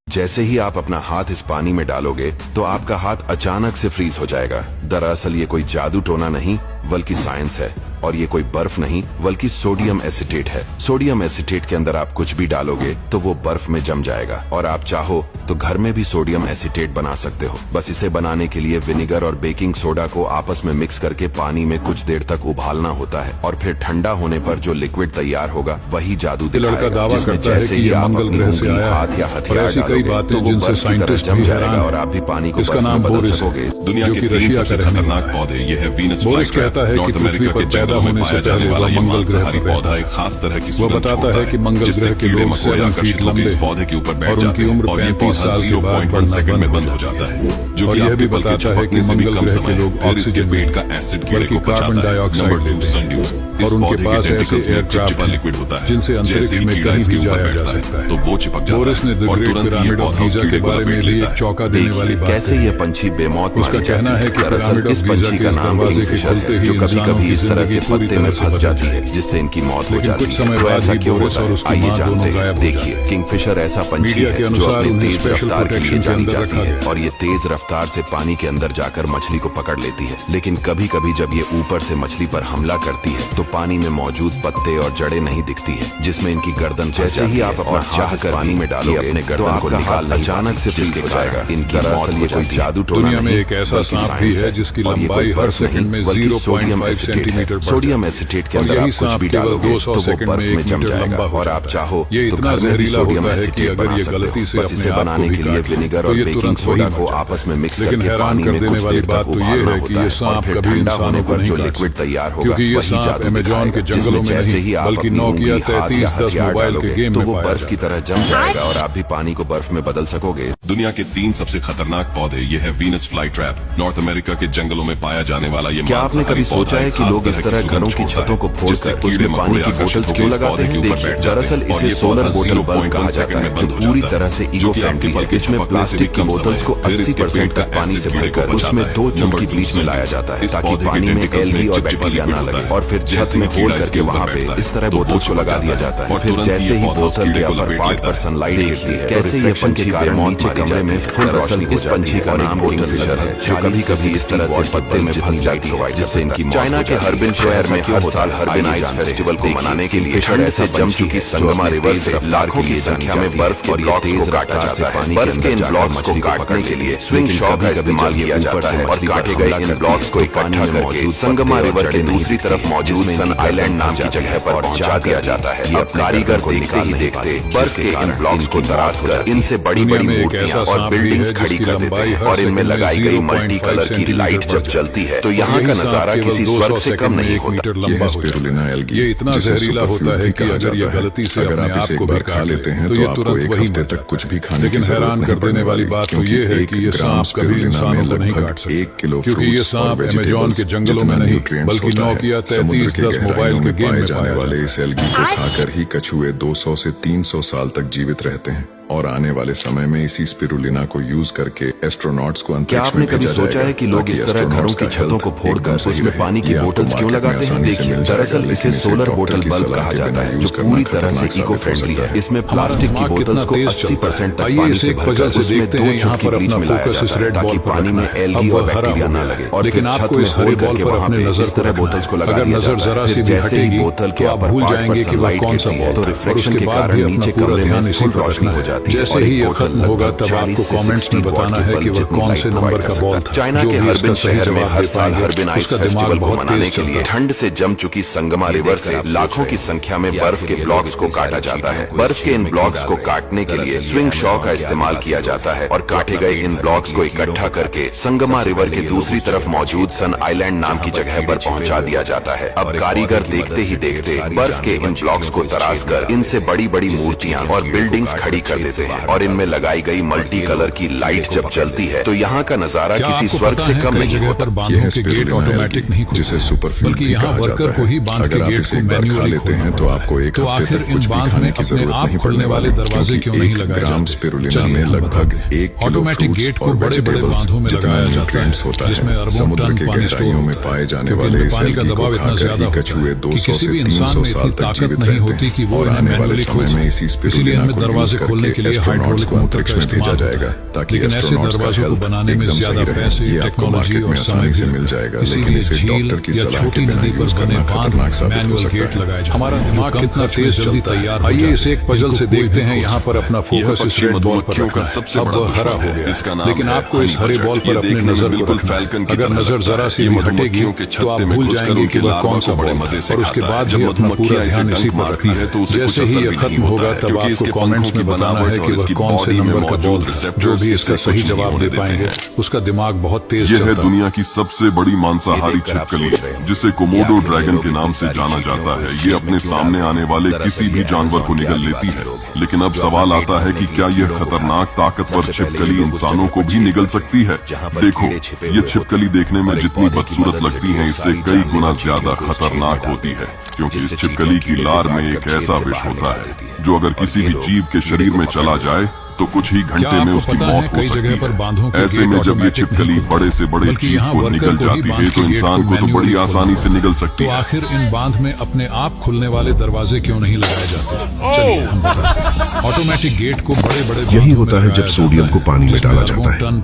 जैसे ही आप अपना हाथ इस पानी में डालोगे तो आपका हाथ अचानक से फ्रीज हो जाएगा। दरअसल ये कोई जादू टोना नहीं बल्कि साइंस है। और ये कोई बर्फ नहीं बल्कि सोडियम एसिटेट है। सोडियम एसिटेट के अंदर आप कुछ भी डालोगे तो वो बर्फ में जम जाएगा, और आप चाहो तो घर में भी सोडियम एसिटेट बना सकते हो। बस इसे बनाने के लिए विनेगर और बेकिंग सोडा को आपस में मिक्स करके पानी में कुछ देर तक उबालना होता है, और फिर ठंडा होने पर जो लिक्विड तैयार होगा वही जादू दिखाएगा, जिसमें जैसे ही आप अपनी उंगली, हाथ या हथियार डालोगे तो वो बर्फ की तरह जम जाएगा और आप भी पानी को बर्फ में बदल सकोगे। दुनिया के 3 सबसे खतरनाक पौधे ये है वीनस फ्लाईट्रैप। नॉर्थ अमेरिका के जंगलों में पाया जाने वाला ये मांसाहारी पौधा एक खास तरह की सुगंध बताता है कि मंगल जिससे ग्रह के कीड़े लोग मकोड़े 7 आकर्षित फीट होकर लंबे इस पौधे के ऊपर बैठ और जाते उनकी हैं उम्र और ये 35 पौधा साल के बाद 0.1 सेकंड में बंद हो बढ़ना जाता है, जो और कि यह आपके भी बल के बताता है कि झपकने से भी मंगल कम ग्रह समय के है। लोग फिर इसके ऑक्सीजन पेट का एसिड कीड़े बल्कि को कार्बन बचाता है। डाइऑक्साइड नंबर 2 लेते हैं। सनड्यूस। इस और उनके पौधे के पास ऐसे टेंटिकल्स में एयरक्राफ्ट चिपचिपा हैं लिक्विड होता है, जिनसे जैसे अंतरिक्ष ही में कीड़ा कहीं इसके भी ऊपर जाया जा बैठता सकता है है। तो वो चिपक जाता बोरिस ने है द और ग्रेट तुरंत ही ये पिरामिड ऑफ पौधा उस गीजा के कीड़े को बारे में लपेट भी लेता एक है। चौंका देने वाली देखिए बात कैसे है। ये पंछी बेमौत उसका मारी कहना जाती है कि दरअसल पिरामिड इस ऑफ पंछी गीजा का के नाम दरवाजे के किंगफिशर खुलते है, ही जो कभी इंसानों कभी की इस तरह से जिंदगी पूरी पत्ते में तरह से फंस बदल जाती है जाएगी। जिससे इनकी मौत हो लेकिन जाती कुछ है। समय तो बाद ऐसा ही क्यों बोरिस होता और है, उसकी आइए मां जानते दोनों हैं। गायब हो देखिए जाते हैं। किंगफिशर ऐसा पंछी मीडिया के है जो अनुसार अपनी उन्हें तेज स्पेशल रफ्तार के लिए प्रोटेक्शन के जानी अंदर जाती रखा है, गया। और ये तेज रफ्तार से पानी के अंदर जाकर मछली को पकड़ लेती है। लेकिन कभी कभी जब ये ऊपर से मछली पर हमला करती है तो पानी में मौजूद पत्ते और जड़ें नहीं दिखती है, जिसमें इनकी गर्दन जैसे ही आप अपना चाह कर पानी में डालोगे अपने गर्दन को निकाल अचानक से फ्रीज हो जाएगा। इनकी मौत ये कोई जादू टोना दुनिया में नहीं, एक ऐसा बल्कि सांप भी साइंस है जिसकी और ये कोई लंबाई हर बर्फ सेकंड नहीं, में बल्कि 0.5 सेंटीमीटर बढ़ सोडियम जाती है। एसिटेट के और अंदर यही आप कुछ सांप भी केवल डालोगे 200 तो वो सेकंड बर्फ में में 1 जम मीटर जाएगा, लंबा हो और आप जाता है। चाहो ये तो इतना घर में भी जहरीला सोडियम होता है कि एसिटेट अगर बना ये सकते गलती हो। से बस अपने इसे आप बनाने को भी के लिए काट ले, विनेगर तो और ये बेकिंग तुरंत सोडा वही को मर आपस में मिक्स लेकिन करके हैरान पानी कर में देने कुछ वाली देर बात तक तो ये उबालना है कि होता ये है, और सांप फिर कभी ठंडा होने इंसानों को पर नहीं जो काट लिक्विड सकता। तैयार होगा क्योंकि ये वही सांप जादू अमेज़न के दिखाएगा, जंगलों जिसमें में जैसे नहीं ही आप बल्कि अपनी नोकिया उंगली, हाथ या 3310 हथियार मोबाइल के डालोगे गेम तो में वो पाया बर्फ की जाता तरह जम जाएगा और आप भी पानी को बर्फ में बदल सकोगे। दुनिया के 3 सबसे खतरनाक पौधे ये है वीनस फ्लाईट्रैप। नॉर्थ अमेरिका के जंगलों में पाया जाने वाला ये क्या आपने कभी सोचा है कि लोग इस तरह घरों की छतों को फोड़कर उसमें पानी की बोतल्स क्यों लगाते हैं? देखिए दरअसल इसे सोलर बोतल बल्ब कहा जाता है, जो पूरी तरह से इको फ्रेंडली है। इसमें प्लास्टिक की बोतल्स को 80% तक पानी से भरकर उसमें 2 चुटकी ब्लीच मिलाया जाता है ताकि पानी में एल्गी और बैक्टीरिया न लगे, और फिर छत में होल करके वहाँ पे इस तरह बोतल्स को लगा दिया जाता है। फिर जैसे ही बोतल के अपर पार्ट पर सनलाइट गिरती है कैसे ये पंछी नीचे कमरे में फुल रोशनी। इस पंछी का नाम किंगफिशर है, जो कभी कभी इस तरह से पत्ते में फंस जाती है, जिससे इनकी मौत। चाइना के हर्बिन शहर में हर साल हर्बिन आइस फेस्टिवल को मनाने के लिए ठंड से जम चुकी संगमा रिवर से लाखों की संख्या में बर्फ के ब्लॉक्स को काटा जाता है। बर्फ के इन ब्लॉक्स को काटने के लिए स्विंग शॉक का इस्तेमाल किया जाता है, और काटे गए इन ब्लॉक्स को इकट्ठा करके संगमा रिवर के दूसरी तरफ मौजूद सन आइलैंड नाम की जगह पर पहुंचा दिया जाता है। अब कारीगर को देखते ही देखते बर्फ के इन ब्लॉक्स को तराश कर इनसे बड़ी बड़ी मूर्तियां और बिल्डिंग्स खड़ी कर देते हैं, और इनमें लगाई गई मल्टी कलर की लाइट जब जलती है तो यहाँ का नजारा किसी स्वर्ग से कम नहीं होता। यह है स्पिरुलिना एल्गी, ये इतना जिसे जहरीला सुपरफ्रूट होता है भी कि कहा अगर ये जाता है। गलती से अगर अपने आप आप इसे को एक भी बार खा काट लेते हैं तो तो ये आपको तुरंत एक वही हफ्ते मर तक जाता कुछ भी है। खाने की लेकिन जरूरत हैरान नहीं कर पड़ने देने वाली वाली, बात तो क्योंकि ये है एक कि ये ग्राम सांप कभी स्पिरुलिना इंसानों में को नहीं लगभग काट सकता, 1 किलो क्योंकि ये फ्रूट्स और सांप अमेज़न के वेजिटेबल्स जंगलों में जितना नहीं न्यूट्रिएंट्स बल्कि होता नोकिया है समुद्र के 3310 मोबाइल गहराइयों के में गेम पाए में जाने पाया वाले जाता इस एल्गी को खाकर ही कछुए 200 से 300 साल तक जीवित रहते हैं, और आने वाले समय में इसी स्पिरुलिना को यूज करके एस्ट्रोनॉट्स को क्या अंतरिक्ष आपने में कभी भेजा सोचा जाएगा है कि लोग ताकि इस तरह घरों एस्ट्रोनॉट्स की का छतों को हेल्थ फोड़कर एकदम सही उसमें रहे। पानी की ये आपको बोतल्स क्यों मार्केट में लगाते हैं? आसानी से देखिए मिल दरअसल जाएगा, इसे लेकिन सोलर डॉक्टर बोतल की बल्ब सलाह कहा के जाता बिना है, यूज जो करना पूरी तरह से खतरनाक इको साबित हो फ्रेंडली सकता है। है। इसमें प्लास्टिक की बोतल्स को 80% तक पानी से भरकर उसमें 2 चुटकी ब्लीच मिलाया जाता है ताकि पानी में एल्गी और बैक्टीरिया न लगे, और फिर छत में होल करके वहाँ पे इस तरह बोतल्स को लगा दिया जाता है। फिर जैसे ही बोतल के अपर पार्ट पर सनलाइट गिरती है तो रिफ्लेक्शन के कारण नीचे कमरे में फुल रोशनी हो जाती है, और एक बोतल होगा तब आपको कमेंट्स में बताना है कि वह कौन से नंबर का बॉल था। चाइना के हर्बिन शहर में हर साल हर्बिन आइस फेस्टिवल को मनाने के लिए ठंड से जम चुकी संगमा रिवर से लाखों की संख्या में बर्फ के ब्लॉक्स को काटा जाता है। बर्फ के इन ब्लॉक्स को काटने के लिए स्विंग शॉ का इस्तेमाल किया जाता है, और काटे गए इन ब्लॉक्स को इकट्ठा करके संगमा रिवर के दूसरी तरफ मौजूद सन आइलैंड नाम की जगह पर पहुंचा दिया जाता है। अब कारीगर देखते ही देखते बर्फ के इन ब्लॉक्स को तराश कर इनसे बड़ी बड़ी मूर्तियां और बिल्डिंग्स खड़ी कर देते हैं, और इनमें लगाई गई मल्टी कलर की लाइट जब चलती है तो यहाँ का नजारा किसी स्वर्ग से कम नहीं होता। यह है स्पिरुलिना एल्गी, जिसे सुपरफ्रूट भी कहा जाता है। अगर आप इसे एक बार खा लेते हैं तो आपको एक हफ्ते तक कुछ भी खाने की जरूरत नहीं पड़ने वाली, क्योंकि 1 ग्राम स्पिरुलिना में लगभग 1 किलो फ्रूट्स और वेजिटेबल्स जितना न्यूट्रिएंट्स होता है। समुद्र के गहराइयों में पाए जाने वाले इस एल्गी को खाकर ही कछुए 200 से 300 साल तक जीवित रहते हैं, और आने वाले समय में इसी स्पिरुलिना को यूज करके के लिए एस्ट्रोनॉट्स हाइड्रोलिक को मोटर अंतरिक्ष का में भेजा इस्तेमाल जाएगा होता है। ताकि लेकिन ऐसे एस्ट्रोनॉट्स का दरवाजों को हेल्थ बनाने में एकदम ज्यादा सही रहे। पैसे, ये आपको टेक्नोलॉजी मार्केट में और आसानी समय से भी मिल लगता है। जाएगा, इसीलिए लेकिन इसे झील डॉक्टर की या सलाह के छोटी बिना नदी पर यूज बने करना बांध खतरनाक में साबित हो मैनुअल सकता गेट है। लगाए जाते हैं। हमारा दिमाग जो कम कितना खर्च में तेज जल्दी चलता है। तैयार हो आइए जाता इसे है। एक पजल इनको से कोई देखते भी हैं। खोल यहाँ पर सकता है। अपना यह फोकस इस पक्षी रेड बॉल पर मधुमक्खियों रखा का है। सबसे अब बड़ा वह हरा दुश्मन हो है, गया जिसका है। नाम लेकिन है आपको इस हनी हरे बजट। बॉल ये पर अपने देखने में नजर को बिल्कुल रखना है। फैल्कन की अगर तरह नजर लगता जरा है। सी ये भी हटेगी मधुमक्खियों के तो आप छत्ते में भूल घुसकर जाएंगे उनके कि वह लार्वा कौन को सा बड़े बॉल मजे है से और उसके खाता है। बाद जब भी अपना पूरा मधुमक्खियां इसे ध्यान इसी डंक पर मारती रखना है है। तो उसे कुछ जैसे असर ही भी यह नहीं खत्म होता होगा है, तब क्योंकि आपको इसके कमेंट्स पंखों में की बताना बनावट है और कि वह इसकी कौन से बॉडी में नंबर का बॉल मौजूद था जो रिसेप्टर्स भी इससे इसका सही कुछ नहीं जवाब होने दे देते पाएंगे हैं। उसका दिमाग बहुत तेज यह है चलता है। दुनिया की सबसे बड़ी मांसाहारी देखकर आप छिपकली सोच रहे होंगे जिसे कि कोमोडो आखिर ये ड्रैगन लोग के नाम इतनी से सारी जाना चीटियों जाता को है। इस ये झील में अपने क्यों सामने डाल आने रहे वाले हैं? किसी दरअसल भी ये जानवर को अमेज़न के निगल लेती आदिवासी है। लोग हैं, लेकिन अब जो सवाल अपना आता पेट है कि भरने के क्या लिए यह कीड़ों को खतरनाक खाते हैं। ताकतवर सबसे पहले छिपकली ये लोग उस इंसानों जगह को पर भी निगल चलते सकती है? हैं जहाँ पर देखो, कीड़े छिपे ये हुए होते छिपकली हैं देखने में और एक जितनी पौधे की बदसूरत मदद से लगती है ढेर इससे सारी कई जानलेवा गुना चींटियों ज्यादा को इस झील में खतरनाक डालती होती है, क्योंकि जिससे इस छिपकली की कीड़े को लार में काटकर एक झील ऐसा से विष बाहर होता निकाल देती है है। जो अगर और किसी ये भी लोग जीव के कीड़े शरीर को में पकड़ चला लेते जाए हैं। तो कुछ ही क्या घंटे में आपको उसकी पता है मौत हो कई सकती जगह पर है। बांधों के ऐसे गेट में जब ये ऑटोमेटिक छिपकली नहीं बड़े से बड़े बल्कि जीव यहाँ को वर्कर निगल को ही जाती है बांध तो के गेट इंसान को तो मैन्युअली बड़ी खोलना आसानी से होता है। निगल सकती तो है। आखिर इन बांध में अपने आप खुलने वाले दरवाजे क्यों नहीं लगाए जाते? चलिए हम बताते हैं। ऑटोमेटिक गेट को बड़े बड़े यही होता है जब सोडियम को पानी में डाला जाता है,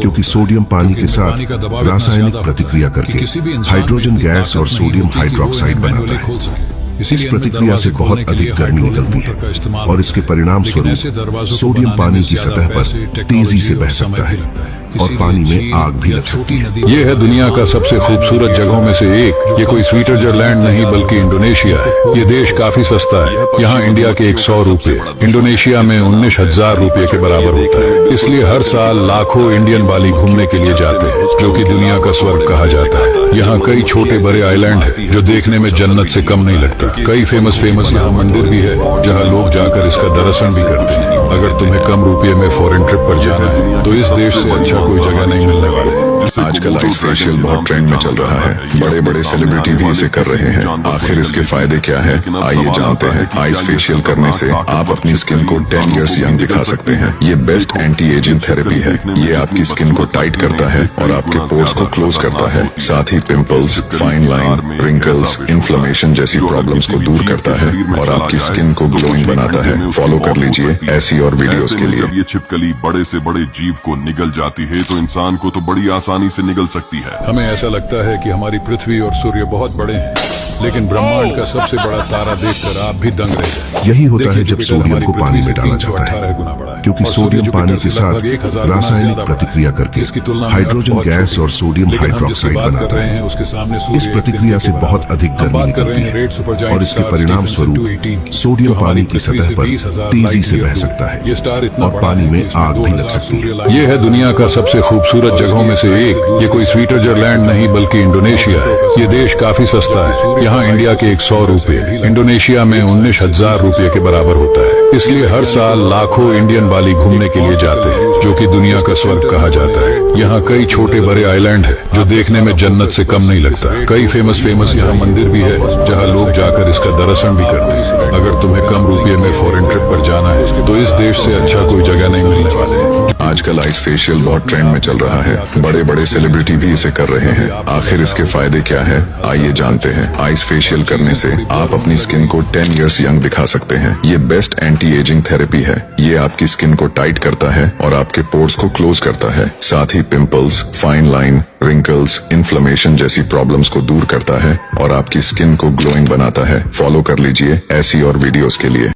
क्योंकि सोडियम पानी के साथ रासायनिक प्रतिक्रिया करके हाइड्रोजन गैस और सोडियम हाइड्रोक्साइड बनाता है। इस प्रक्रिया से बहुत अधिक गर्मी निकलती है और इसके परिणाम स्वरूप सोडियम पानी की सतह पर तेजी से बह सकता है और पानी में आग भी लग सकती है। ये है दुनिया का सबसे खूबसूरत जगहों में से एक। ये कोई स्विट्जरलैंड नहीं बल्कि इंडोनेशिया है। ये देश काफी सस्ता है। यहाँ इंडिया के 100 रुपए इंडोनेशिया में 19,000 रुपए के बराबर होता है। इसलिए हर साल लाखों इंडियन बाली घूमने के लिए जाते हैं, जो कि दुनिया का स्वर्ग कहा जाता है। यहाँ कई छोटे बड़े आइलैंड है जो देखने में जन्नत से कम नहीं लगता। कई फेमस यहाँ मंदिर भी है जहाँ लोग जाकर इसका दर्शन भी करते हैं। अगर तुम्हें कम रुपये में फॉरेन ट्रिप पर जाना है तो इस देश से अच्छा कोई जगह नहीं मिलने वाली। आजकल आइस फेशियल बहुत ट्रेंड में चल रहा है। बड़े बड़े सेलिब्रिटी भी इसे कर रहे हैं। आखिर इसके फायदे क्या है, आइए जानते हैं। आइस फेशियल करने से आप अपनी स्किन को 10 इयर्स यंग दिखा सकते हैं। ये बेस्ट एंटी एजिंग थेरेपी है। ये आपकी स्किन को टाइट करता है और आपके पोर्स को क्लोज करता है। साथ ही pimples, fine line, wrinkles, inflammation जैसी प्रॉब्लम्स को दूर करता है और आपकी स्किन को ग्लोइंग बनाता है। फॉलो कर लीजिए ऐसी और वीडियोस के लिए। जब ये छिपकली बड़े से बड़े जीव को निगल जाती है तो इंसान को तो बड़ी आसानी से निगल सकती है। हमें ऐसा लगता है कि हमारी पृथ्वी और सूर्य बहुत बड़े हैं, लेकिन ब्रह्मांड का सबसे बड़ा तारा देखकर आप भी दंग रह जाएंगे। यही होता है जब सोडियम को पानी में डाला जाता है, क्योंकि सोडियम पानी के साथ रासायनिक प्रतिक्रिया करके हाइड्रोजन गैस और सोडियम हाइड्रोक्साइड बनाता है। इस प्रक्रिया से बहुत अधिक गर्मी निकलती है और इसके परिणाम स्वरूप सोडियम पानी की सतह पर तेजी से बह सकता है और पानी में आग भी लग सकती है। ये है दुनिया का सबसे खूबसूरत जगहों में से एक। ये कोई स्विट्जरलैंड नहीं बल्कि इंडोनेशिया है। ये देश काफी सस्ता है। यहाँ इंडिया के 100 रुपए इंडोनेशिया में 19,000 रुपए के बराबर होता है। इसलिए हर साल लाखों इंडियन बाली घूमने के लिए जाते हैं, जो कि दुनिया का स्वर्ग कहा जाता है। यहाँ कई छोटे बड़े आइलैंड है जो देखने में जन्नत से कम नहीं लगता। कई फेमस यहाँ मंदिर भी है जहाँ लोग जाकर इसका दर्शन भी करते हैं। अगर तुम्हें कम रुपये में फॉरेन ट्रिप पर जाना है तो इस देश से अच्छा कोई जगह नहीं मिलने वाले। आजकल आइस फेशियल बहुत ट्रेंड में चल रहा है। बड़े बड़े सेलिब्रिटी भी इसे कर रहे हैं। आखिर इसके फायदे क्या है, आइए जानते हैं। आइस फेशियल करने से आप अपनी स्किन को 10 इयर्स यंग दिखा सकते हैं। ये बेस्ट एंटी एजिंग थेरेपी है। ये आपकी स्किन को टाइट करता है और आपके पोर्स को क्लोज करता है। साथ ही pimples, fine line, wrinkles, inflammation जैसी प्रॉब्लम्स को दूर करता है और आपकी स्किन को ग्लोइंग बनाता है। फॉलो कर लीजिए ऐसी और वीडियोस के लिए।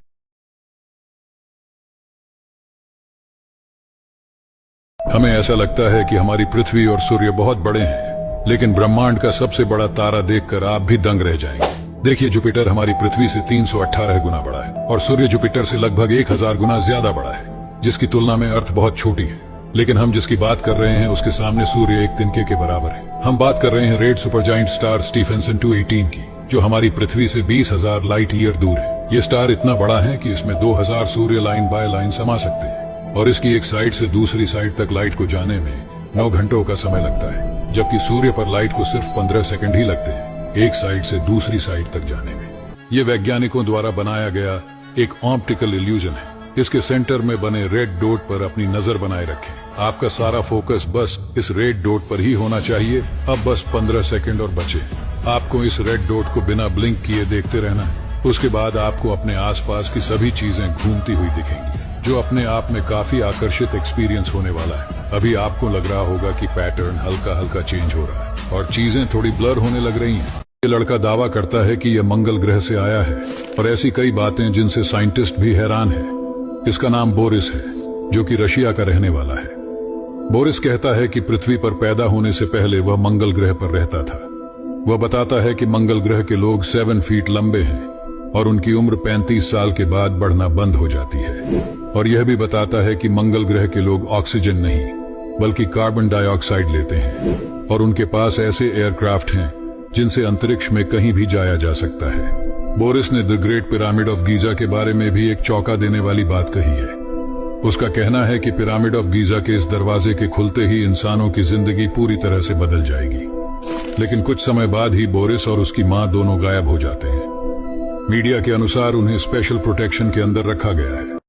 हमें ऐसा लगता है कि हमारी पृथ्वी और सूर्य बहुत बड़े हैं, लेकिन ब्रह्मांड का सबसे बड़ा तारा देखकर आप भी दंग रह जाएंगे। देखिए, जुपिटर हमारी पृथ्वी से 318 गुना बड़ा है और सूर्य जुपिटर से लगभग 1000 गुना ज्यादा बड़ा है, जिसकी तुलना में अर्थ बहुत छोटी है। लेकिन हम जिसकी बात कर रहे हैं उसके सामने सूर्य एक तिनके के बराबर है। हम बात कर रहे हैं रेड सुपरजाइंट स्टार स्टीफेंसन 218 की, जो हमारी पृथ्वी से 20,000 लाइट ईयर दूर है। ये स्टार इतना बड़ा है कि इसमें 2000 सूर्य लाइन बाय लाइन समा सकते हैं और इसकी एक साइड से दूसरी साइड तक लाइट को जाने में 9 घंटों का समय लगता है, जबकि सूर्य पर लाइट को सिर्फ 15 सेकंड ही लगते हैं एक साइड से दूसरी साइड तक जाने में। ये वैज्ञानिकों द्वारा बनाया गया एक ऑप्टिकल इल्यूजन है। इसके सेंटर में बने रेड डॉट पर अपनी नजर बनाए रखें। आपका सारा फोकस बस इस रेड डॉट पर ही होना चाहिए। अब बस 15 सेकंड और बचे। आपको इस रेड डॉट को बिना ब्लिंक किए देखते रहना है। उसके बाद आपको अपने आसपास की सभी चीजें घूमती हुई दिखेंगी। जो अपने आप में काफी आकर्षित एक्सपीरियंस होने वाला है। अभी आपको लग रहा होगा कि पैटर्न हल्का हल्का चेंज हो रहा है और चीजें थोड़ी ब्लर होने लग रही हैं। ये लड़का दावा करता है कि यह मंगल ग्रह से आया है और ऐसी कई बातें जिनसे साइंटिस्ट भी हैरान है। इसका नाम बोरिस है, जो कि रशिया का रहने वाला है। बोरिस कहता है कि पृथ्वी पर पैदा होने से पहले वह मंगल ग्रह पर रहता था। वह बताता है कि मंगल ग्रह के लोग 7 फीट लंबे हैं और उनकी उम्र 35 साल के बाद बढ़ना बंद हो जाती है। और यह भी बताता है कि मंगल ग्रह के लोग ऑक्सीजन नहीं बल्कि कार्बन डाइऑक्साइड लेते हैं और उनके पास ऐसे एयरक्राफ्ट हैं जिनसे अंतरिक्ष में कहीं भी जाया जा सकता है। बोरिस ने the great pyramid of Giza के बारे में भी एक चौंका देने वाली बात कही है। उसका कहना है कि पिरामिड ऑफ गीजा के इस दरवाजे के खुलते ही इंसानों की जिंदगी पूरी तरह से बदल जाएगी। लेकिन कुछ समय बाद ही बोरिस और उसकी मां दोनों गायब हो जाते हैं। मीडिया के अनुसार उन्हें स्पेशल प्रोटेक्शन के अंदर रखा गया है।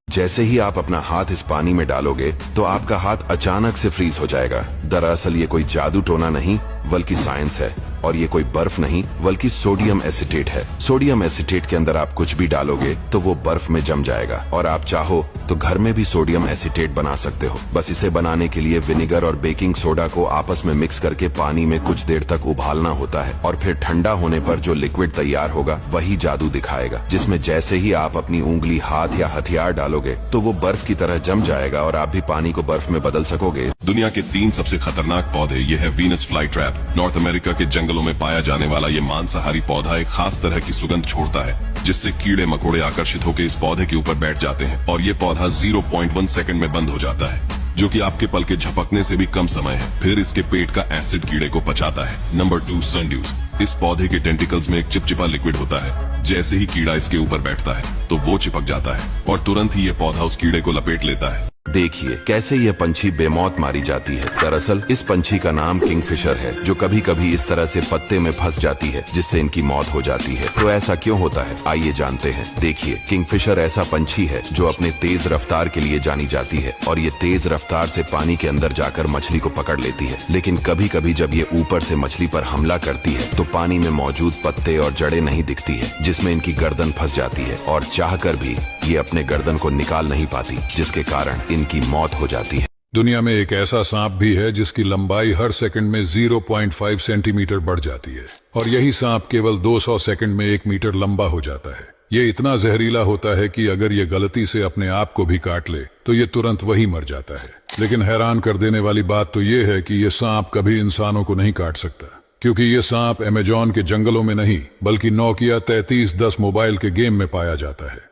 जैसे ही आप अपना हाथ इस पानी में डालोगे तो आपका हाथ अचानक से फ्रीज हो जाएगा। दरअसल ये कोई जादू टोना नहीं बल्कि साइंस है और ये कोई बर्फ नहीं बल्कि सोडियम एसिटेट है। सोडियम एसिटेट के अंदर आप कुछ भी डालोगे तो वो बर्फ में जम जाएगा और आप चाहो तो घर में भी सोडियम एसिटेट बना सकते हो। बस इसे बनाने के लिए विनेगर और बेकिंग सोडा को आपस में मिक्स करके पानी में कुछ देर तक उबालना होता है और फिर ठंडा होने पर जो लिक्विड तैयार होगा वही जादू दिखाएगा, जिसमें जैसे ही आप अपनी उंगली, हाथ या हथियार डालोगे तो वो बर्फ की तरह जम जाएगा और आप भी पानी को बर्फ में बदल सकोगे। दुनिया के 3 सबसे खतरनाक पौधे ये है Venus fly trap. North America के जंगलों में पाया जाने वाला ये मांसाहारी पौधा एक खास तरह की सुगंध छोड़ता है जिससे कीड़े मकोड़े आकर्षित होकर इस पौधे के ऊपर बैठ जाते हैं और ये पौधा 0.1 सेकंड में बंद हो जाता है, जो कि आपके पल के झपकने से भी कम समय है। फिर इसके पेट का एसिड कीड़े को पचाता है। नंबर 2, सनड्यूस। इस पौधे के टेंटिकल्स में एक चिपचिपा लिक्विड होता है। जैसे ही कीड़ा इसके ऊपर बैठता है तो वो चिपक जाता है और तुरंत ही ये पौधा उस कीड़े को लपेट लेता है। देखिए कैसे ये पंछी बेमौत मारी जाती है। दरअसल इस पंछी का नाम किंगफिशर है, जो कभी कभी इस तरह से पत्ते में फंस जाती है जिससे इनकी मौत हो जाती है। तो ऐसा क्यों होता है, आइए जानते हैं। देखिए, किंगफिशर ऐसा पंछी है जो अपने तेज रफ्तार के लिए जानी जाती है और ये तेज रफ्तार से पानी के अंदर जाकर मछली को पकड़ लेती है। लेकिन कभी कभी जब ये ऊपर से मछली पर हमला करती है तो पानी में मौजूद पत्ते और जड़ें नहीं दिखती है, जिसमें इनकी गर्दन फंस जाती है और चाहकर भी ये अपने गर्दन को निकाल नहीं पाती, जिसके कारण इनकी मौत हो जाती है। दुनिया में एक ऐसा सांप भी है जिसकी लंबाई हर सेकंड में 0.5 सेंटीमीटर बढ़ जाती है और यही सांप केवल 200 सेकंड में 1 मीटर लंबा हो जाता है। ये इतना जहरीला होता है कि अगर ये गलती से अपने आप को भी काट ले तो ये तुरंत वही मर जाता है। लेकिन हैरान कर देने वाली बात तो ये है कि ये सांप कभी इंसानों को नहीं काट सकता, क्योंकि ये सांप अमेजोन के जंगलों में नहीं बल्कि नोकिया 3310 मोबाइल के गेम में पाया जाता है।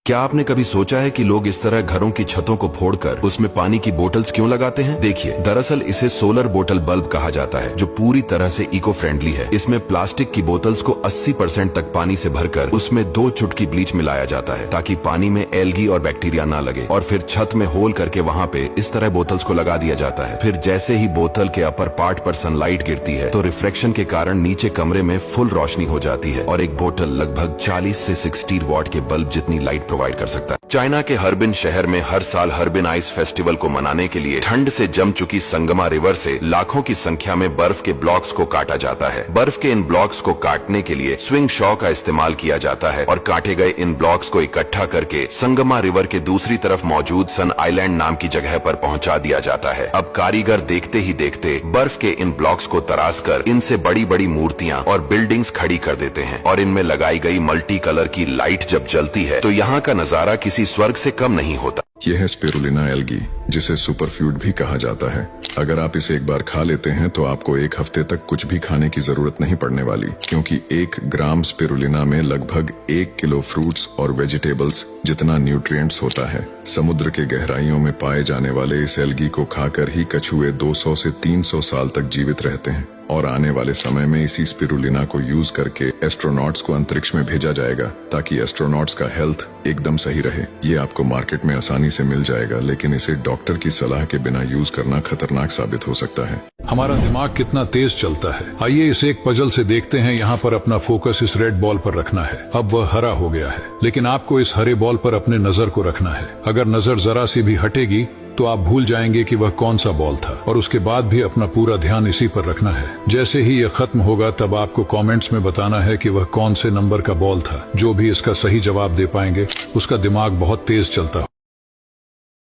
क्या आपने कभी सोचा है कि लोग इस तरह घरों की छतों को फोड़कर उसमें पानी की बोतल्स क्यों लगाते हैं? देखिए, दरअसल इसे सोलर बोतल बल्ब कहा जाता है, जो पूरी तरह से इको फ्रेंडली है। इसमें प्लास्टिक की बोतल्स को 80% तक पानी से भरकर उसमें 2 चुटकी ब्लीच मिलाया जाता है ताकि पानी में एल्गी और बैक्टीरिया ना लगे, और फिर छत में होल करके वहाँ पे इस तरह बोतल्स को लगा दिया जाता है। फिर जैसे ही बोतल के अपर पार्ट पर सनलाइट गिरती है तो रिफ्लेक्शन के कारण नीचे कमरे में फुल रोशनी हो जाती है और एक बोतल लगभग 40 से 60 वॉट के बल्ब जितनी लाइट प्रोवाइड कर सकता है। चाइना के हर्बिन शहर में हर साल हर्बिन आइस फेस्टिवल को मनाने के लिए ठंड से जम चुकी संगमा रिवर से लाखों की संख्या में बर्फ के ब्लॉक्स को काटा जाता है। बर्फ के इन ब्लॉक्स को काटने के लिए स्विंग शॉ का इस्तेमाल किया जाता है और काटे गए इन ब्लॉक्स को इकट्ठा करके संगमा रिवर के दूसरी तरफ मौजूद सन आइलैंड नाम की जगह पर पहुंचा दिया जाता है। अब कारीगर देखते ही देखते बर्फ के इन ब्लॉक्स को तराश कर इनसे बड़ी बड़ी मूर्तियां और बिल्डिंग्स खड़ी कर देते हैं और इनमें लगाई गई मल्टी कलर की लाइट जब जलती है तो यहाँ का नजारा किसी स्वर्ग से कम नहीं होता। यह है स्पिरुलिना एल्गी, जिसे सुपरफ्यूड भी कहा जाता है। अगर आप इसे एक बार खा लेते हैं तो आपको 1 हफ्ते तक कुछ भी खाने की जरूरत नहीं पड़ने वाली, क्योंकि 1 ग्राम स्पिरुलिना में लगभग 1 किलो फ्रूट्स और वेजिटेबल्स जितना न्यूट्रिएंट्स होता है। समुद्र के गहराइयों में पाए जाने वाले इस एल्गी को खाकर ही कछुए 200 से 300 साल तक जीवित रहते हैं और आने वाले समय में इसी स्पिरुलिना को यूज करके एस्ट्रोनॉट्स को अंतरिक्ष में भेजा जाएगा ताकि एस्ट्रोनॉट्स का हेल्थ एकदम सही रहे। ये आपको मार्केट में आसानी से मिल जाएगा, लेकिन इसे डॉक्टर की सलाह के बिना यूज करना खतरनाक साबित हो सकता है। हमारा दिमाग कितना तेज चलता है। आइए इसे एक पजल से देखते हैं। यहाँ पर अपना फोकस इस रेड बॉल पर रखना है। अब वह हरा हो गया है, लेकिन आपको इस हरे बॉल पर अपने नजर को रखना है। अगर नजर जरा सी भी हटेगी तो आप भूल जाएंगे कि वह कौन सा बॉल था, और उसके बाद भी अपना पूरा ध्यान इसी पर रखना है। जैसे ही यह खत्म होगा तब आपको कमेंट्स में बताना है कि वह कौन से नंबर का बॉल था। जो भी इसका सही जवाब दे पाएंगे उसका दिमाग बहुत तेज चलता है।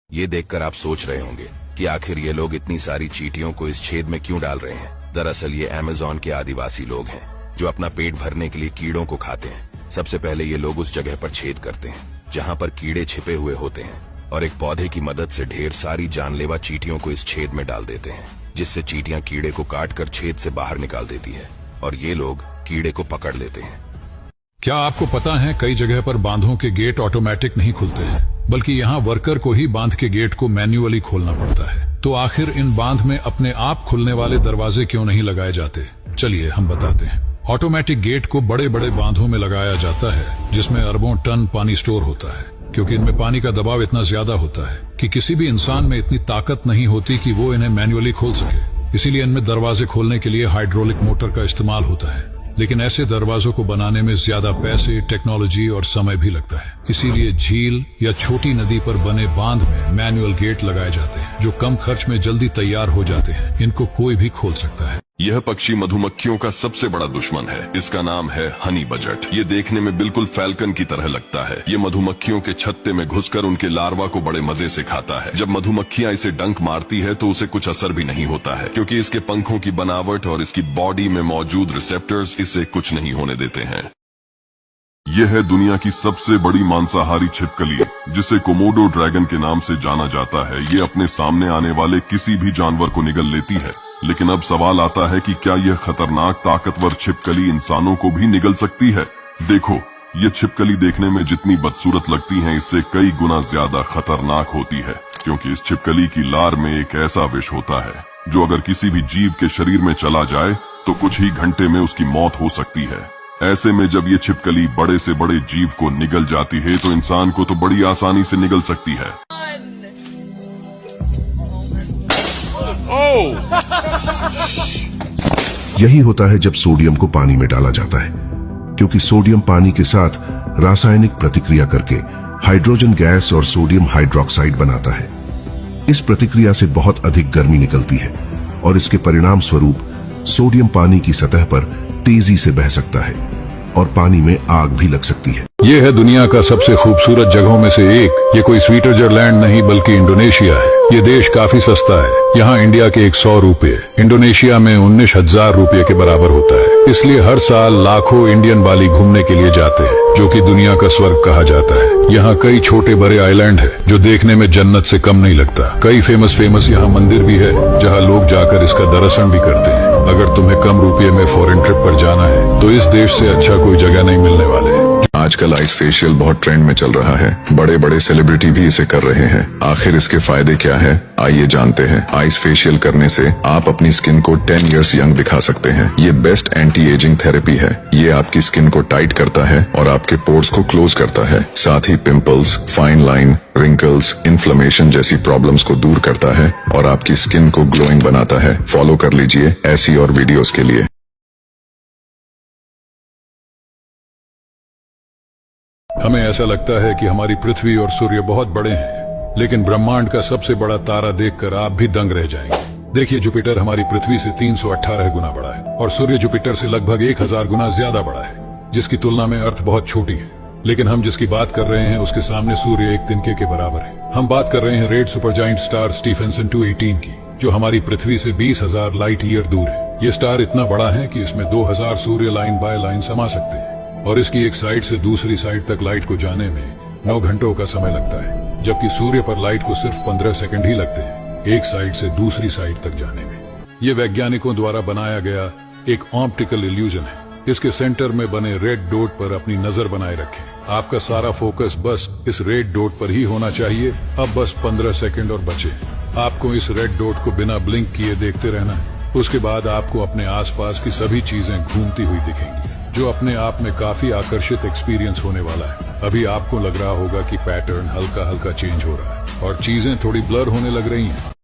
ये देखकर आप सोच रहे होंगे कि आखिर ये लोग इतनी सारी चींटियों को इस छेद में क्यों डाल रहे हैं। दरअसल ये अमेज़न के आदिवासी लोग हैं जो अपना पेट भरने के लिए कीड़ों को खाते हैं। सबसे पहले ये लोग उस जगह पर छेद करते हैं जहाँ पर कीड़े छिपे हुए होते हैं, और एक पौधे की मदद से ढेर सारी जानलेवा चींटियों को इस छेद में डाल देते हैं, जिससे चींटियां कीड़े को काट कर छेद से बाहर निकाल देती है और ये लोग कीड़े को पकड़ लेते हैं। क्या आपको पता है कई जगह पर बांधों के गेट ऑटोमेटिक नहीं खुलते हैं, बल्कि यहाँ वर्कर को ही बांध के गेट को मैन्युअली खोलना पड़ता है। तो आखिर इन बांध में अपने आप खुलने वाले दरवाजे क्यों नहीं लगाए जाते? चलिए हम बताते हैं। ऑटोमेटिक गेट को बड़े बड़े बांधों में लगाया जाता है जिसमें अरबों टन पानी स्टोर होता है, क्योंकि इनमें पानी का दबाव इतना ज्यादा होता है कि किसी भी इंसान में इतनी ताकत नहीं होती कि वो इन्हें मैन्युअली खोल सके। इसीलिए इनमें दरवाजे खोलने के लिए हाइड्रोलिक मोटर का इस्तेमाल होता है। लेकिन ऐसे दरवाजों को बनाने में ज्यादा पैसे, टेक्नोलॉजी और समय भी लगता है। इसीलिए झील या छोटी नदी पर बने बांध में मैनुअल गेट लगाए जाते हैं जो कम खर्च में जल्दी तैयार हो जाते हैं। इनको कोई भी खोल सकता है। यह पक्षी मधुमक्खियों का सबसे बड़ा दुश्मन है। इसका नाम है हनी बजट। ये देखने में बिल्कुल फैल्कन की तरह लगता है। ये मधुमक्खियों के छत्ते में घुसकर उनके लार्वा को बड़े मजे से खाता है। जब मधुमक्खियां इसे डंक मारती है तो उसे कुछ असर भी नहीं होता है, क्योंकि इसके पंखों की बनावट और इसकी बॉडी में मौजूद रिसेप्टर्स इसे कुछ नहीं होने देते हैं। यह है दुनिया की सबसे बड़ी मांसाहारी छिपकली, जिसे कोमोडो ड्रैगन के नाम से जाना जाता है। ये अपने सामने आने वाले किसी भी जानवर को निगल लेती है। लेकिन अब सवाल आता है कि क्या यह खतरनाक ताकतवर छिपकली इंसानों को भी निगल सकती है? देखो, ये छिपकली देखने में जितनी बदसूरत लगती है, इससे कई गुना ज्यादा खतरनाक होती है, क्योंकि इस छिपकली की लार में एक ऐसा विष होता है जो अगर किसी भी जीव के शरीर में चला जाए तो कुछ ही घंटे में उसकी मौत हो सकती है। ऐसे में जब ये छिपकली बड़े से बड़े जीव को निगल जाती है तो इंसान को तो बड़ी आसानी से निगल सकती है। यही होता है जब सोडियम को पानी में डाला जाता है, क्योंकि सोडियम पानी के साथ रासायनिक प्रतिक्रिया करके हाइड्रोजन गैस और सोडियम हाइड्रोक्साइड बनाता है। इस प्रतिक्रिया से बहुत अधिक गर्मी निकलती है और इसके परिणाम स्वरूप सोडियम पानी की सतह पर तेजी से बह सकता है और पानी में आग भी लग सकती है। ये है दुनिया का सबसे खूबसूरत जगहों में से एक। ये कोई स्विट्जरलैंड नहीं बल्कि इंडोनेशिया है। ये देश काफी सस्ता है। यहाँ इंडिया के 100 रुपए इंडोनेशिया में 19,000 रुपए के बराबर होता है। इसलिए हर साल लाखों इंडियन बाली घूमने के लिए जाते हैं, जो कि दुनिया का स्वर्ग कहा जाता है। यहाँ कई छोटे बड़े आइलैंड है जो देखने में जन्नत से कम नहीं लगता। कई फेमस यहाँ मंदिर भी है जहाँ लोग जाकर इसका दर्शन भी करते हैं। अगर तुम्हें कम रुपये में फॉरेन ट्रिप पर जाना है तो इस देश से अच्छा कोई जगह नहीं मिलने वाले। आजकल आइस फेशियल बहुत ट्रेंड में चल रहा है। बड़े बड़े सेलिब्रिटी भी इसे कर रहे हैं। आखिर इसके फायदे क्या है, आइए जानते हैं। आइस फेशियल करने से आप अपनी स्किन को 10 इयर्स यंग दिखा सकते हैं। ये बेस्ट एंटी एजिंग थेरेपी है। ये आपकी स्किन को टाइट करता है और आपके पोर्स को क्लोज करता है। साथ ही pimples, fine line, wrinkles, inflammation जैसी प्रॉब्लम्स को दूर करता है और आपकी स्किन को ग्लोइंग बनाता है। फॉलो कर लीजिए ऐसी और वीडियोस के लिए। हमें ऐसा लगता है कि हमारी पृथ्वी और सूर्य बहुत बड़े हैं, लेकिन ब्रह्मांड का सबसे बड़ा तारा देखकर आप भी दंग रह जाएंगे। देखिए, जुपिटर हमारी पृथ्वी से 318 गुना बड़ा है और सूर्य जुपिटर से लगभग 1000 गुना ज्यादा बड़ा है, जिसकी तुलना में अर्थ बहुत छोटी है। लेकिन हम जिसकी बात कर रहे हैं उसके सामने सूर्य एक तिनके के बराबर है। हम बात कर रहे हैं रेड सुपरजाइंट स्टार स्टीफेंसन 218 की, जो हमारी पृथ्वी से 20,000 लाइट ईयर दूर है। ये स्टार इतना बड़ा है कि इसमें 2000 सूर्य लाइन बाय लाइन समा सकते हैं और इसकी एक साइड से दूसरी साइड तक लाइट को जाने में 9 घंटों का समय लगता है, जबकि सूर्य पर लाइट को सिर्फ 15 सेकंड ही लगते हैं एक साइड से दूसरी साइड तक जाने में। ये वैज्ञानिकों द्वारा बनाया गया एक ऑप्टिकल इल्यूजन है। इसके सेंटर में बने रेड डॉट पर अपनी नजर बनाए रखें। आपका सारा फोकस बस इस रेड डॉट पर ही होना चाहिए। अब बस 15 सेकंड और बचे। आपको इस रेड डॉट को बिना ब्लिंक किए देखते रहना है। उसके बाद आपको अपने आसपास की सभी चीजें घूमती हुई दिखेंगी, जो अपने आप में काफी आकर्षित एक्सपीरियंस होने वाला है। अभी आपको लग रहा होगा कि पैटर्न हल्का हल्का चेंज हो रहा है और चीजें थोड़ी ब्लर होने लग रही हैं।